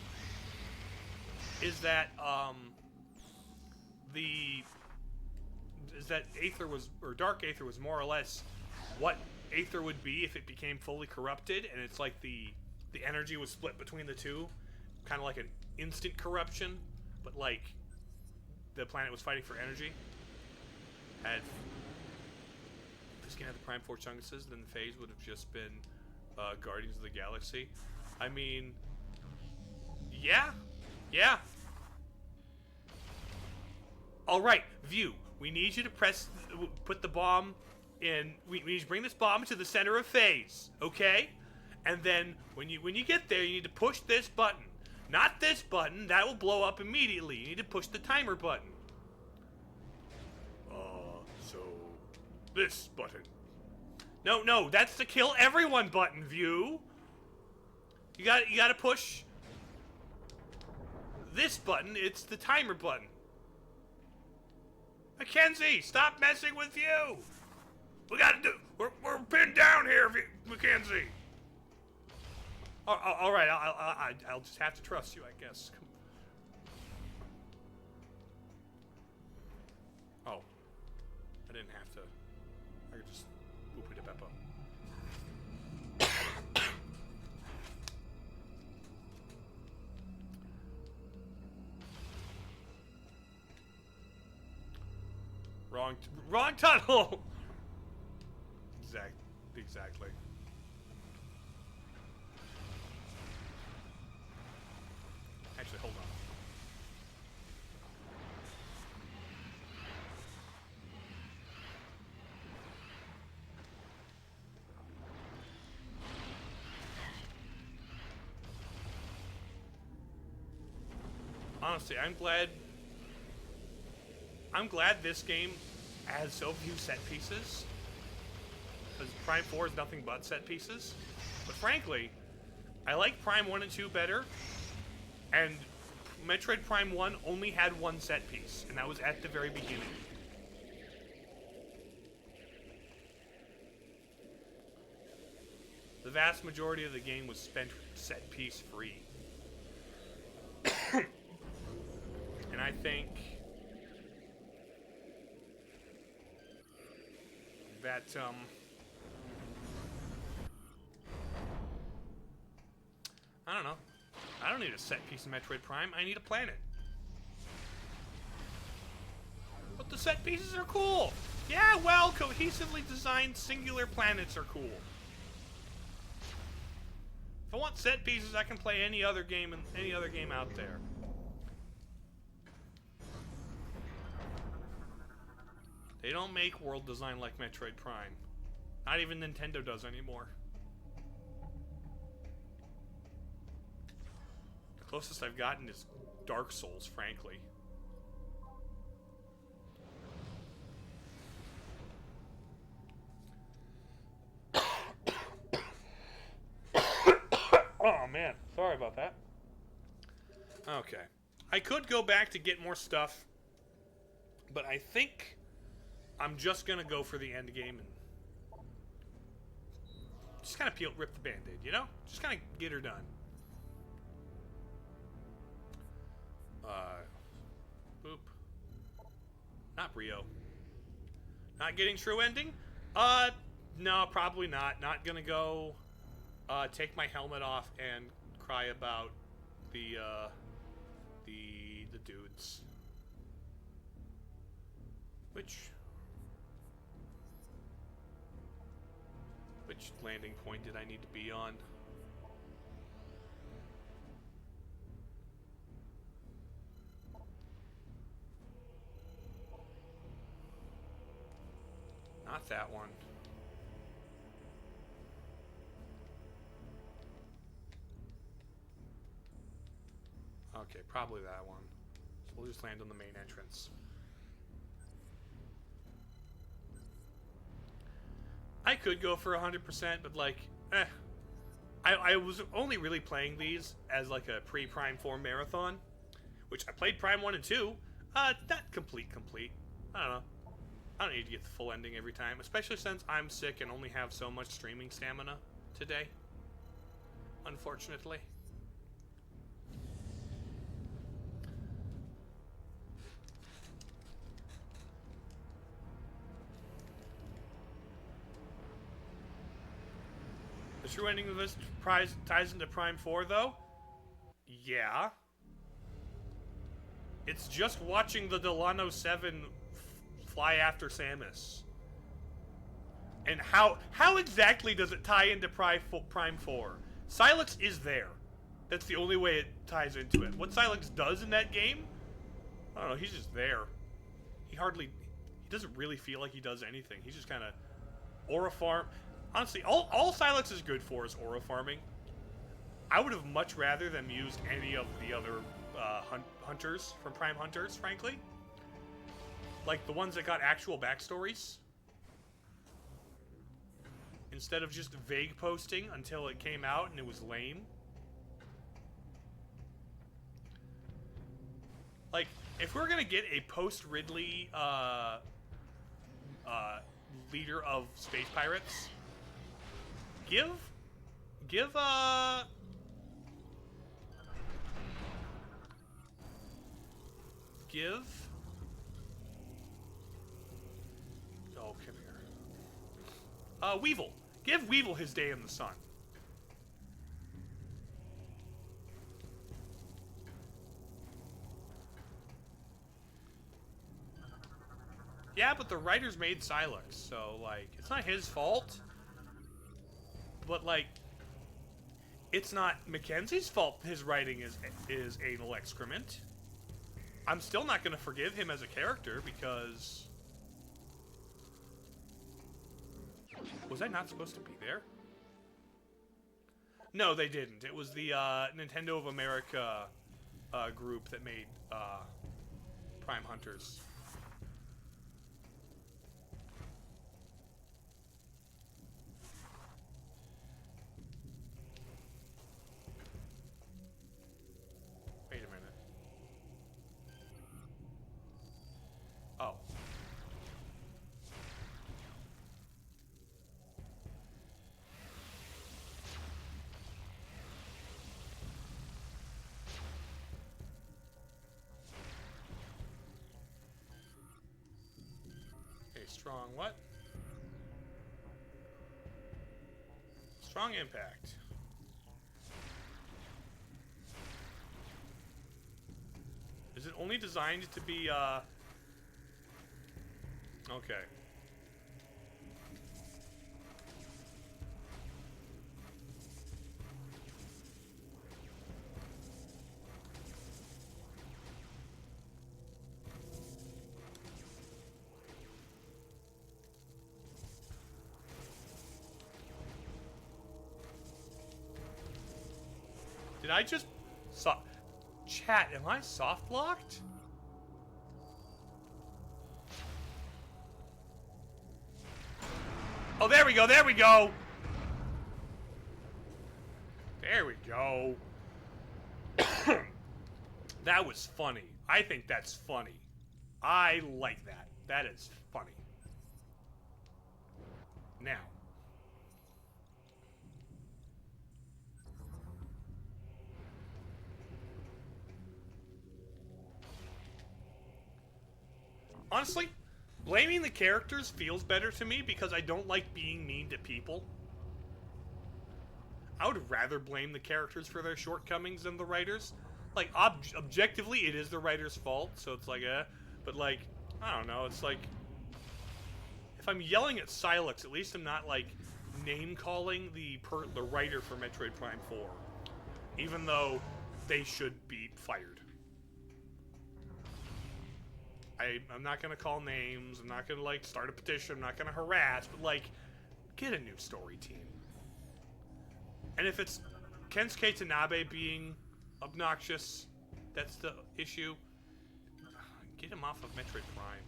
is that, Aether was... Or Dark Aether was more or less what Aether would be if it became fully corrupted, and it's like the energy was split between the two, kind of like an instant corruption, but like the planet was fighting for energy. Had this game had the Prime Force chunguses, then the phase would have just been Guardians of the Galaxy. I mean, yeah. All right, View. We need you to put the bomb in. We need to bring this bomb to the center of phase, okay? And then when you get there, you need to push this button. Not this button. That will blow up immediately. You need to push the timer button. So this button. No, that's the kill everyone button, View. You got to push this button. It's the timer button. Mackenzie, stop messing with you. We got to do. We're pinned down here, Mackenzie. All right, I'll just have to trust you, I guess. Oh, I didn't have to. I could just whoop it to Beppo. Wrong tunnel. Exactly. Actually, hold on. Honestly, I'm glad this game has so few set pieces. Because Prime 4 is nothing but set pieces. But frankly, I like Prime 1 and 2 better. And Metroid Prime 1 only had one set piece, and that was at the very beginning. The vast majority of the game was spent set piece free. And I think that, I don't know. I don't need a set piece in Metroid Prime. I need a planet. But the set pieces are cool. Yeah, well, cohesively designed singular planets are cool. If I want set pieces, I can play any other game out there. They don't make world design like Metroid Prime. Not even Nintendo does anymore. The closest I've gotten is Dark Souls, frankly. Oh man, sorry about that. Okay. I could go back to get more stuff, but I think I'm just gonna go for the end game and just kind of rip the band-aid, you know? Just kind of get her done. Boop. Not Brio. Not getting true ending? No, probably not. Not gonna go, take my helmet off and cry about the dudes. Which landing point did I need to be on? Not that one. Okay, probably that one. So we'll just land on the main entrance. I could go for 100%, but like, I was only really playing these as like a pre-Prime 4 marathon, which I played Prime 1 and 2. Not complete. I don't know. I don't need to get the full ending every time, especially since I'm sick and only have so much streaming stamina today. Unfortunately. The true ending of this ties into Prime 4, though? Yeah. It's just watching the Delano 7 fly after Samus. And how exactly does it tie into Prime 4? Silex is there. That's the only way it ties into it. What Silex does in that game? I don't know, he's just there. He doesn't really feel like he does anything. He's just kind of aura farm. Honestly, all Silex is good for is aura farming. I would have much rather them used any of the other hunters from Prime Hunters, frankly. Like the ones that got actual backstories. Instead of just vague posting until it came out and it was lame. Like, if we're gonna get a post-Ridley leader of space pirates, give oh, come here. Weevil. Give Weevil his day in the sun. Yeah, but the writers made Silex, so, like, it's not his fault. But, like, it's not Mackenzie's fault his writing is anal excrement. I'm still not going to forgive him as a character because... Was I not supposed to be there? No, they didn't. It was the Nintendo of America group that made Prime Hunters. Wait a minute. strong what? Strong impact. Is it only designed to be, okay. Did I just... Chat, am I soft locked? Oh, there we go, there we go! There we go. That was funny. I think that's funny. I like that. That is funny. Now. Honestly, blaming the characters feels better to me because I don't like being mean to people. I would rather blame the characters for their shortcomings than the writers. Like, objectively, it is the writer's fault, so it's like, but like, I don't know, it's like, if I'm yelling at Silex, at least I'm not, like, name-calling the writer for Metroid Prime 4. Even though they should be fired. I'm not gonna call names, I'm not gonna, like, start a petition, I'm not gonna harass, but, like, get a new story team. And if it's Kensuke Tanabe being obnoxious, that's the issue, get him off of Metroid Prime.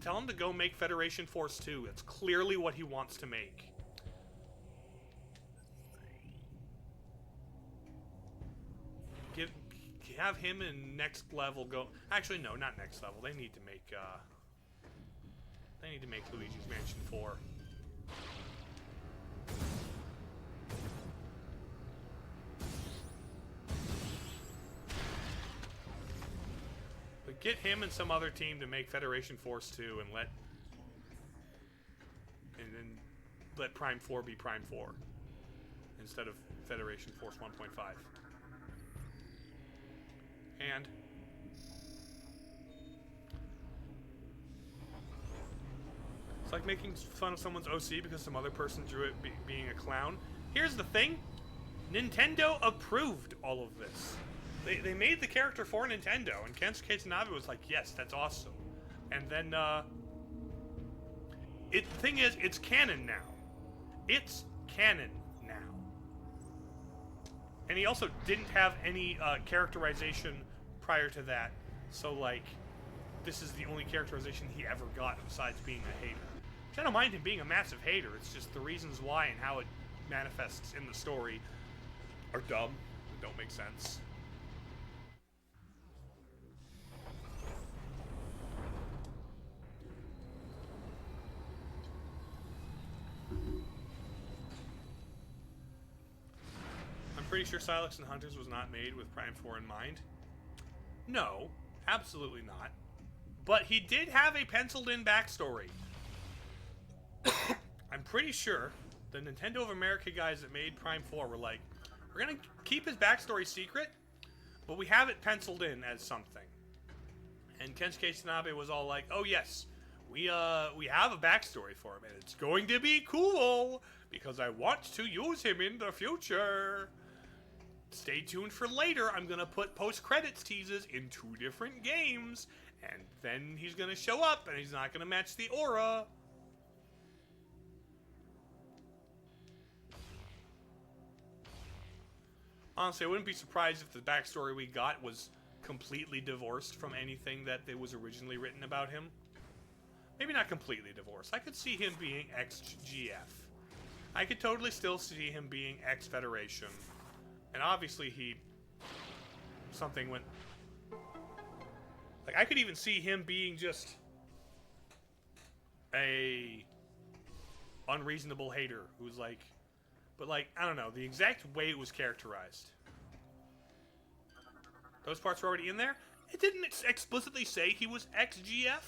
Tell him to go make Federation Force 2. That's clearly what he wants to make. Have him and Next Level go... Actually, no, not Next Level. They need to make, Luigi's Mansion 4. But get him and some other team to make Federation Force 2 and then let Prime 4 be Prime 4 instead of Federation Force 1.5. And it's like making fun of someone's OC because some other person drew it being a clown. Here's the thing. Nintendo approved all of this. They made the character for Nintendo, and Kensuke Tanabe was like, yes, that's awesome. And then, the thing is, it's canon now. It's canon now. And he also didn't have any characterization prior to that. So, like, this is the only characterization he ever got besides being a hater. Which I don't mind him being a massive hater. It's just the reasons why and how it manifests in the story are dumb. Don't make sense. Pretty sure Silex and Hunters was not made with Prime 4 in mind. No, absolutely not. But he did have a penciled-in backstory. I'm pretty sure the Nintendo of America guys that made Prime 4 were like, we're gonna keep his backstory secret, but we have it penciled in as something. And Kensuke Tanabe was all like, oh yes, we have a backstory for him, and it's going to be cool, because I want to use him in the future. Stay tuned for later. I'm going to put post-credits teases in 2 different games, and then he's going to show up, and he's not going to match the aura. Honestly, I wouldn't be surprised if the backstory we got was completely divorced from anything that was originally written about him. Maybe not completely divorced. I could see him being ex-GF. I could totally still see him being ex-Federation. And obviously something went, like, I could even see him being just a unreasonable hater who's like, but like, I don't know, the exact way it was characterized. Those parts were already in there? It didn't explicitly say he was ex-GF.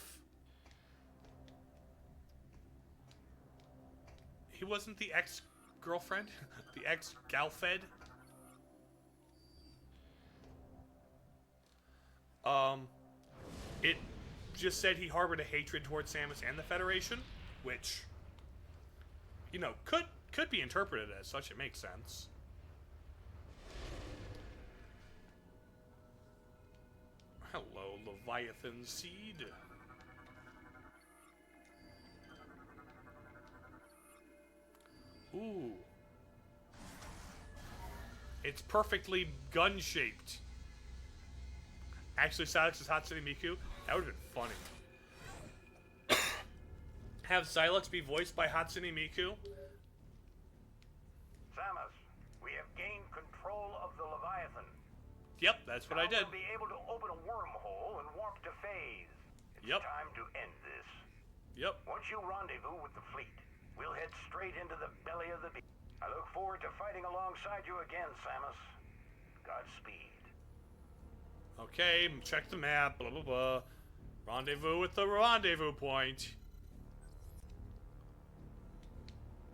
He wasn't the ex-girlfriend? The ex-galfed? It just said he harbored a hatred towards Samus and the Federation, which, you know, could be interpreted as such. It makes sense. Hello, Leviathan Seed. Ooh. It's perfectly gun-shaped. Actually, Silex's Hatsune Miku? That would have been funny. Have Silex be voiced by Hatsune Miku? Samus, we have gained control of the Leviathan. Yep, that's what I did. We'll be able to open a wormhole and warp to phase. It's Yep. time to end this. Yep. Once you rendezvous with the fleet, we'll head straight into the belly of the beast. I look forward to fighting alongside you again, Samus. Godspeed. Okay, check the map, blah blah blah. Rendezvous with the rendezvous point.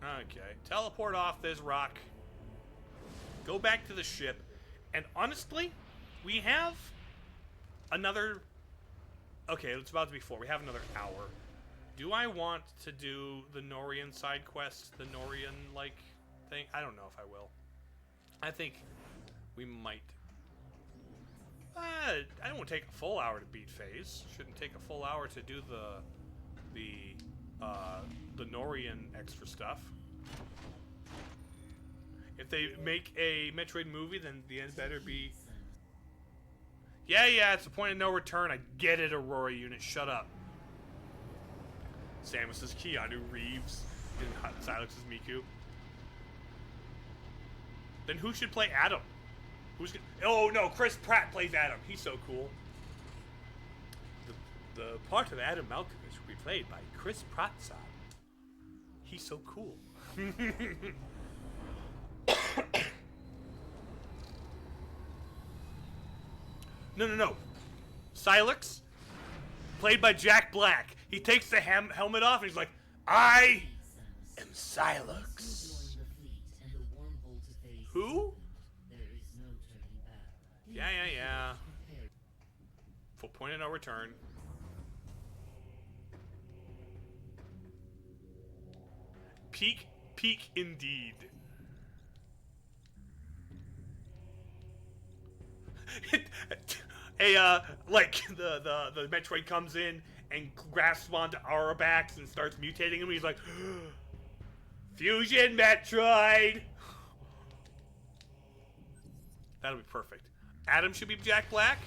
Okay, teleport off this rock. Go back to the ship. And honestly, we have another... Okay, it's about to be 4. We have another hour. Do I want to do the Norian side quest? The Norian, like, thing? I don't know if I will. I think we might. I don't want to take a full hour to beat phase. Shouldn't take a full hour to do the Norian extra stuff. If they make a Metroid movie, then the end better be... Yeah, it's the point of no return. I get it, Aurora unit. Shut up. Samus is Keanu Reeves in Silex's Miku. Then who should play Adam? Who's gonna... Oh no, Chris Pratt plays Adam. He's so cool. The part of Adam Malkovich will be played by Chris Pratt. He's so cool. No. Silex, played by Jack Black. He takes the helmet off and he's like, I am Silex. Who? Yeah. Full point of no return. Peak indeed. Like the Metroid comes in and grasps onto Arabax and starts mutating him. He's like, Fusion Metroid. That'll be perfect. Adam should be Jack Black.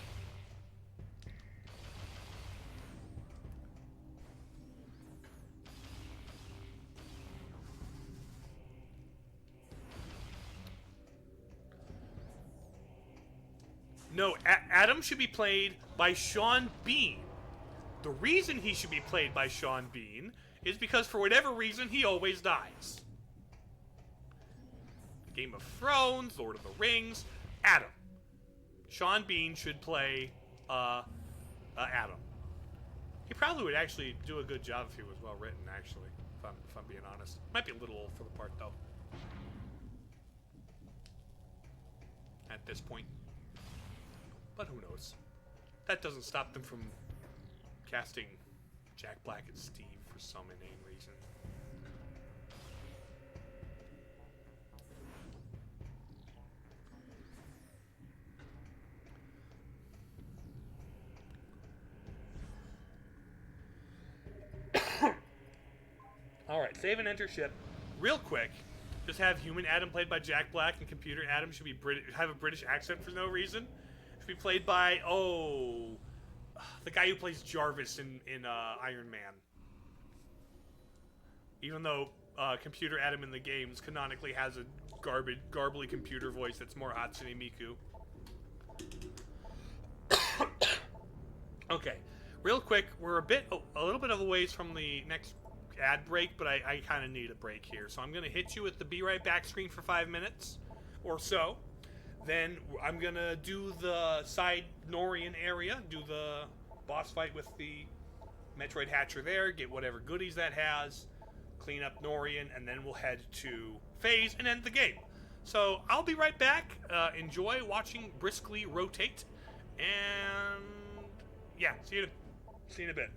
No, Adam should be played by Sean Bean. The reason he should be played by Sean Bean is because for whatever reason he always dies. Game of Thrones, Lord of the Rings, Adam. Sean Bean should play Adam. He probably would actually do a good job if he was well written, actually, if I'm being honest. Might be a little old for the part though. At this point. But who knows? That doesn't stop them from casting Jack Black and Steve for some inane reason. Alright, save and enter ship. Real quick, just have human Adam played by Jack Black and computer Adam should be have a British accent for no reason. Be played by the guy who plays Jarvis in Iron Man. Even though computer Adam in the games canonically has a garbly computer voice that's more Hatsune Miku. Okay, real quick, we're a little bit of a ways from the next ad break, but I kind of need a break here, so I'm gonna hit you with the be right back screen for 5 minutes or so. Then I'm gonna do the side Norian area, do the boss fight with the Metroid Hatcher there, get whatever goodies that has. clean up Norian, and then we'll head to Phase and end the game. So I'll be right back. Enjoy watching briskly rotate, and yeah, see you in a bit.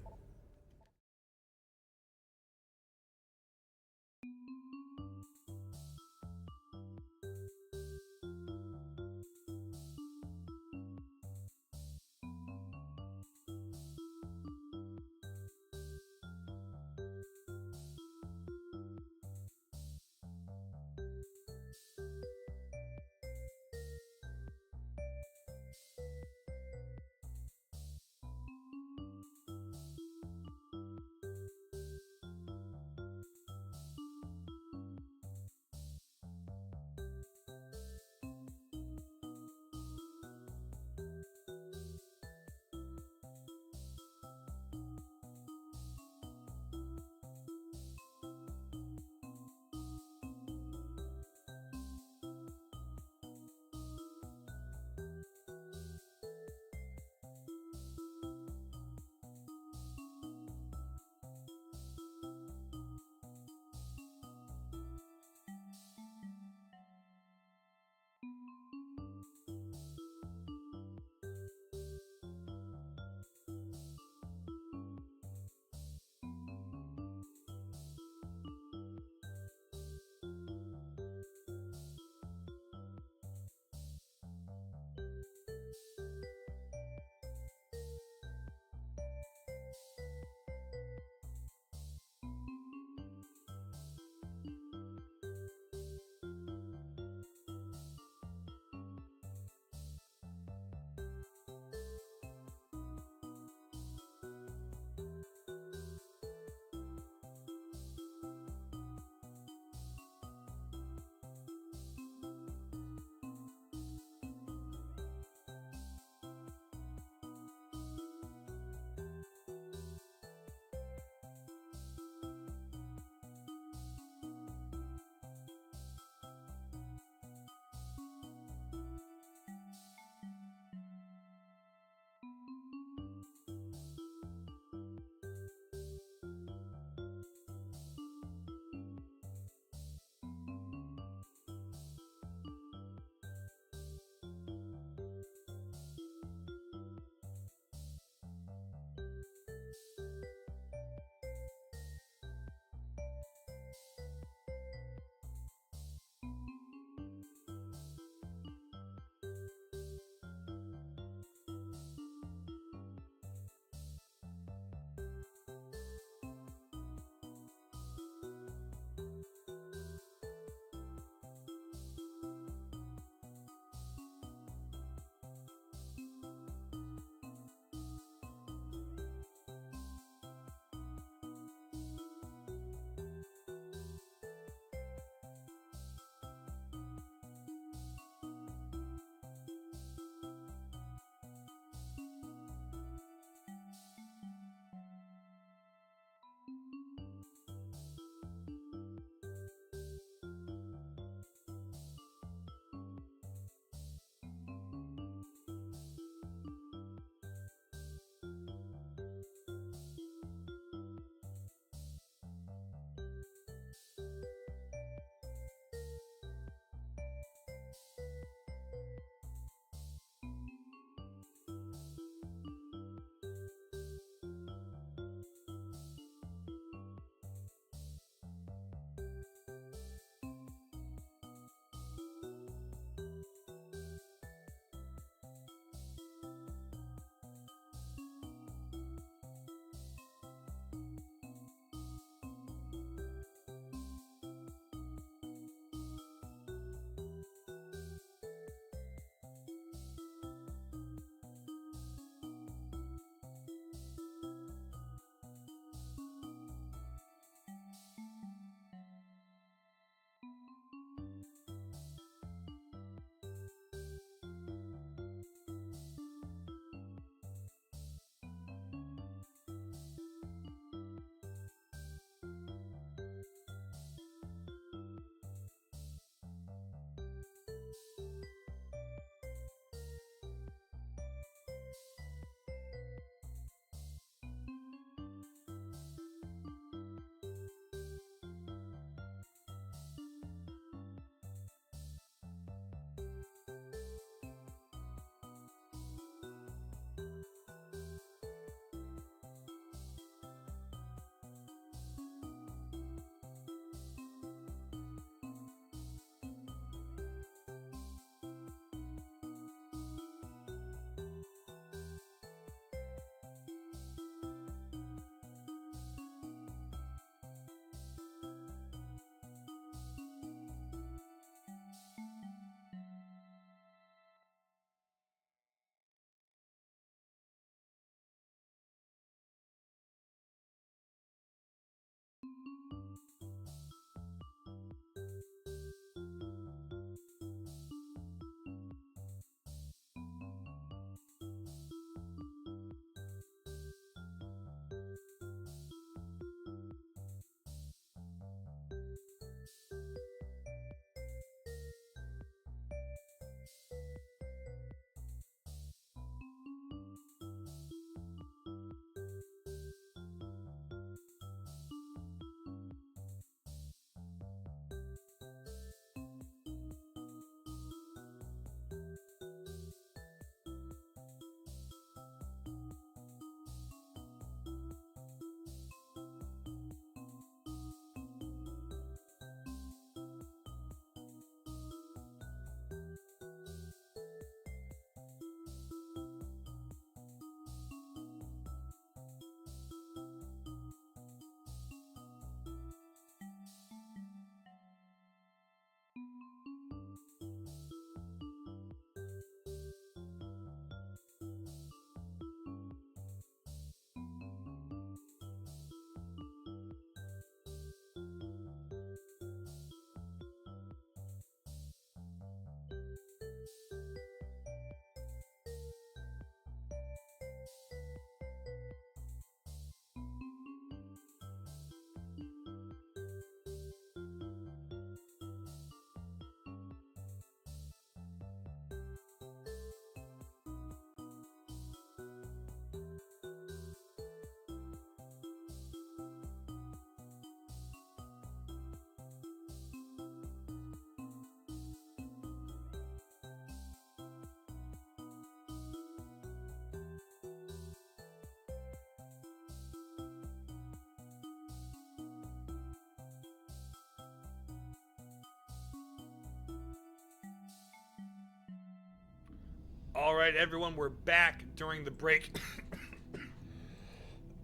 All right, everyone, we're back during the break.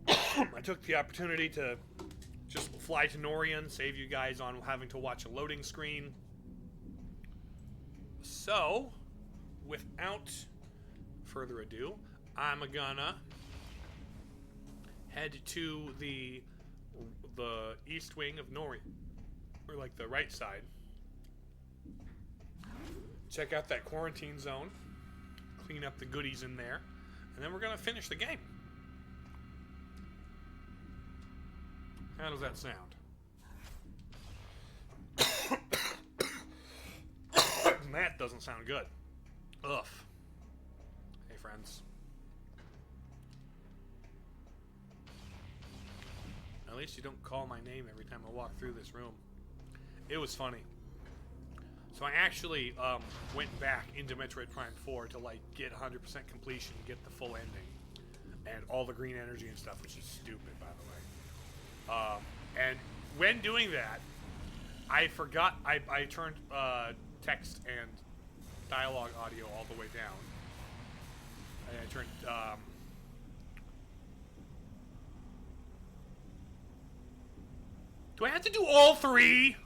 I took the opportunity to just fly to Norian, save you guys on having to watch a loading screen. So, without further ado, I'm gonna head to the east wing of Norian, or like the right side. Check out that quarantine zone, clean up the goodies in there, and then we're gonna finish the game. How does that sound? That doesn't sound good. Ugh. Hey, friends. At least you don't call my name every time I walk through this room. It was funny. So I actually went back into Metroid Prime 4 to like get 100% completion, get the full ending, and all the green energy and stuff, which is stupid, by the way. And when doing that, I forgot I turned text and dialogue audio all the way down. And I turned do I have to do all three?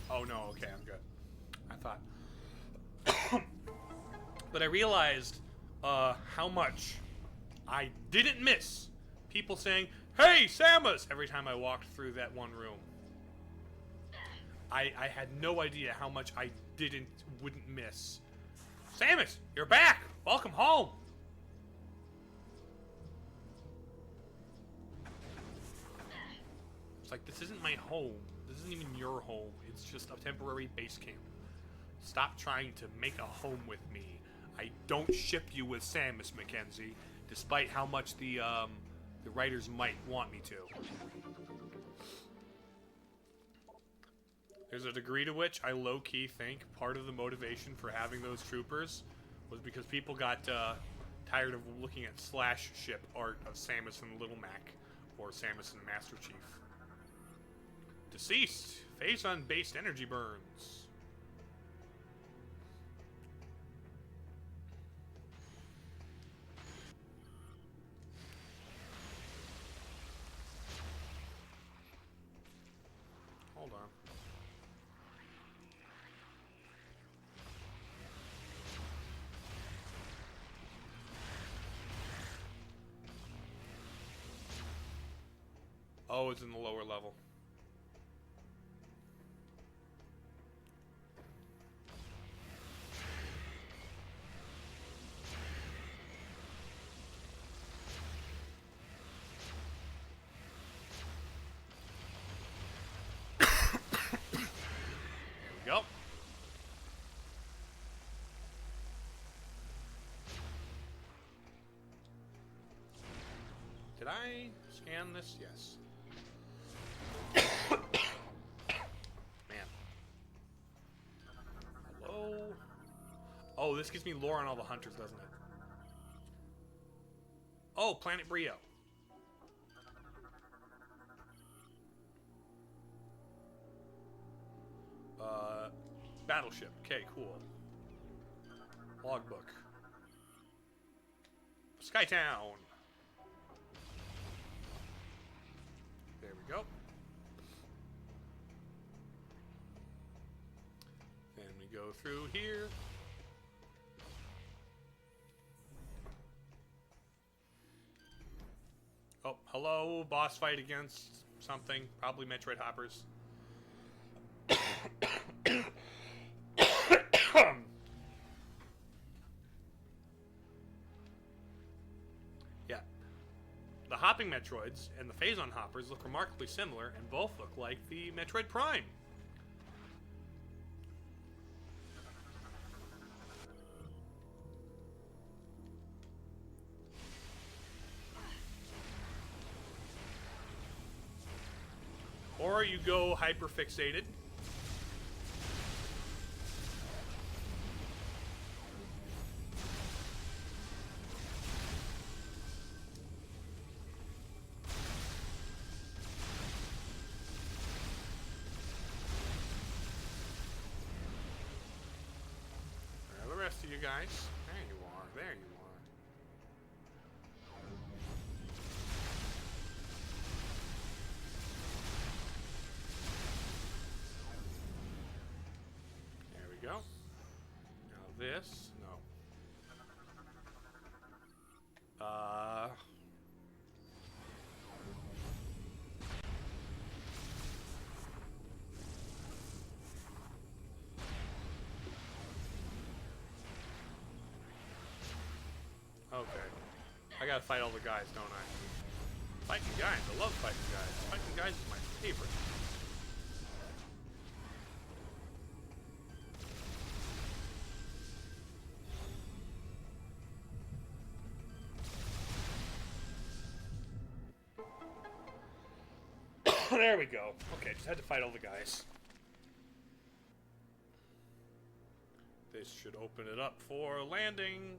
Oh no, okay, I'm good. I thought. But I realized how much I didn't miss people saying, "Hey, Samus!" every time I walked through that one room. I had no idea how much I wouldn't miss. Samus, you're back! Welcome home! It's like, this isn't my home. This isn't even your home. It's just a temporary base camp. Stop trying to make a home with me. I don't ship you with Samus, Mackenzie, despite how much the writers might want me to. There's a degree to which I low-key think part of the motivation for having those troopers was because people got tired of looking at slash ship art of Samus and Little Mac, or Samus and Master Chief. Deceased. Face on based energy burns. Hold on. Oh, it's in the lower level. Yep. Did I scan this? Yes. Man. Hello? Oh, this gives me lore on all the hunters, doesn't it? Oh, Planet Brio. Battleship. Okay, cool. Logbook. Skytown. There we go. Then we go through here. Oh, hello. Boss fight against something. Probably Metroid hoppers. Yeah. The hopping Metroids and the Phazon hoppers look remarkably similar, and both look like the Metroid Prime. Or you go hyper-fixated. you guys. There you are. There you are. There we go. Now this. No. Okay. I gotta fight all the guys, don't I? Fighting guys. I love fighting guys. Fighting guys is my favorite. There we go. Okay, just had to fight all the guys. This should open it up for landing.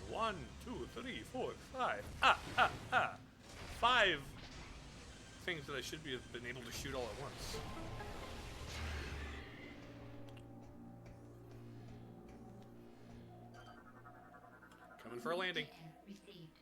One, two, three, four, five. Five things that I should have been able to shoot all at once. Coming for a landing. Data received.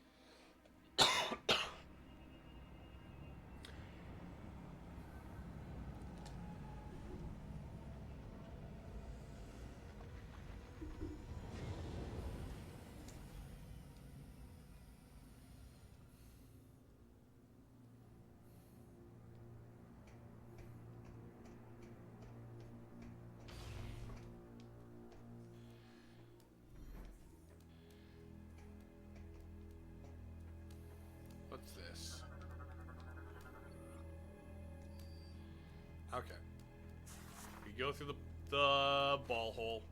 What's this? Okay. We go through the ball hole.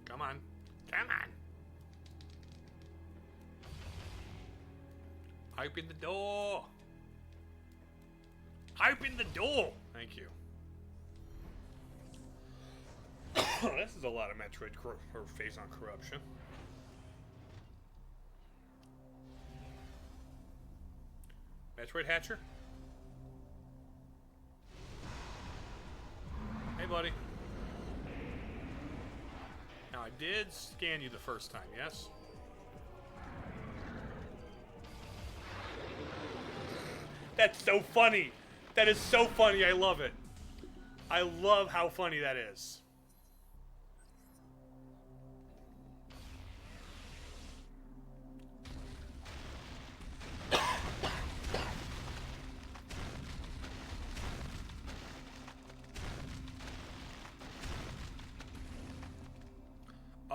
Come on. Come on. Open the door. Open the door. Thank you. This is a lot of Metroid or phase on corruption. Metroid Hatcher? Hey, buddy. Now, I did scan you the first time, yes? That's so funny! That is so funny, I love it. I love how funny that is.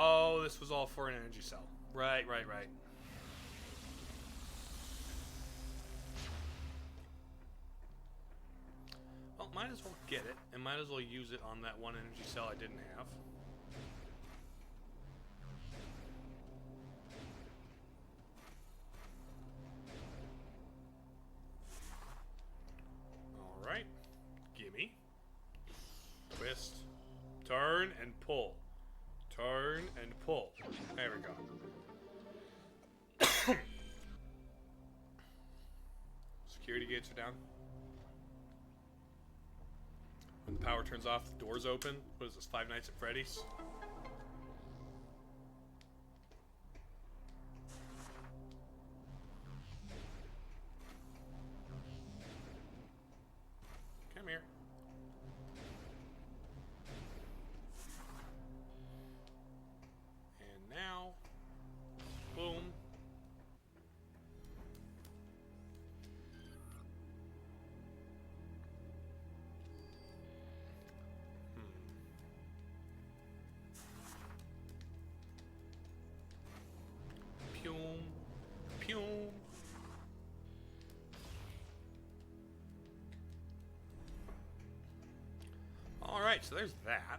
Oh, this was all for an energy cell. Right. Well, might as well get it, and might as well use it on that one energy cell I didn't have. Alright. Gimme. Twist. Turn and pull. Turn and pull. There we go. Security gates are down. When the power turns off, the doors open. What is this, Five Nights at Freddy's? Come here. And now, boom. Pew, pew. All right, so there's that.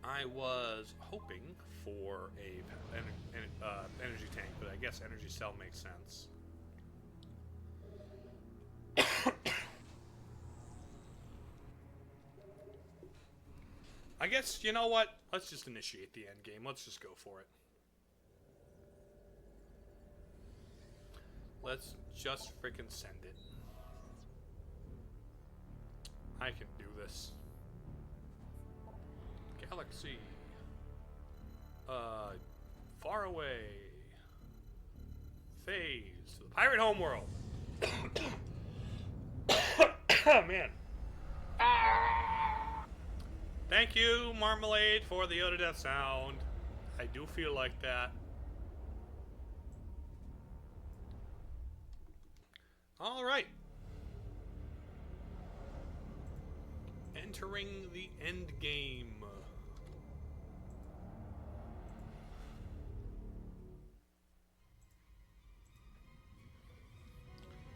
I was hoping for a energy tank, but I guess energy cell makes sense. I guess, you know what? Let's just initiate the end game. Let's just go for it. Let's just freaking send it. I can do this. Galaxy. Far away. Phase to the pirate homeworld. Oh, man. Thank you, Marmalade, for the Yoda Death sound. I do feel like that. All right. Entering the end game.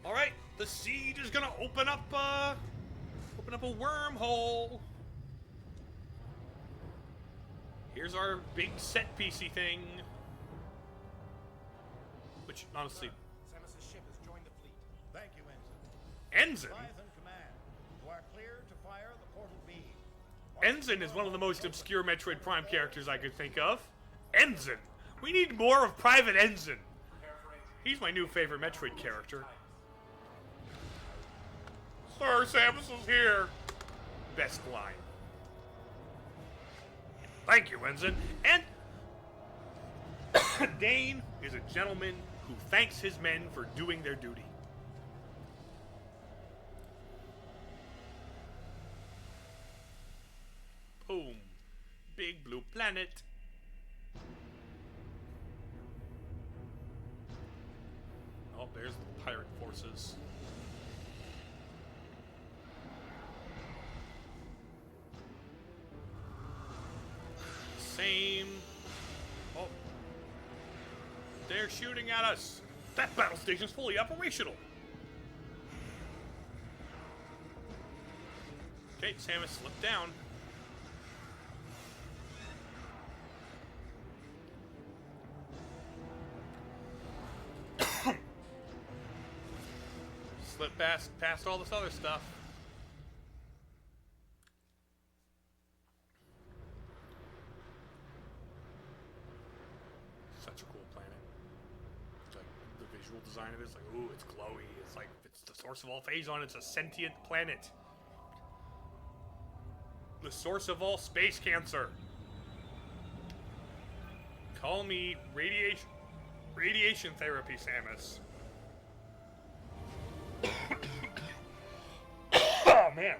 All right, the siege is gonna open up a wormhole. Here's our big set piecey thing, which honestly, Samus's ship has joined the fleet. Thank you, Ensign. Ensign. Leviathan Command, you are clear to fire the portal beam. Ensign is one of the most obscure Metroid Prime characters I could think of. Ensign. We need more of Private Ensign. He's my new favorite Metroid character. Sir, Samus is here. Best line. Thank you, Ensign. And Dane is a gentleman who thanks his men for doing their duty. Boom. Big blue planet. Oh, there's the pirate forces. Same. Oh. They're shooting at us. That battle station's fully operational. Okay, Samus slipped down. Slip past all this other stuff. Such a cool planet. Like the visual design of it is like, ooh, it's glowy. It's like it's the source of all Phazon. It's a sentient planet. The source of all space cancer. Call me radiation therapy, Samus. Oh, man.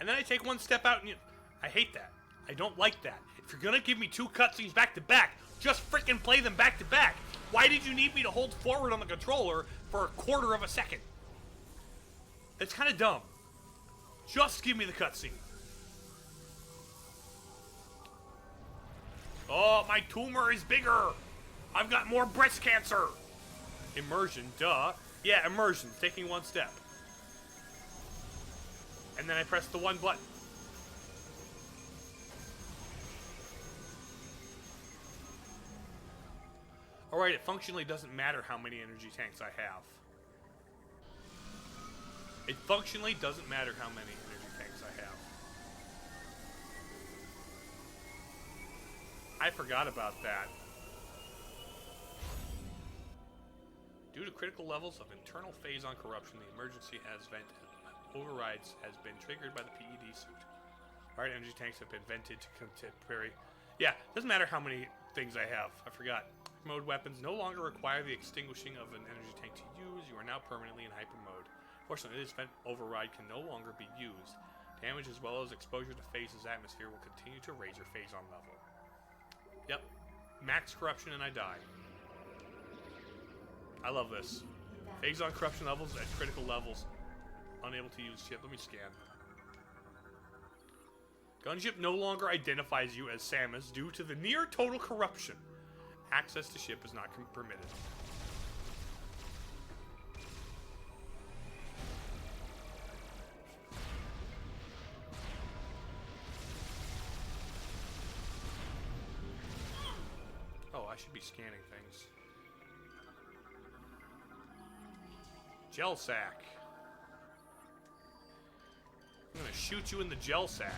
And then I take one step out and I hate that. I don't like that. If you're gonna give me two cutscenes back to back, just frickin' play them back to back. Why did you need me to hold forward on the controller for a quarter of a second? That's kind of dumb. Just give me the cutscene. Oh, my tumor is bigger. I've got more breast cancer. Immersion, duh. Yeah, immersion, taking one step. And then I press the one button. Alright, it functionally doesn't matter how many energy tanks I have. It functionally doesn't matter how many energy tanks I have. I forgot about that. Due to critical levels of internal Phazon corruption, the emergency overrides has been triggered by the PED suit. Alright, energy tanks have been vented to contemporary. Yeah, doesn't matter how many things I have. I forgot. Mode weapons no longer require the extinguishing of an energy tank to use. You are now permanently in hyper mode. Fortunately, this vent override can no longer be used. Damage as well as exposure to Phase's atmosphere will continue to raise your Phazon level. Yep. Max corruption and I die. I love this. Phazon corruption levels at critical levels. Unable to use ship. Let me scan. Gunship no longer identifies you as Samus due to the near total corruption. Access to ship is not permitted. Oh, I should be scanning things. Gel sack. I'm gonna shoot you in the gel sack.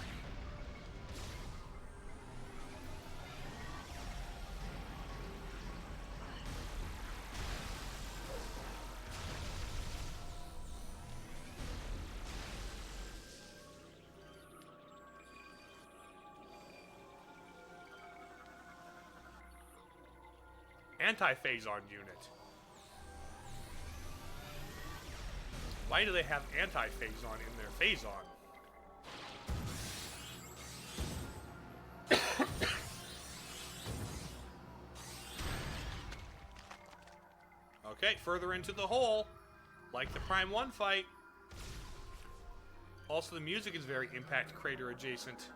Anti-phazon unit. Why do they have anti-phazon in their phazon? Okay, further into the hole. Like the Prime 1 fight. Also, the music is very Impact Crater adjacent.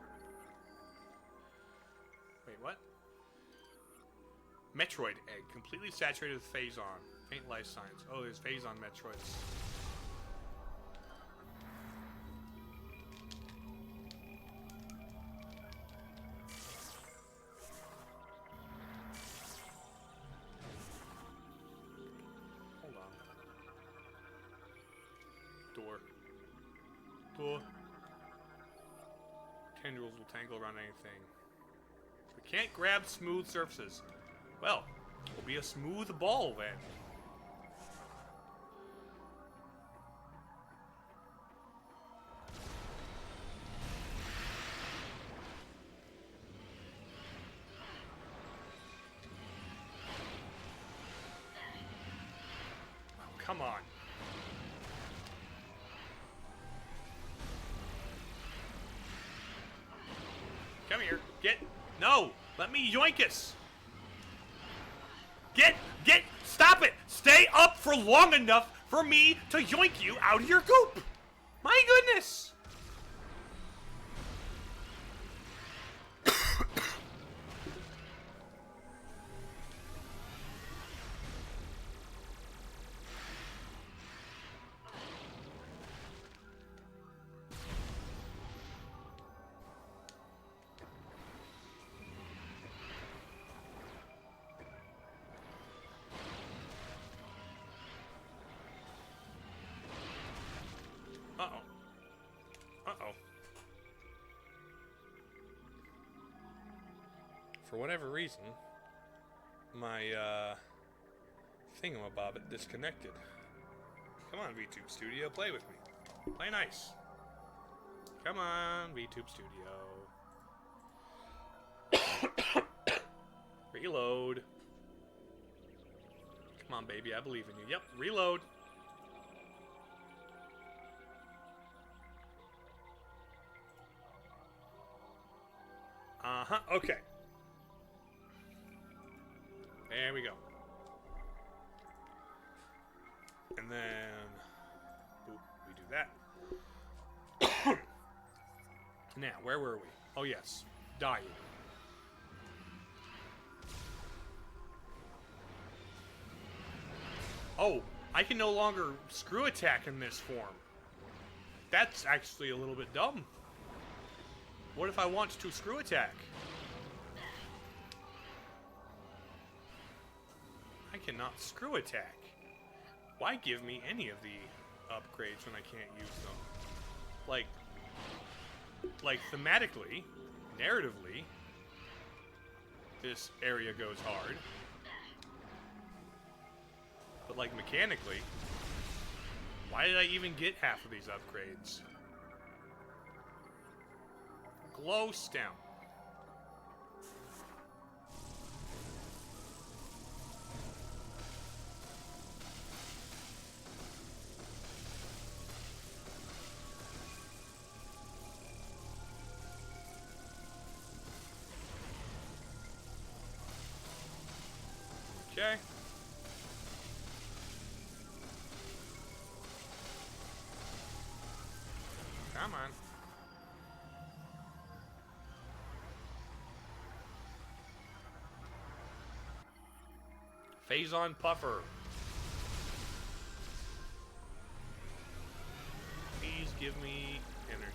Wait, what? Metroid egg, completely saturated with phazon. Faint life signs. Oh, there's phazon Metroids. Hold on. Door. Tendrils will tangle around anything. We can't grab smooth surfaces. Well, we'll be a smooth ball then. Oh, come on. Come here. Get. No! Let me yoinkus! Stop it! Stay up for long enough for me to yoink you out of your goop! My goodness! Uh-oh. Uh-oh. For whatever reason, my, thingamabobbit disconnected. Come on, VTube Studio, play with me. Play nice. Come on, VTube Studio. Reload. Come on, baby, I believe in you. Yep, reload. Uh-huh, okay. There we go. And then... boop, we do that. Now, where were we? Oh, yes. Dying. Oh, I can no longer screw attack in this form. That's actually a little bit dumb. What if I want to screw attack? I cannot screw attack. Why give me any of the upgrades when I can't use them? Like thematically, narratively, this area goes hard. But like mechanically, why did I even get half of these upgrades? Glow stem. Okay. Come on. Phazon Puffer. Please give me energy.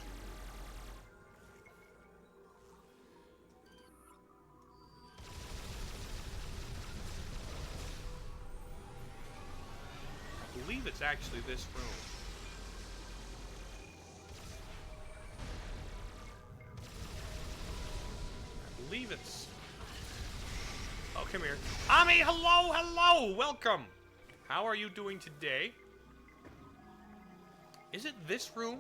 I believe it's actually this room. believe it's... Oh, come here. Ami, hello, hello! Welcome! How are you doing today? Is it this room?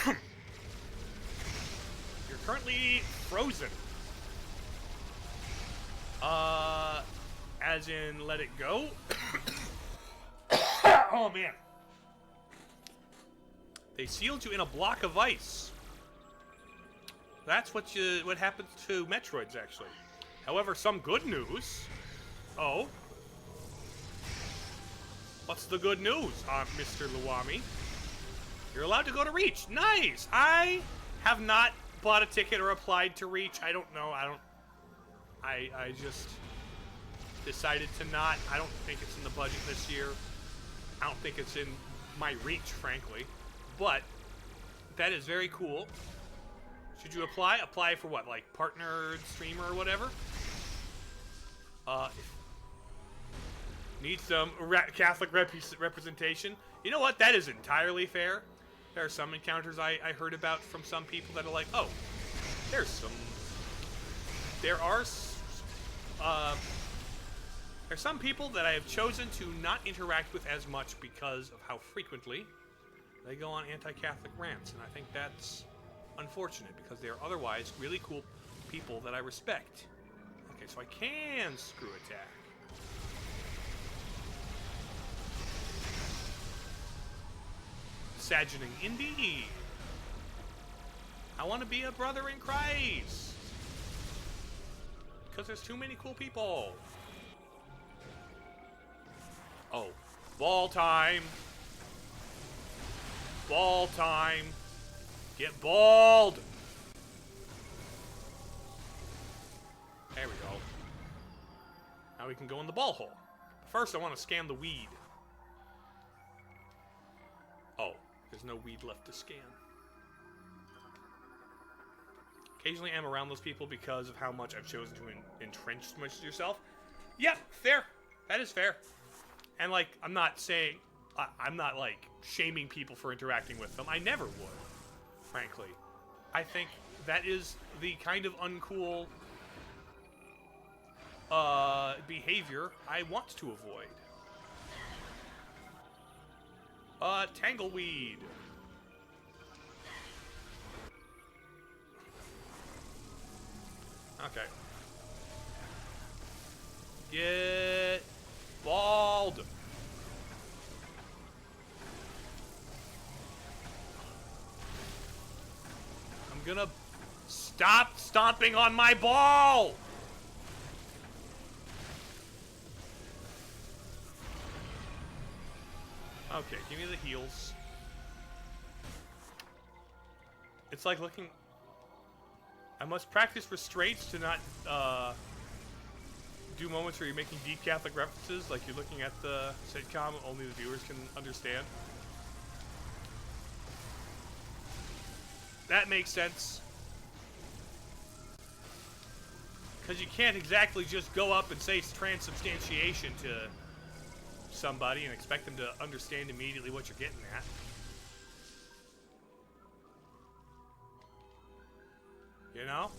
You're currently frozen. As in, let it go? Oh, man. They sealed you in a block of ice. That's what happens to Metroids, actually. However, some good news. Oh. What's the good news, Mr. Luwami? You're allowed to go to Reach. Nice! I have not bought a ticket or applied to Reach. I don't know. I just decided to not. I don't think it's in the budget this year. I don't think it's in my reach, frankly. But that is very cool. Should you apply? Apply for what? Like partnered streamer or whatever? Need some Catholic representation. You know what? That is entirely fair. There are some encounters I heard about from some people that are like, oh, there's some people that I have chosen to not interact with as much because of how frequently they go on anti-Catholic rants, and I think that's unfortunate because they are otherwise really cool people that I respect. Okay, so I can screw attack. Sadgening indeed. I want to be a brother in Christ. Because there's too many cool people. Oh, ball time. Ball time. Get balled. There we go. Now we can go in the ball hole. First, I want to scan the weed. Oh, there's no weed left to scan. Occasionally I'm around those people because of how much I've chosen to entrench yourself. Yeah, fair. That is fair. And, like, I'm not saying... I'm not, like, shaming people for interacting with them. I never would, frankly. I think that is the kind of uncool behavior I want to avoid. Tangleweed. Okay. Get balled. I'm gonna stop stomping on my ball. Okay, give me the heals. It's like looking... I must practice restraints to not do moments where you're making deep Catholic references, like you're looking at the sitcom only the viewers can understand. That makes sense. Because you can't exactly just go up and say transubstantiation to somebody and expect them to understand immediately what you're getting at. You know?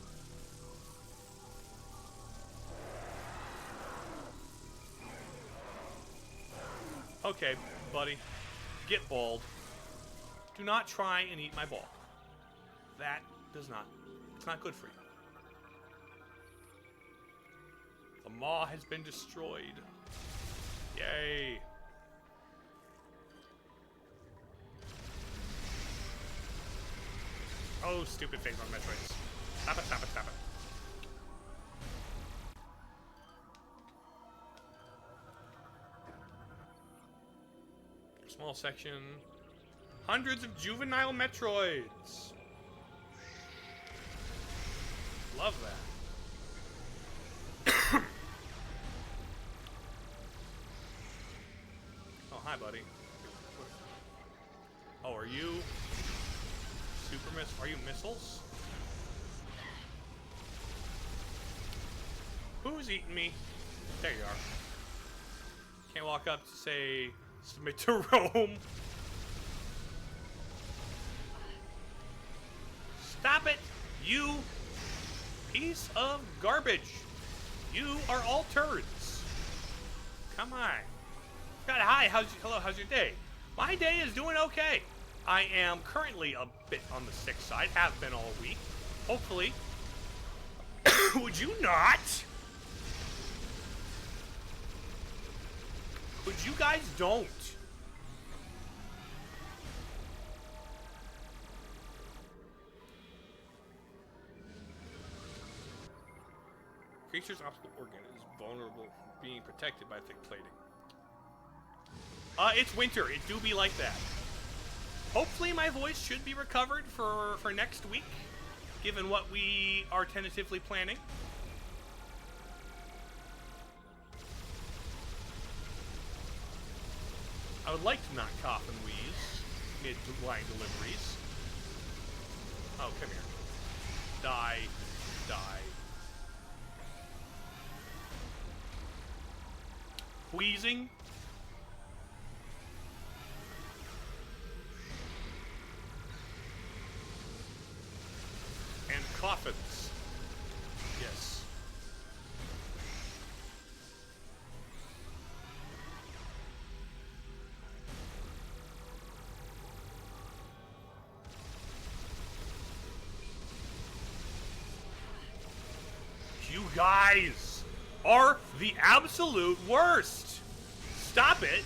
Okay, buddy. Get balled. Do not try and eat my ball. That does not... It's not good for you. The maw has been destroyed. Yay. Oh, stupid face on Metroids. Stop it, stop it, stop it. Small section. Hundreds of juvenile Metroids. Love that. Oh, hi, buddy. Oh, are you... Super miss? Are you missiles? Who's eating me? There you are. Can't walk up to say, submit to Rome. Stop it! You piece of garbage. You are all turds. Come on. God, hi, hello, how's your day? My day is doing okay. I am currently a bit on the sick side, have been all week. Hopefully. Would you not? Would you guys don't? Creature's optical organ is vulnerable, being protected by thick plating. It's winter. It do be like that. Hopefully my voice should be recovered for next week, given what we are tentatively planning. I would like to not cough and wheeze mid-line deliveries. Oh, come here. Die. Die. Wheezing. And coffins. Yes. You guys are the absolute worst. Stop it.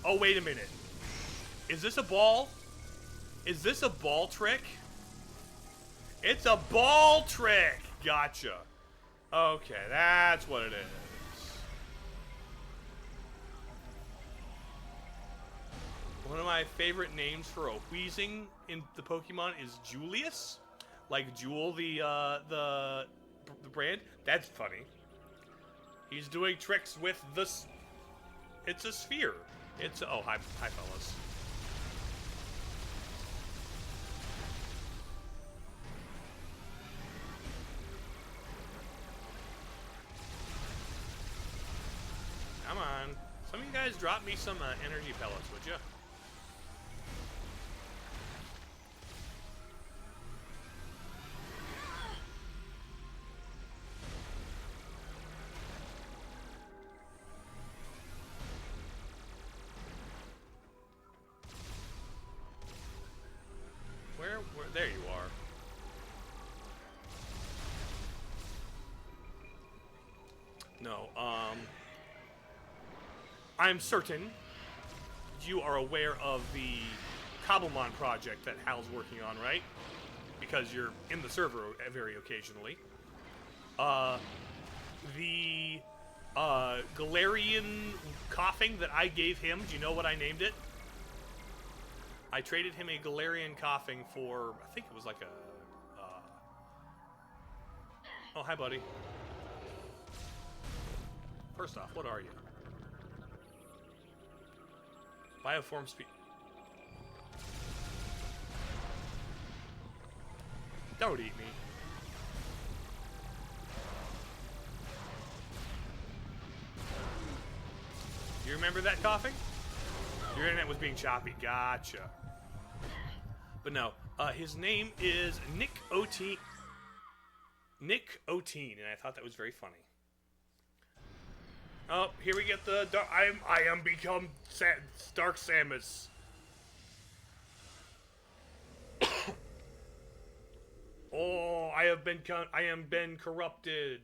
Oh, wait a minute. Is this a ball? Is this a ball trick? It's a ball trick. Gotcha. Okay, that's what it is. One of my favorite names for a wheezing in the Pokemon is Julius. Like Jewel, the brand. That's funny. He's doing tricks with this. It's a sphere. It's oh hi fellas. Come on, some of you guys drop me some energy pellets, would you? Where, there you are. No, I'm certain you are aware of the Cobblemon project that Hal's working on, right? Because you're in the server very occasionally. The Galarian coughing that I gave him, do you know what I named it? I traded him a Galarian coughing for, I think it was like a, oh, hi, buddy. First off, what are you? Bioform speed. Don't eat me. You remember that coughing? Your internet was being choppy. Gotcha. But no, his name is Nick O'Teen. Nick O'Teen, and I thought that was very funny. Oh, here we get the I am become Dark Samus. Oh, I am been corrupted.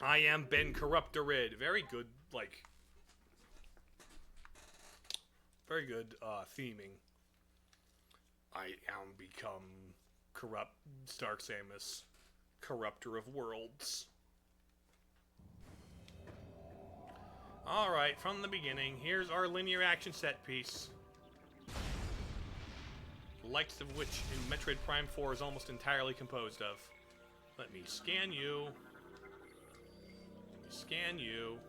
I am been corrupted. Very good, like very good theming. I am become corrupt Dark Samus, corrupter of worlds. Alright, from the beginning, here's our linear action set piece. The likes of which in Metroid Prime 4 is almost entirely composed of. Let me scan you. Scan you.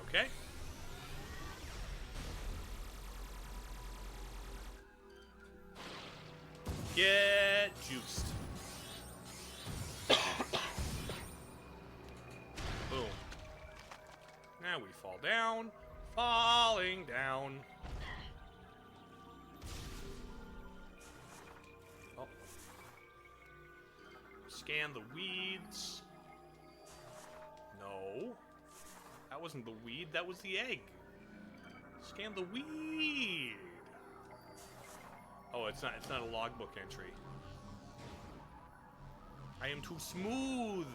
Okay. Get juiced. Boom. Now we fall down. Falling down. Oh. Scan the weeds. No. That wasn't the weed, that was the egg. Scan the weed. Oh, it's not a logbook entry. I am too smooth.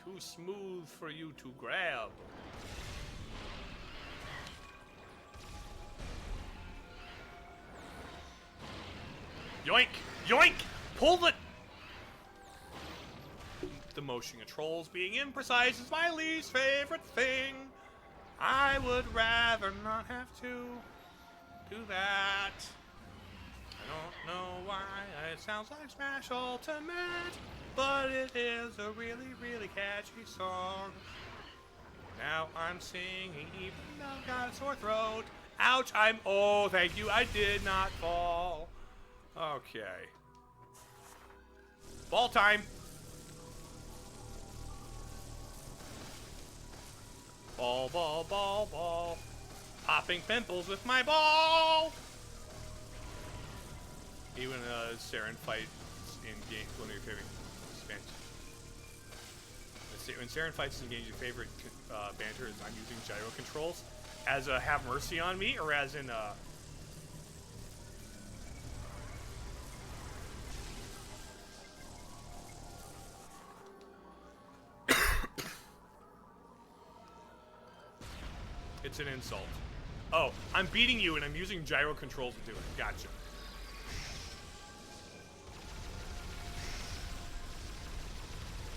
Too smooth for you to grab. Yoink! Yoink! Pull it! The motion controls being imprecise is my least favorite thing. I would rather not have to do that. I don't know why it sounds like Smash Ultimate, but it is a really, really catchy song. Now I'm singing even though I've got a sore throat. Ouch, oh, thank you, I did not fall. Okay. Ball time. Ball, ball, ball, ball. Popping pimples with my ball. Even Saren fights in game, one of your favorite expansions. When Saren fights in games, your favorite banter is I'm using gyro controls as a have mercy on me, or as in it's an insult. Oh, I'm beating you and I'm using gyro controls to do it. Gotcha.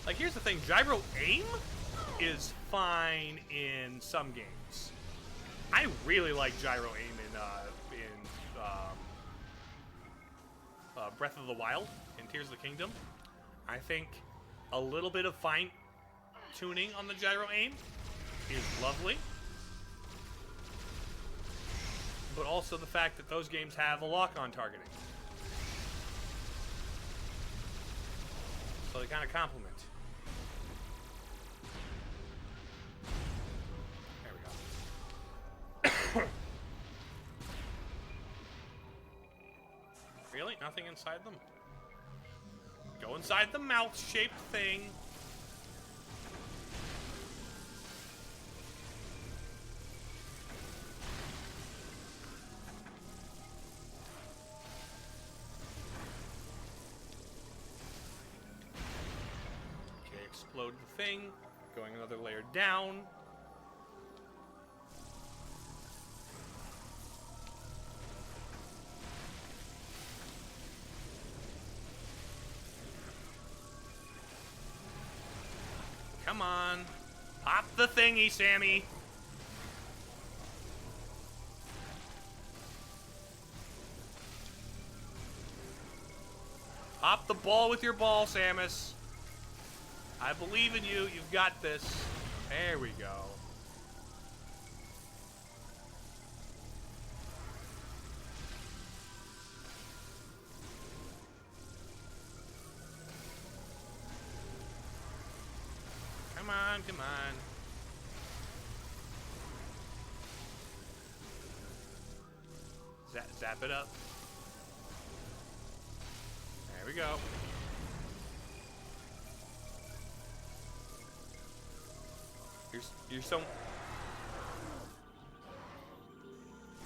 Like, here's the thing, gyro aim is fine in some games. I really like gyro aim in Breath of the Wild and Tears of the Kingdom. I think a little bit of fine tuning on the gyro aim is lovely. But also the fact that those games have a lock-on targeting. So they kind of complement. Really? Nothing inside them? Go inside the mouth-shaped thing. Okay, explode the thing. Going another layer down. Come on. Pop the thingy, Sammy. Pop the ball with your ball, Samus. I believe in you. You've got this. There we go. Come on, come on. Zap it up. There we go. You're so...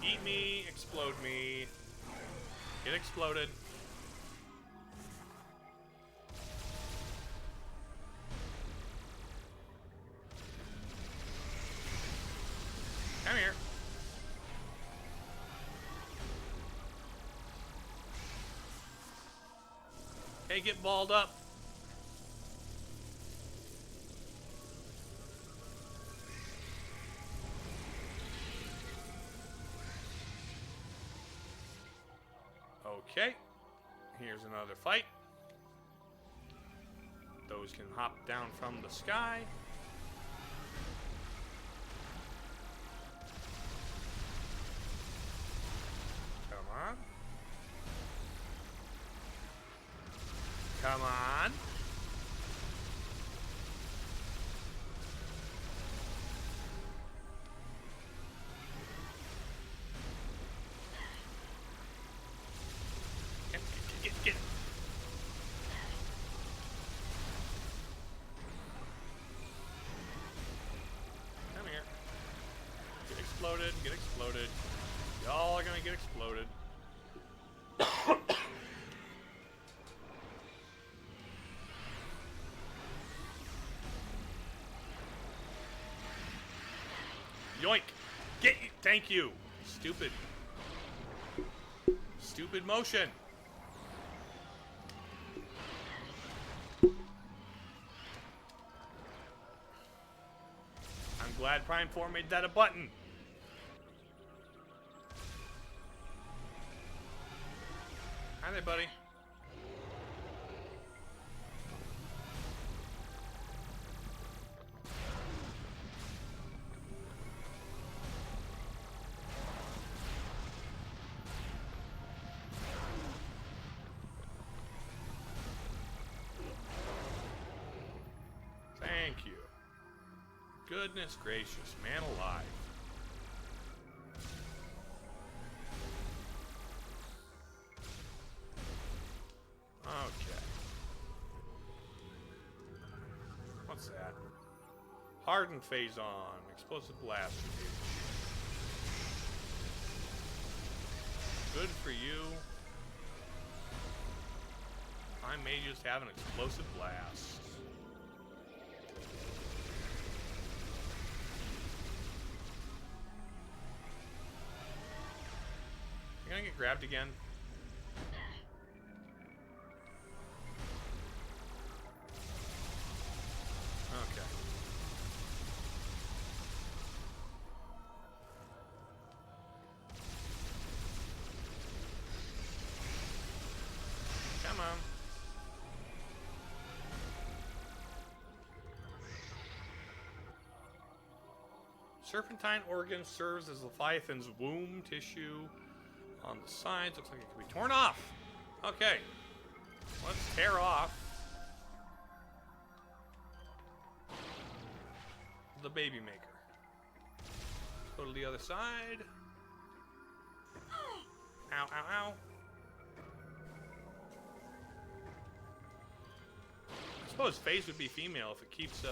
Eat me, explode me. Get exploded. Come here. Hey, get balled up. Okay. Here's another fight. Those can hop down from the sky. Come on. Come on. Get. Come here. Get exploded, get exploded. Y'all are gonna get exploded. Yoink! Thank you! Stupid. Stupid motion! I'm glad Prime 4 made that a button. Hi there, buddy. Thank you. Goodness gracious, man alive. Okay. What's that? Hardened phase on. Explosive blast. Good for you. I may just have an explosive blast. You gonna get grabbed again? Okay. Come on. Serpentine organ serves as Leviathan's womb tissue on the sides. Looks like it can be torn off. Okay. Let's tear off the baby maker. Go to the other side. Ow, ow, ow. I suppose phase would be female if it keeps,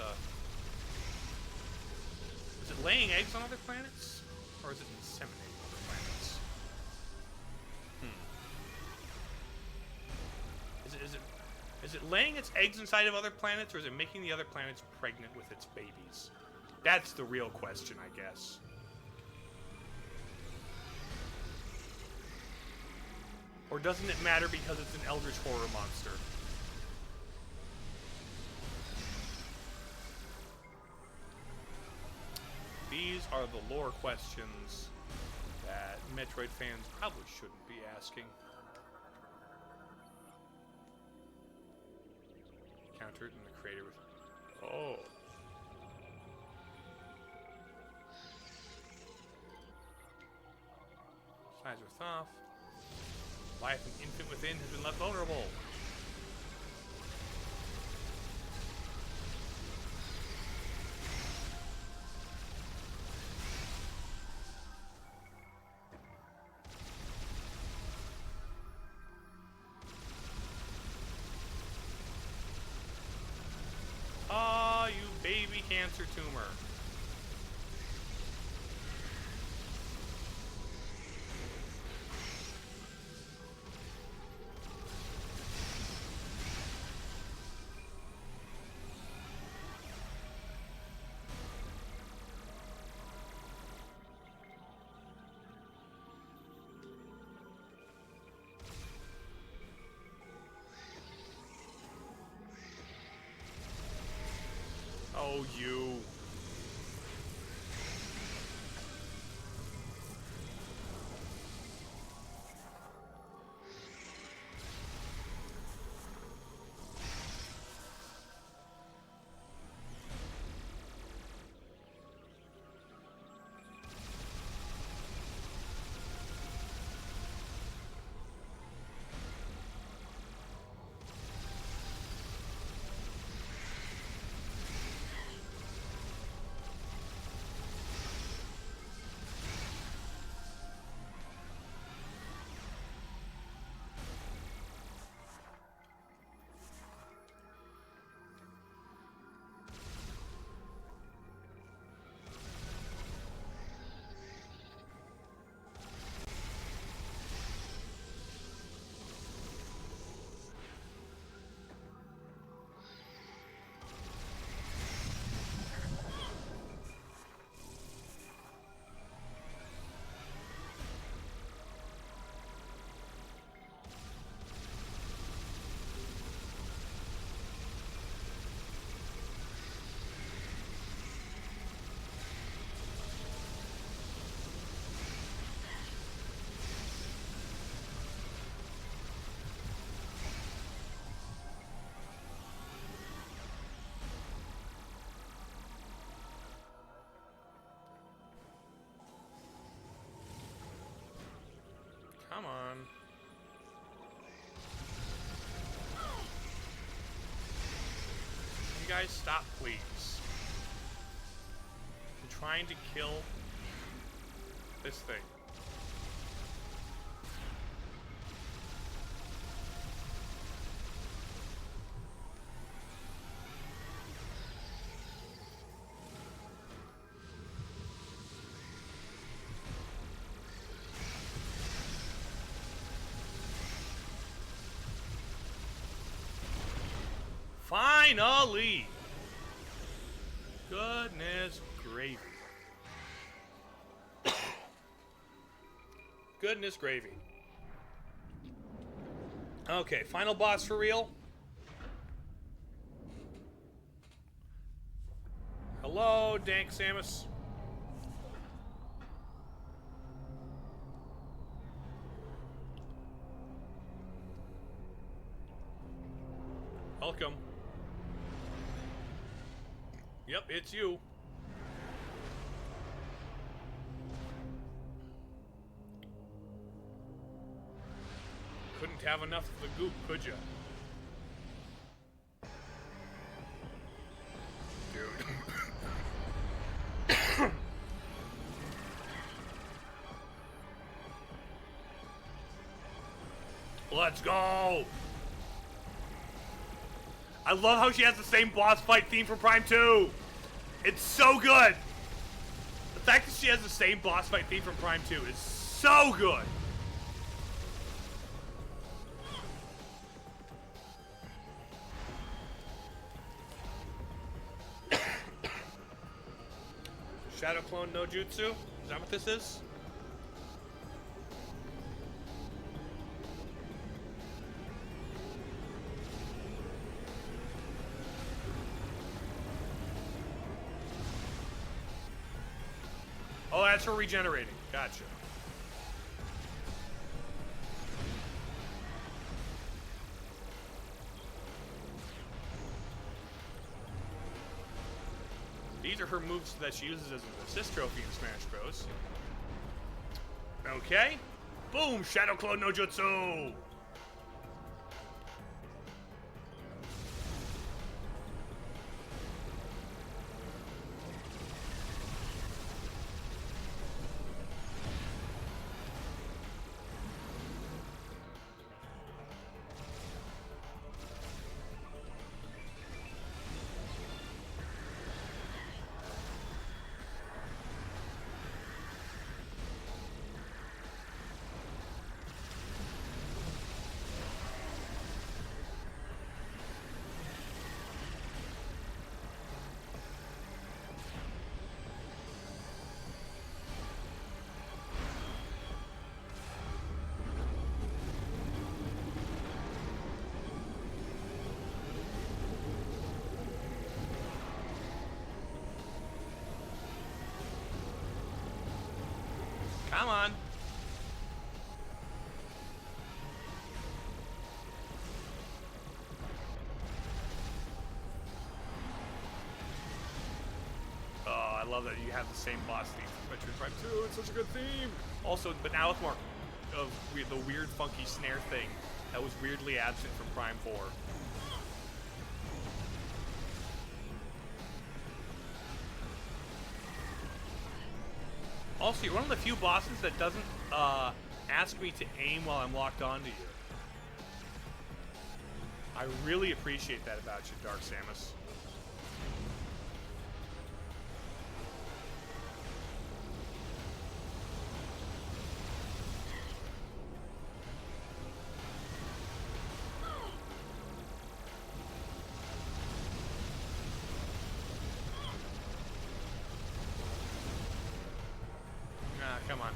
Is it laying eggs on other planets? Or is it inseminating other planets? Is it laying its eggs inside of other planets, or is it making the other planets pregnant with its babies? That's the real question, I guess. Or doesn't it matter because it's an eldritch horror monster? These are the lore questions that Metroid fans probably shouldn't be asking. Counter it in the crater with... Oh. Sides are off. Life and infant within has been left vulnerable. Ah, you baby cancer tumor. Oh, you. Come on. You guys stop, please. I'm trying to kill this thing. Finally! Goodness gravy. Goodness gravy. Okay, final boss for real. Hello, Dank Samus. Welcome. Yep, it's you. Couldn't have enough of the goop, could ya? Dude. Let's go! I love how she has the same boss fight theme from Prime 2! It's so good! The fact that she has the same boss fight theme from Prime 2 is so good! Shadow Clone no Jutsu? Is that what this is? Oh, that's for regenerating. Gotcha. These are her moves that she uses as an assist trophy in Smash Bros. Okay. Boom! Shadow Clone no Jutsu! Come on. Oh, I love that you have the same boss theme from Metroid Prime 2. It's such a good theme. Also, but now with more of the weird, funky snare thing that was weirdly absent from Prime 4. Also, you're one of the few bosses that doesn't ask me to aim while I'm locked onto you. I really appreciate that about you, Dark Samus. Come on.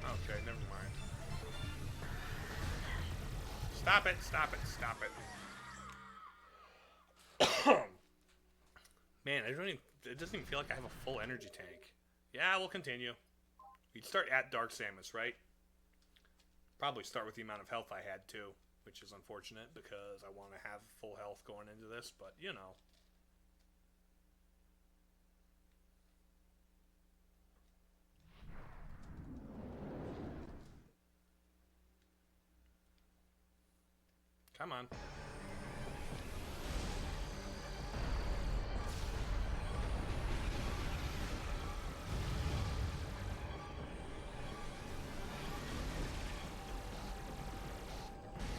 Okay, never mind. Stop it, stop it, stop it. Man, it doesn't even feel like I have a full energy tank. Yeah, we'll continue. We'd start at Dark Samus, right? Probably start with the amount of health I had, too. which is unfortunate because I want to have full health going into this, but you know. Come on.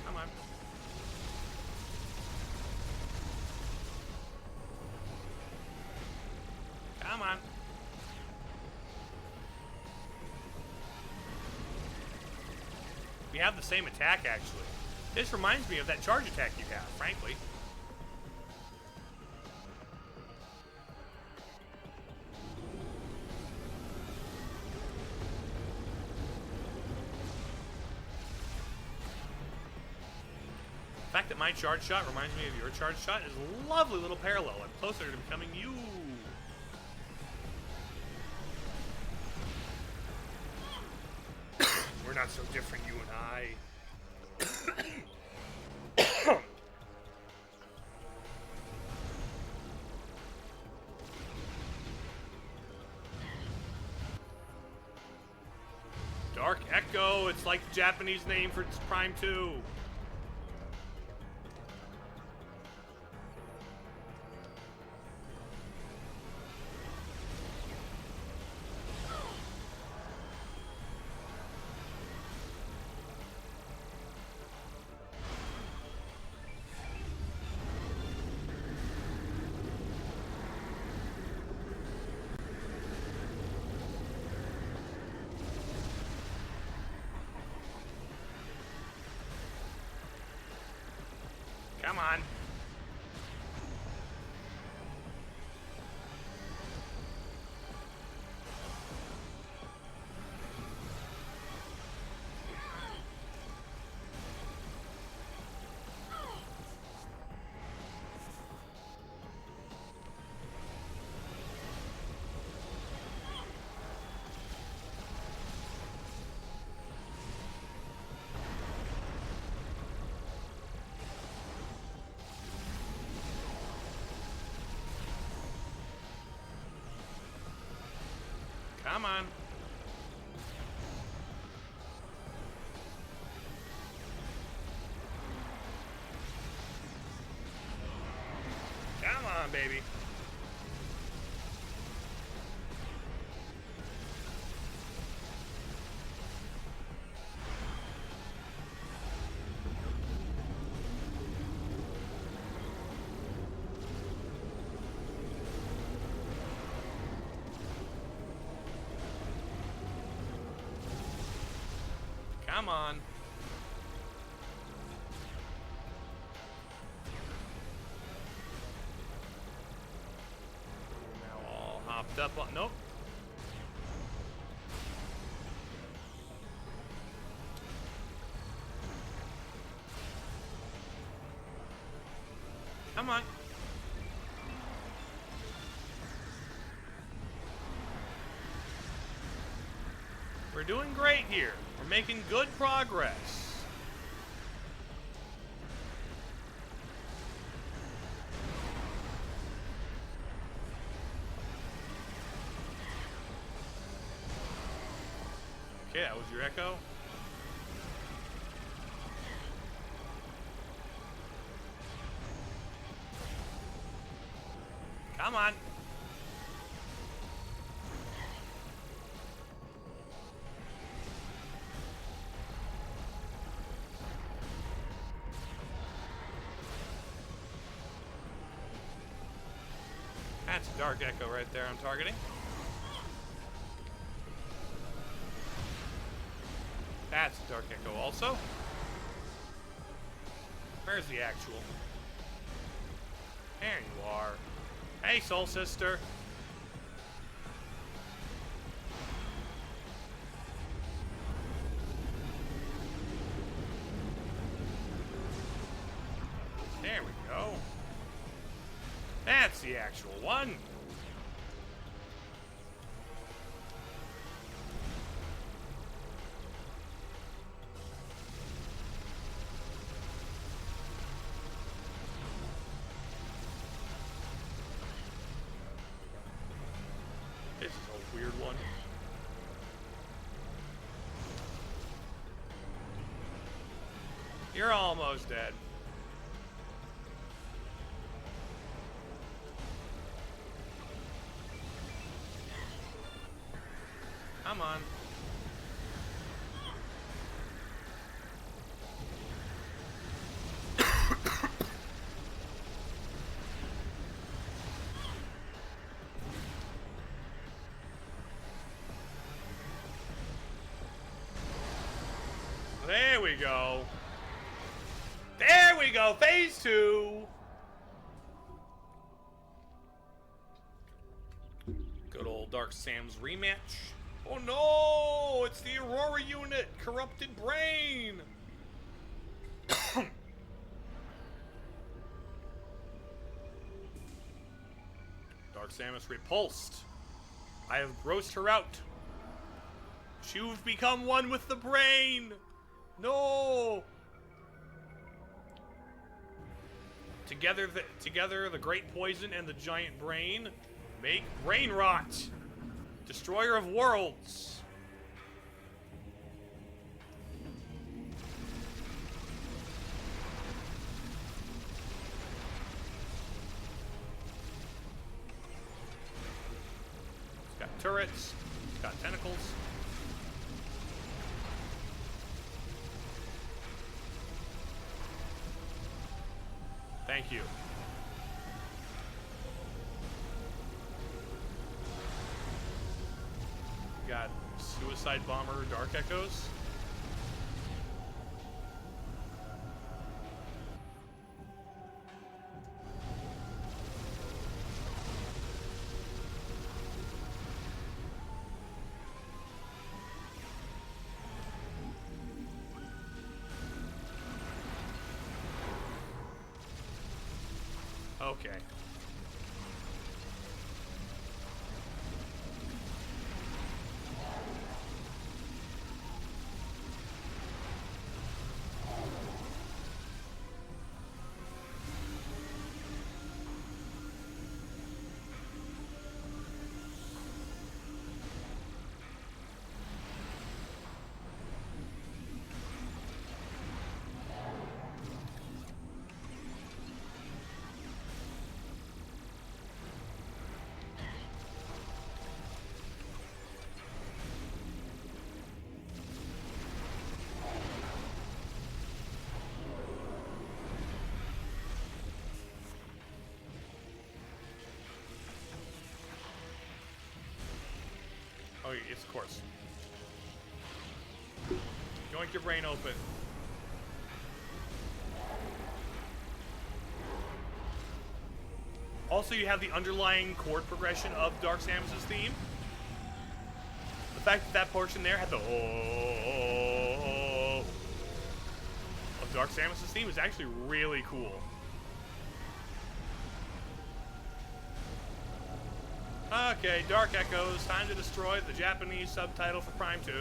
Come on. Come on. We have the same attack, actually. This reminds me of that charge attack you have, frankly. The fact that my charge shot reminds me of your charge shot is a lovely little parallel. I'm closer to becoming you. We're not so different, you and I. Dark Echo, it's like the Japanese name for Prime 2. Come on. Come on. Come on, baby. Come on. Now all hopped up on. Nope. Come on. We're doing great here. We're making good progress. Okay, that was your echo. Come on. That's a Dark Echo right there I'm targeting. That's a Dark Echo also. Where's the actual? There you are. Hey, Soul Sister. There we go. That's the actual one. weird one. You're almost dead. Come on. There we go. There we go. Phase 2. Good old Dark Sam's rematch. Oh no! It's the Aurora unit! Corrupted brain! Dark Samus repulsed. I have grossed her out. You've become one with the brain! No! Together the great poison and the giant brain make brain rot! Destroyer of worlds! It's got turrets, it's got tentacles. Thank you. Got Suicide Bomber Dark Echoes. Okay. Oh, yes, of course. Yoink your brain open. Also, you have the underlying chord progression of Dark Samus's theme. The fact that that portion there had the oh of Dark Samus's theme is actually really cool. Okay, Dark Echoes, time to destroy the Japanese subtitle for Prime 2.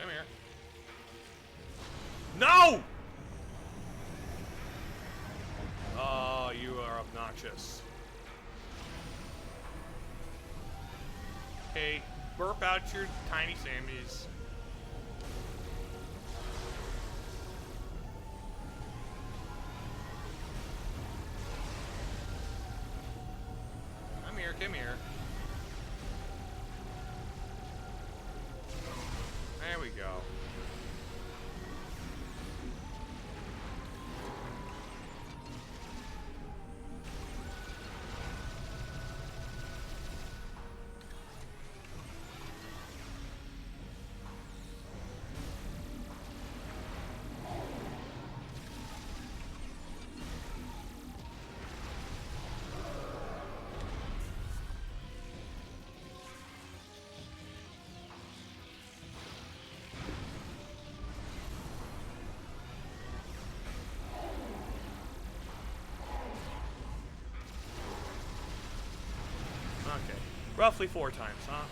Come here. No! Oh, you are obnoxious. Hey, burp out your tiny Sammies. here. There we go. Okay. Roughly 4 times, huh?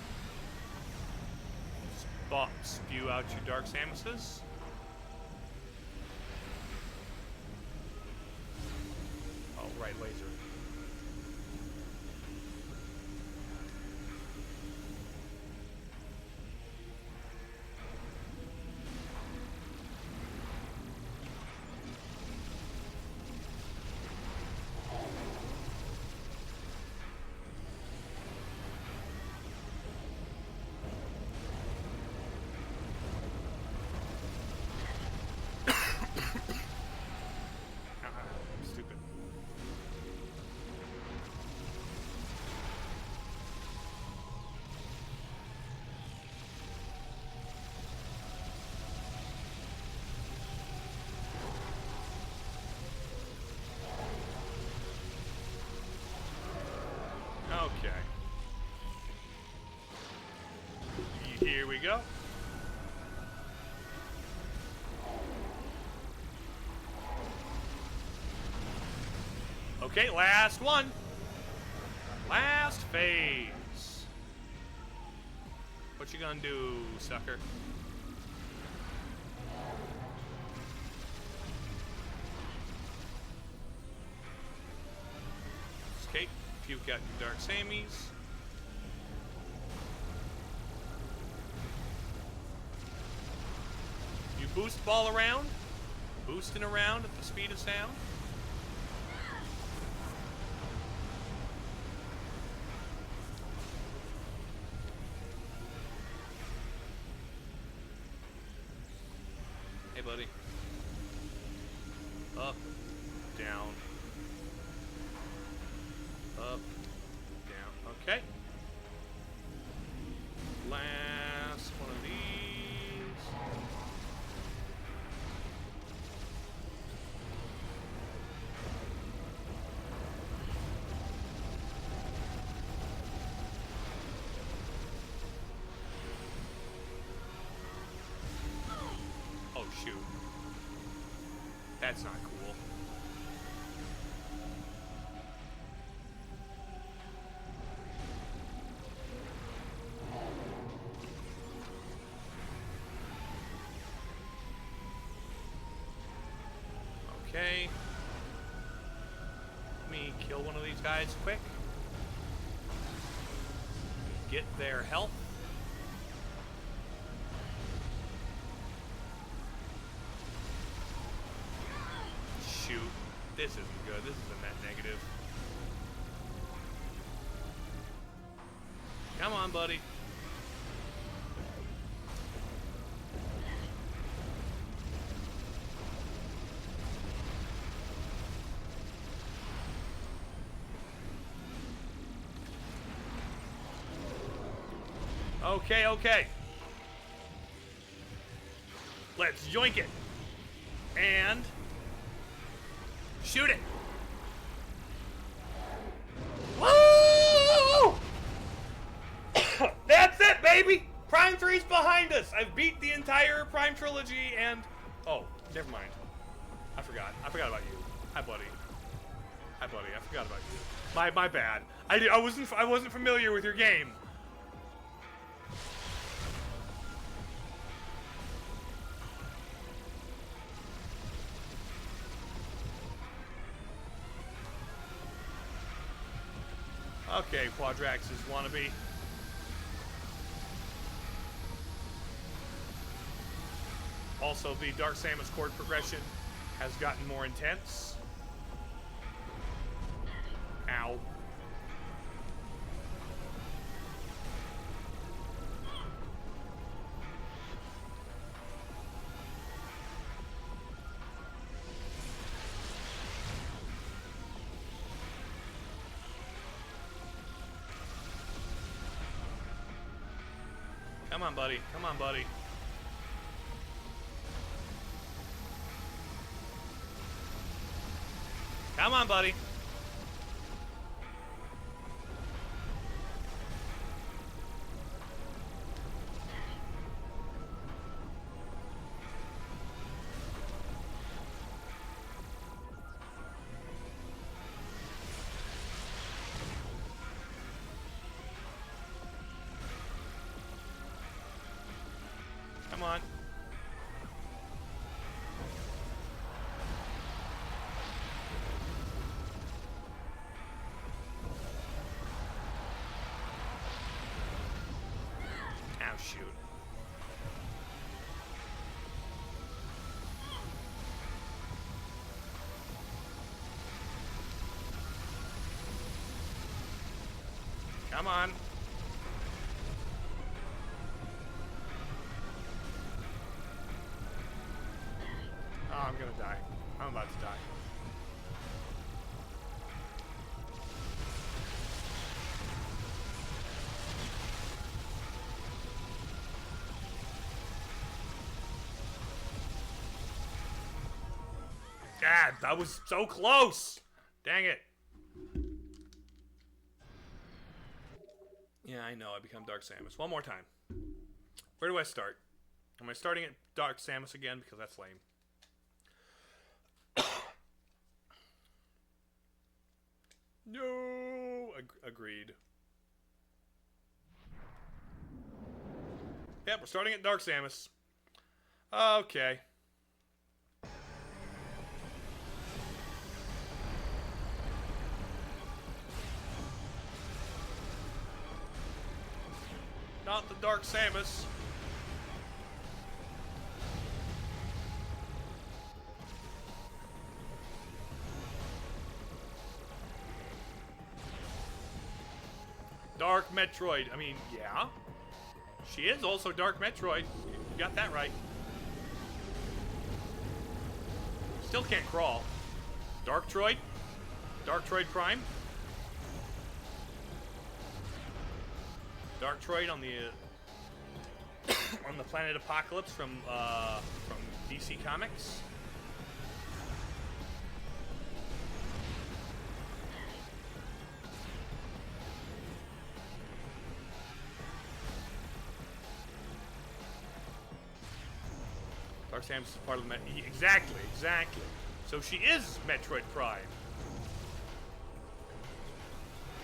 Spew out your Dark Samuses. Oh, right, laser. Stupid. Okay. Here we go. Okay, last one. Last phase. What you gonna do, sucker? Okay, puke out your Dark Samies. You boost ball around. Boosting around at the speed of sound. Hey, buddy. Up, down. Up, down. Okay. Last one of these. Oh, shoot. That's not cool. Okay. Let me kill one of these guys quick. Get their health. Shoot. This isn't good. This is a net negative. Come on, buddy. Okay, okay. Let's yoink it. And shoot it. Woo! That's it, baby. Prime 3's behind us. I've beat the entire Prime trilogy and... Oh, never mind. I forgot. I forgot about you. Hi, buddy. Hi, buddy. I forgot about you. My bad. I wasn't familiar with your game. Okay, Quadrax's wannabe. Also, the Dark Samus chord progression has gotten more intense. Ow. Come on, buddy. Come on, buddy. Come on, buddy. Come on. Ow, shoot. Come on. Oh, I'm gonna die. I'm about to die. God, that was so close! Dang it. Yeah, I know, I become Dark Samus. One more time. Where do I start? Am I starting at Dark Samus again? Because that's lame. No! Agreed. Yep, we're starting at Dark Samus. Okay. Not the Dark Samus. Dark Metroid. I mean, yeah. She is also Dark Metroid. You got that right. Still can't crawl. Dark Troid? Dark Troid Prime? Dark Troid on the on the planet Apocalypse from DC Comics. Dark Samus is part of the exactly. So she is Metroid Prime.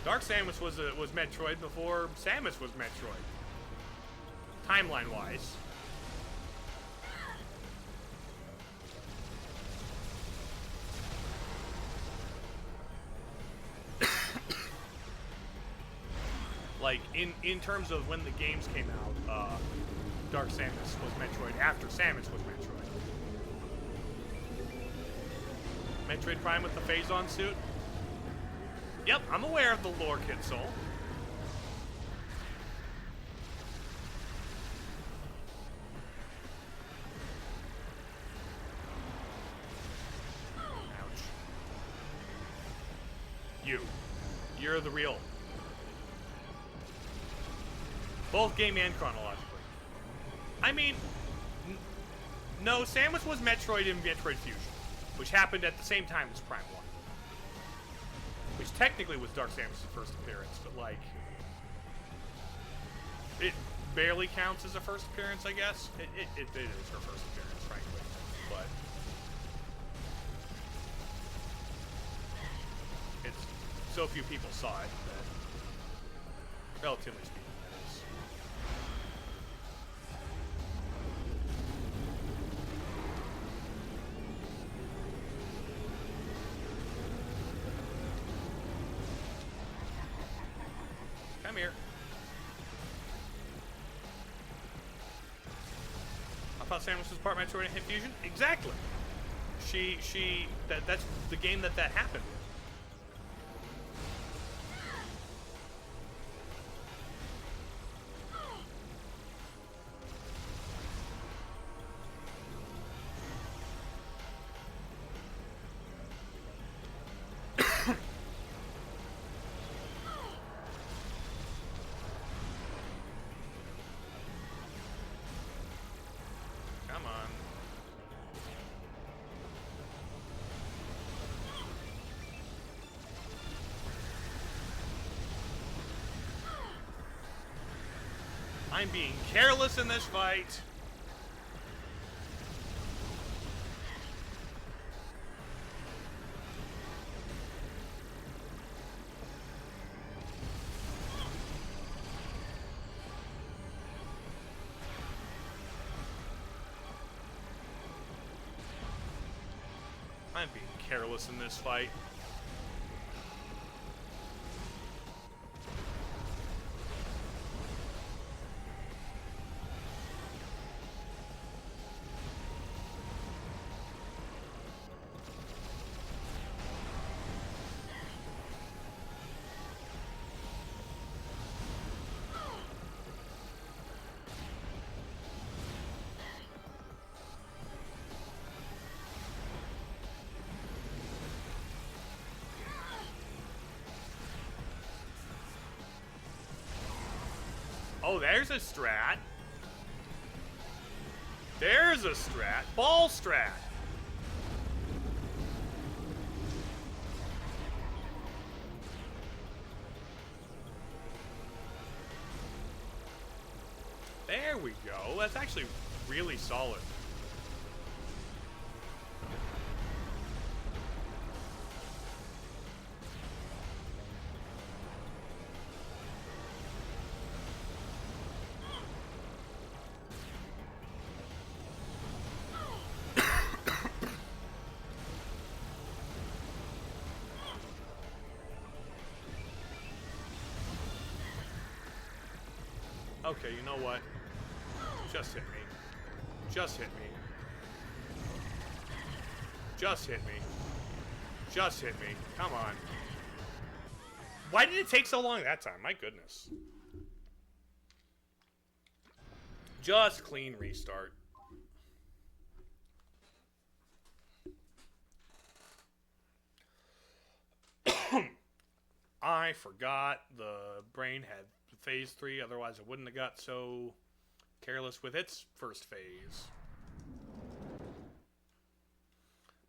Dark Samus was Metroid before Samus was Metroid. Timeline-wise. Like in terms of when the games came out, Dark Samus was Metroid after Samus was Metroid. Metroid Prime with the Phazon suit? Yep, I'm aware of the lore, Kid Soul. Ouch. You're the real. Both game and chronologically. I mean, no, Samus was Metroid in Metroid Fusion, which happened at the same time as Prime 1. Which technically was Dark Samus' first appearance, but like, it barely counts as a first appearance, I guess. It is her first appearance, frankly, but it's so few people saw it that, relatively speaking, that is. Come here. I thought Samus was part Metroid and Hit Fusion? Exactly. That's the game that happened. I'm being careless in this fight. I'm being careless in this fight. Oh, there's a strat. There's a strat. Ball strat. There we go. That's actually really solid. Okay, you know what? Just hit me. Just hit me. Just hit me. Just hit me. Come on. Why did it take so long that time? My goodness. Just clean restart. I forgot the brain had phase 3, otherwise I wouldn't have got so careless with its first phase.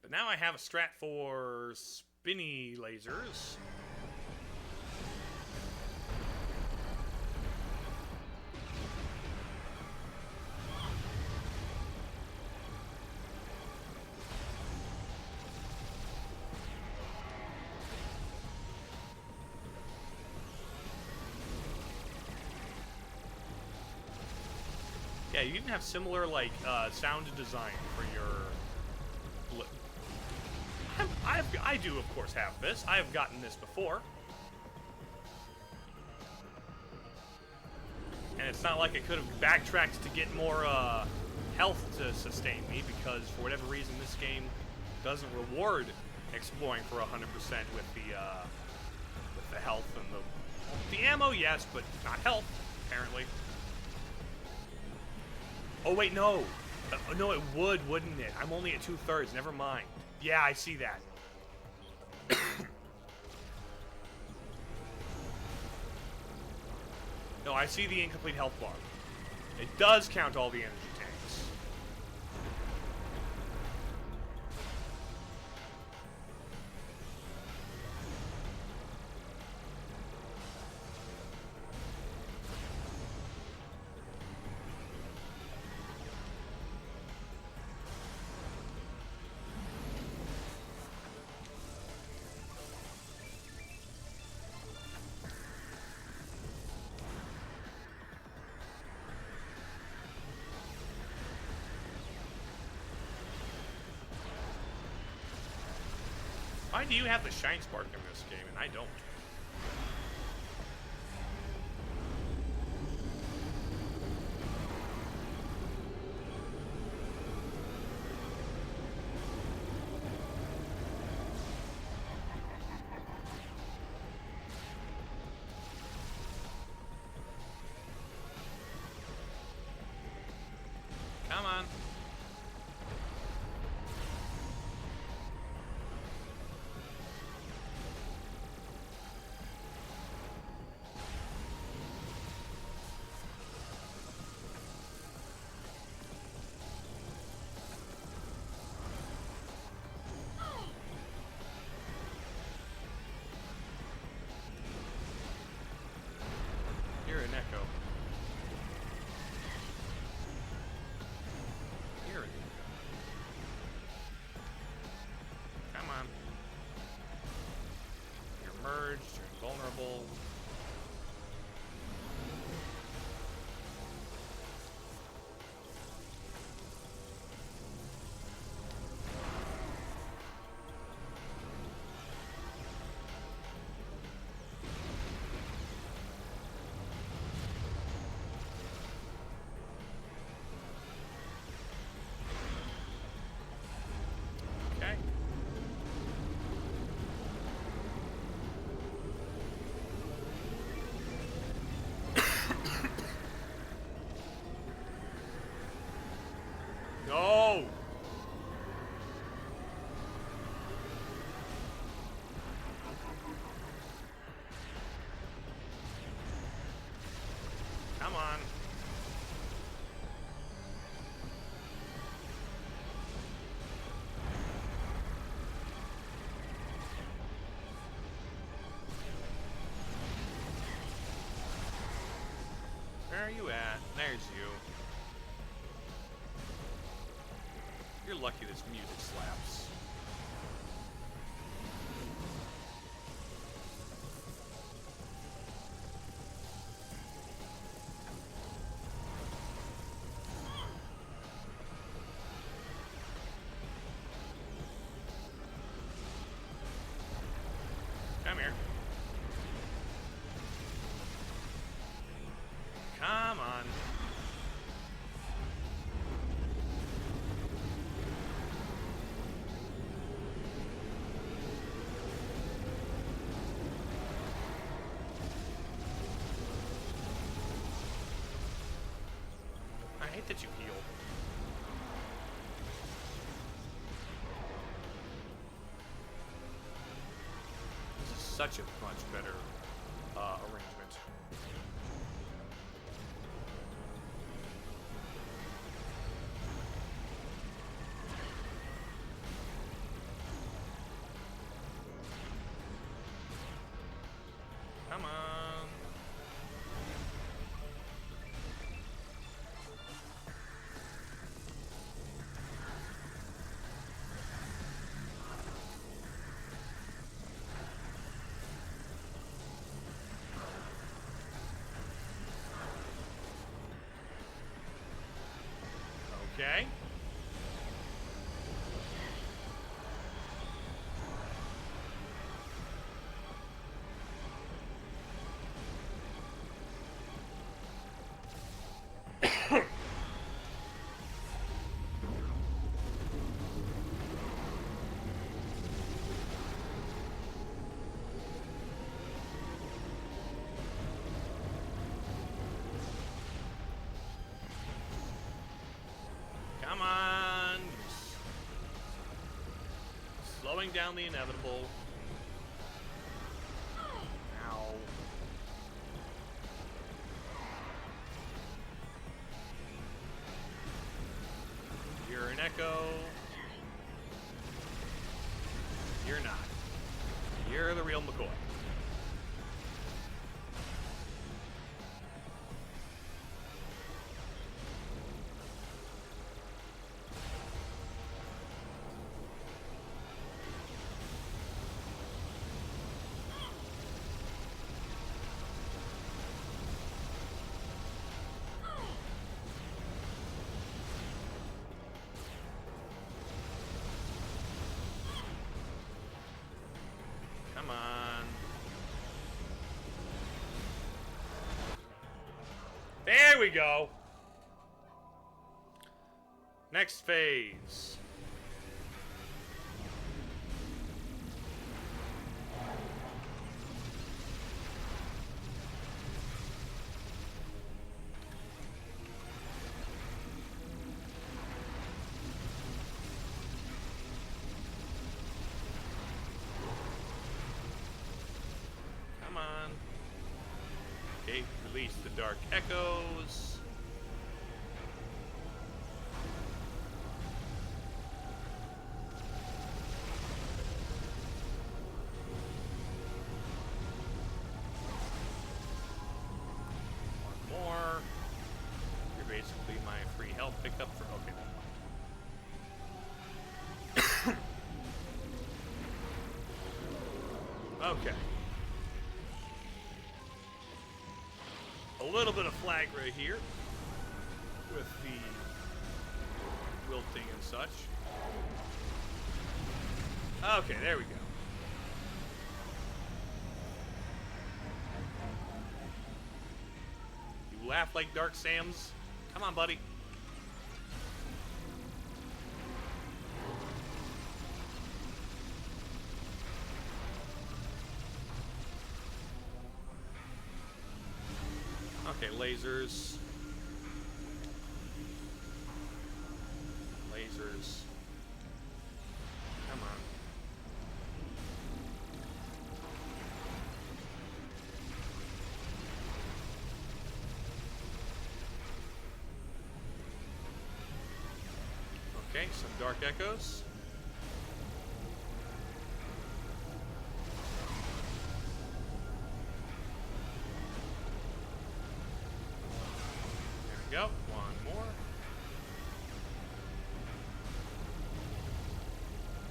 But now I have a strat for spinny lasers. Yeah, you can have similar, like, sound design for your... I do, of course, have this. I have gotten this before. And it's not like I could have backtracked to get more, health to sustain me, because for whatever reason this game doesn't reward exploring for 100% with the health and the ammo, yes, but not health, apparently. Oh, wait, no. No, it would, wouldn't it? I'm only at 2/3. Never mind. Yeah, I see that. No, I see the incomplete health bar. It does count all the energy tanks. Why do you have the Shine Spark in this game and I don't? Come on. You're an echo. charged. You're invulnerable. Okay. No! Come on. Where are you at? There's you. You're lucky this music slaps. Come here. Come on. I hate that you heal. This is such a much better arrangement. Come on. Okay. Come on. Slowing down the inevitable. Ow. You're an echo. You're not. You're the real McCoy. Come on. There we go. Next phase. Come on. Okay, release the dark echoes. One more. You're basically my free health pickup for okay. Okay. a little bit of flag right here with the wilting and such. Okay, there we go. You laugh like Dark Sam's. Come on, buddy. Okay, lasers. Lasers. Come on. Okay, some dark echoes. There we go. One more.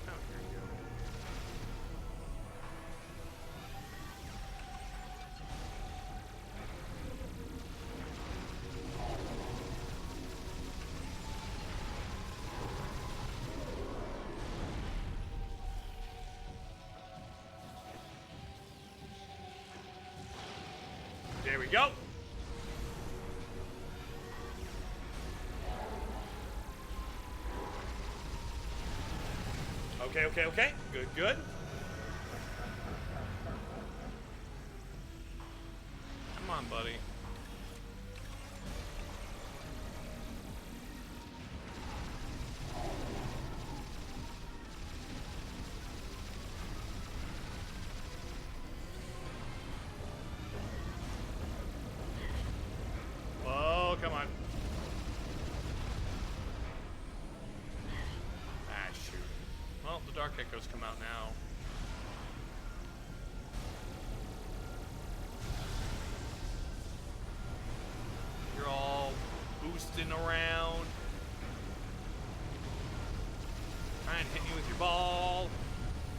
Oh, here we go. There we go. Okay, okay, okay. Good, good. Come on, buddy. Oh, come on. Ah, shoot. Well, the dark echoes come out now. You're all boosting around. Trying to hit you with your ball.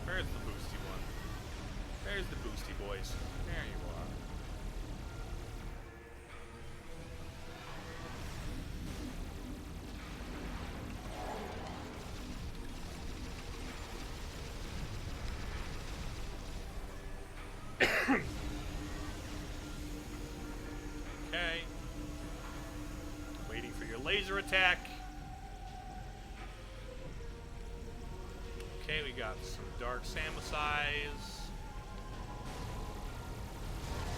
Where's the boosty one? There's the boosty boys. There you are. Okay. Waiting for your laser attack. Okay, we got some dark Samusize.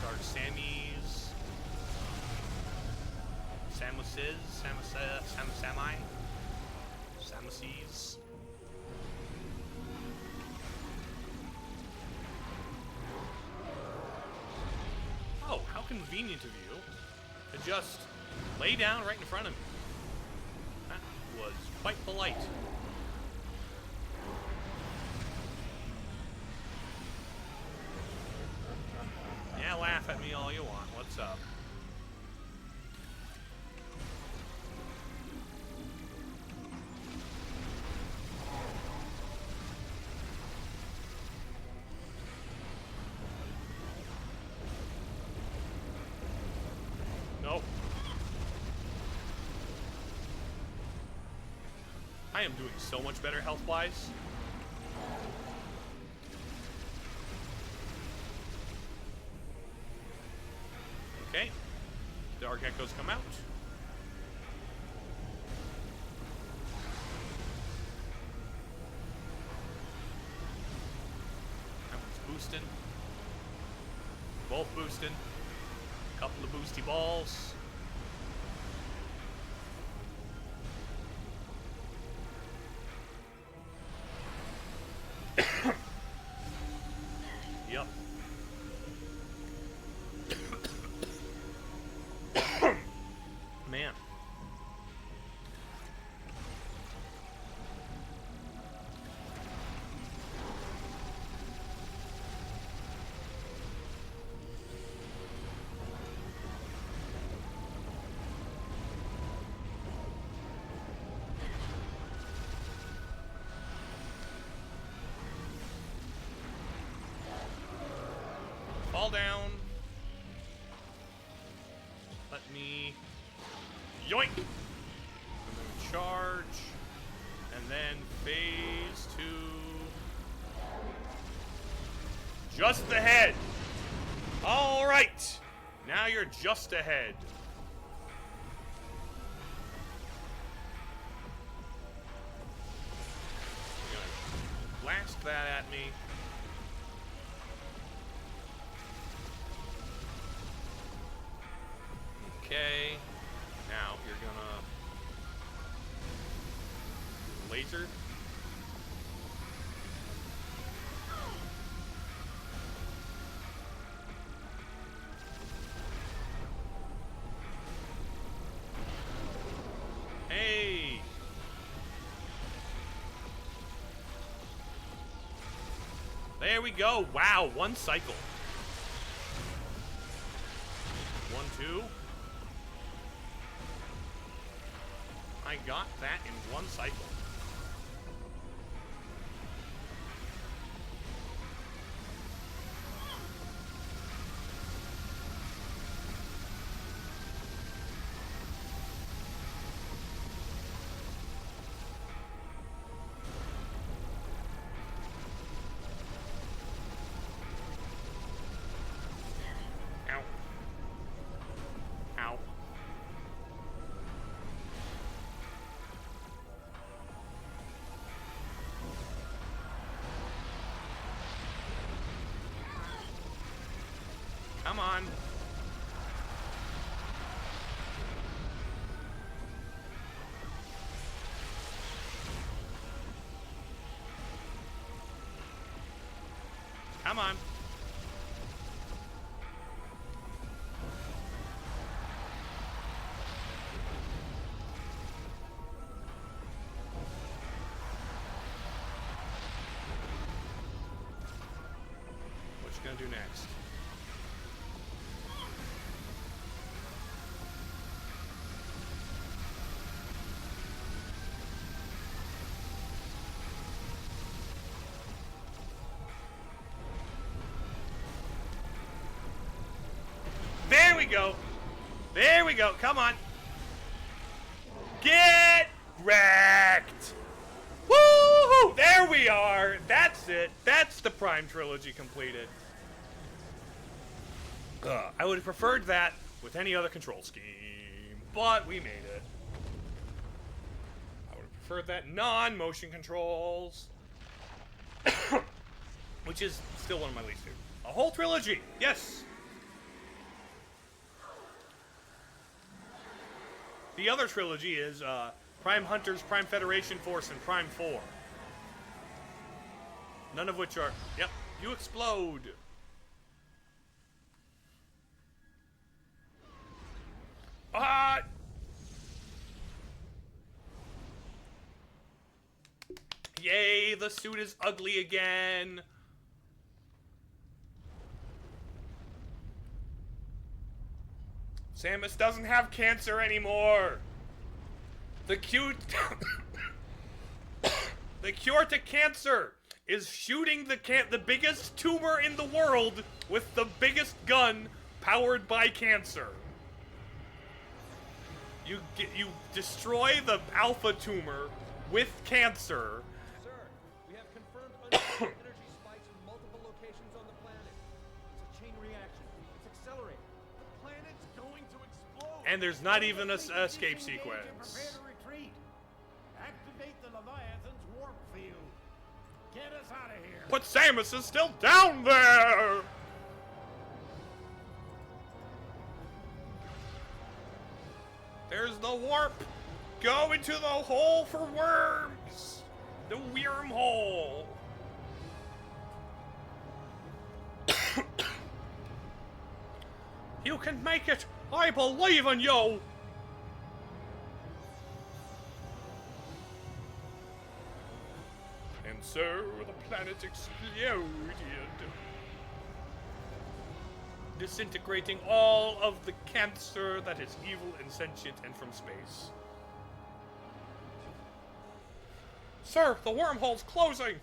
Dark Sammies. Samuses. Sami. Samuses. Oh, how convenient of you to just lay down right in front of me. That was quite polite. Yeah, laugh at me all you want. What's up? Nope. I am doing so much better health-wise. Okay. Dark echoes come out. That one's boosting. Both boosting. Couple of boosty balls. Yep. Man. Fall down. Let me... Yoink! And then charge. And then phase 2. Just ahead! Alright! Now you're just ahead. You're gonna blast that at me. Okay. Now you're gonna laser. Hey. There we go. Wow, one cycle. 1, 2. I got that in one cycle. Ow. Ow. Come on. Come on. What you gonna do next? There we go. There we go. Come on. Get wrecked. Woo-hoo! There we are. That's it. That's the Prime trilogy completed. I would have preferred that with any other control scheme, but we made it. I would have preferred that non-motion controls, which is still one of my least favorite. A whole trilogy. Yes. The other trilogy is Prime Hunters, Prime Federation Force, and Prime 4. None of which are... Yep, you explode. Ah! Yay, the suit is ugly again. Samus doesn't have cancer anymore. The cute... the cure to cancer is shooting the biggest tumor in the world with the biggest gun powered by cancer. You destroy the alpha tumor with cancer. Sir, we have confirmed unusual energy spikes in multiple locations on the planet. It's a chain reaction. It's accelerating. The planet's going to explode. And there's not even a escape Engage and sequence. prepare to retreat. Activate the Leviathan's warp field. Get us out of here. But Samus is still down there! There's the warp! Go into the hole for worms! The wormhole! You can make it! I believe in you! And so the planet exploded, disintegrating all of the cancer that is evil and sentient and from space. Sir, the wormhole's closing!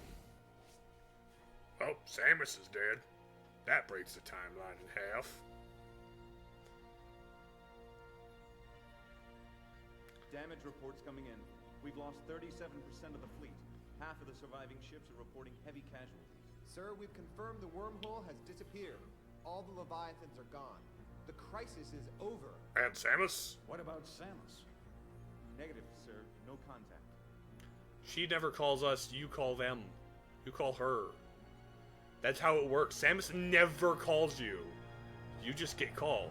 Oh, Samus is dead. That breaks the timeline in half. Damage reports coming in. We've lost 37% of the fleet. Half of the surviving ships are reporting heavy casualties. Sir, we've confirmed the wormhole has disappeared. All the Leviathans are gone. The crisis is over. And Samus? What about Samus? Negative, sir. No contact. She never calls us, you call them. You call her. That's how it works. Samus never calls you. You just get called.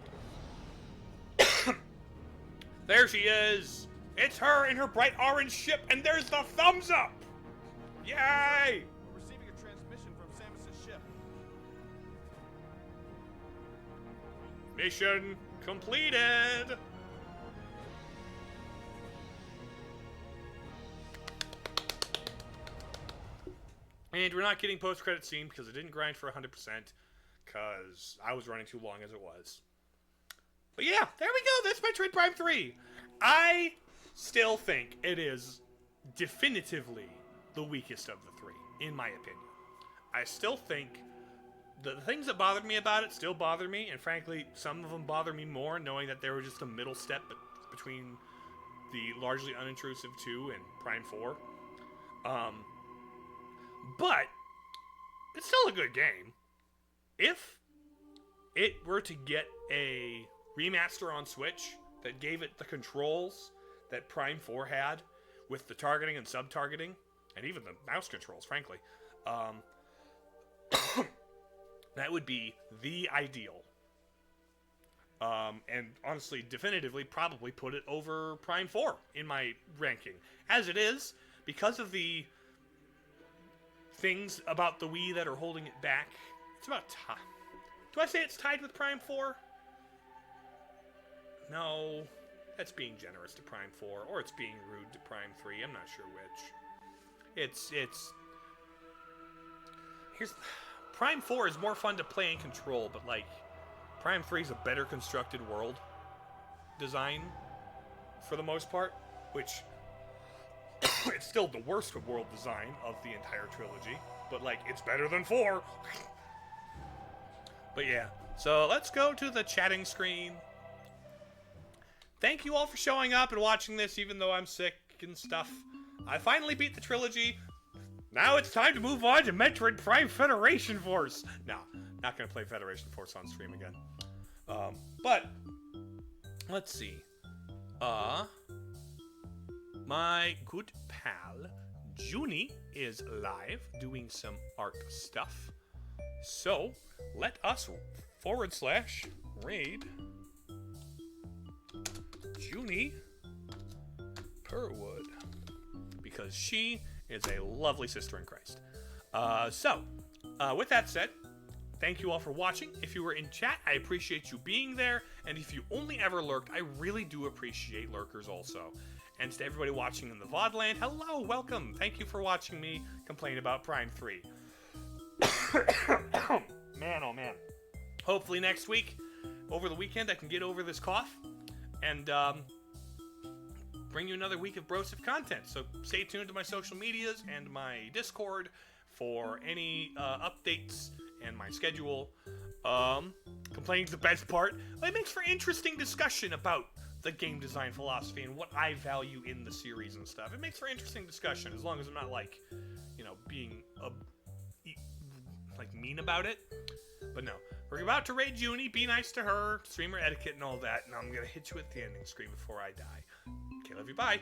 There she is! It's her in her bright orange ship, and there's the thumbs up! Yay! We're receiving a transmission from Samus's ship. Mission completed! And we're not getting post-credit scene because it didn't grind for 100%, because I was running too long as it was. But yeah, there we go. That's Metroid Prime 3. I still think it is definitively the weakest of the three, in my opinion. I still think the things that bothered me about it still bother me, and frankly, some of them bother me more knowing that they were just a middle step between the largely unintrusive 2 and Prime 4. But it's still a good game. If it were to get a remaster on Switch that gave it the controls that Prime 4 had, with the targeting and sub-targeting, and even the mouse controls, frankly, that would be the ideal. And honestly, definitively, probably put it over Prime 4 in my ranking. As it is, because of the things about the Wii that are holding it back, it's about time. Do I say it's tied with Prime 4? No, that's being generous to Prime 4, or it's being rude to Prime 3. I'm not sure which. Here's... Prime 4 is more fun to play and control, but, like, Prime 3 is a better constructed world design, for the most part, which... it's still the worst world design of the entire trilogy, but, like, it's better than 4. But yeah, so let's go to the chatting screen. Thank you all for showing up and watching this, even though I'm sick and stuff. I finally beat the trilogy. Now it's time to move on to Metroid Prime Federation Force. No, not going to play Federation Force on stream again. But, let's see. My good pal, Junie, is live doing some art stuff. So, let us /raid Junie Perwood, because she is a lovely sister in Christ. With that said, thank you all for watching. If you were in chat, I appreciate you being there, and if you only ever lurked, I really do appreciate lurkers also. And to everybody watching in the VOD land, hello, welcome. Thank you for watching me complain about Prime 3. Man, oh man. Hopefully next week, over the weekend, I can get over this cough and bring you another week of Broseph content. So stay tuned to my social medias and my Discord for any updates and my schedule. Complaining's the best part. It makes for interesting discussion about the game design philosophy and what I value in the series and stuff. It makes for interesting discussion, as long as I'm not, like, you know, being like mean about it. But no, we're about to raid Junie, be nice to her, streamer etiquette and all that, and I'm gonna hit you at the ending screen before I die. Okay, love you, bye.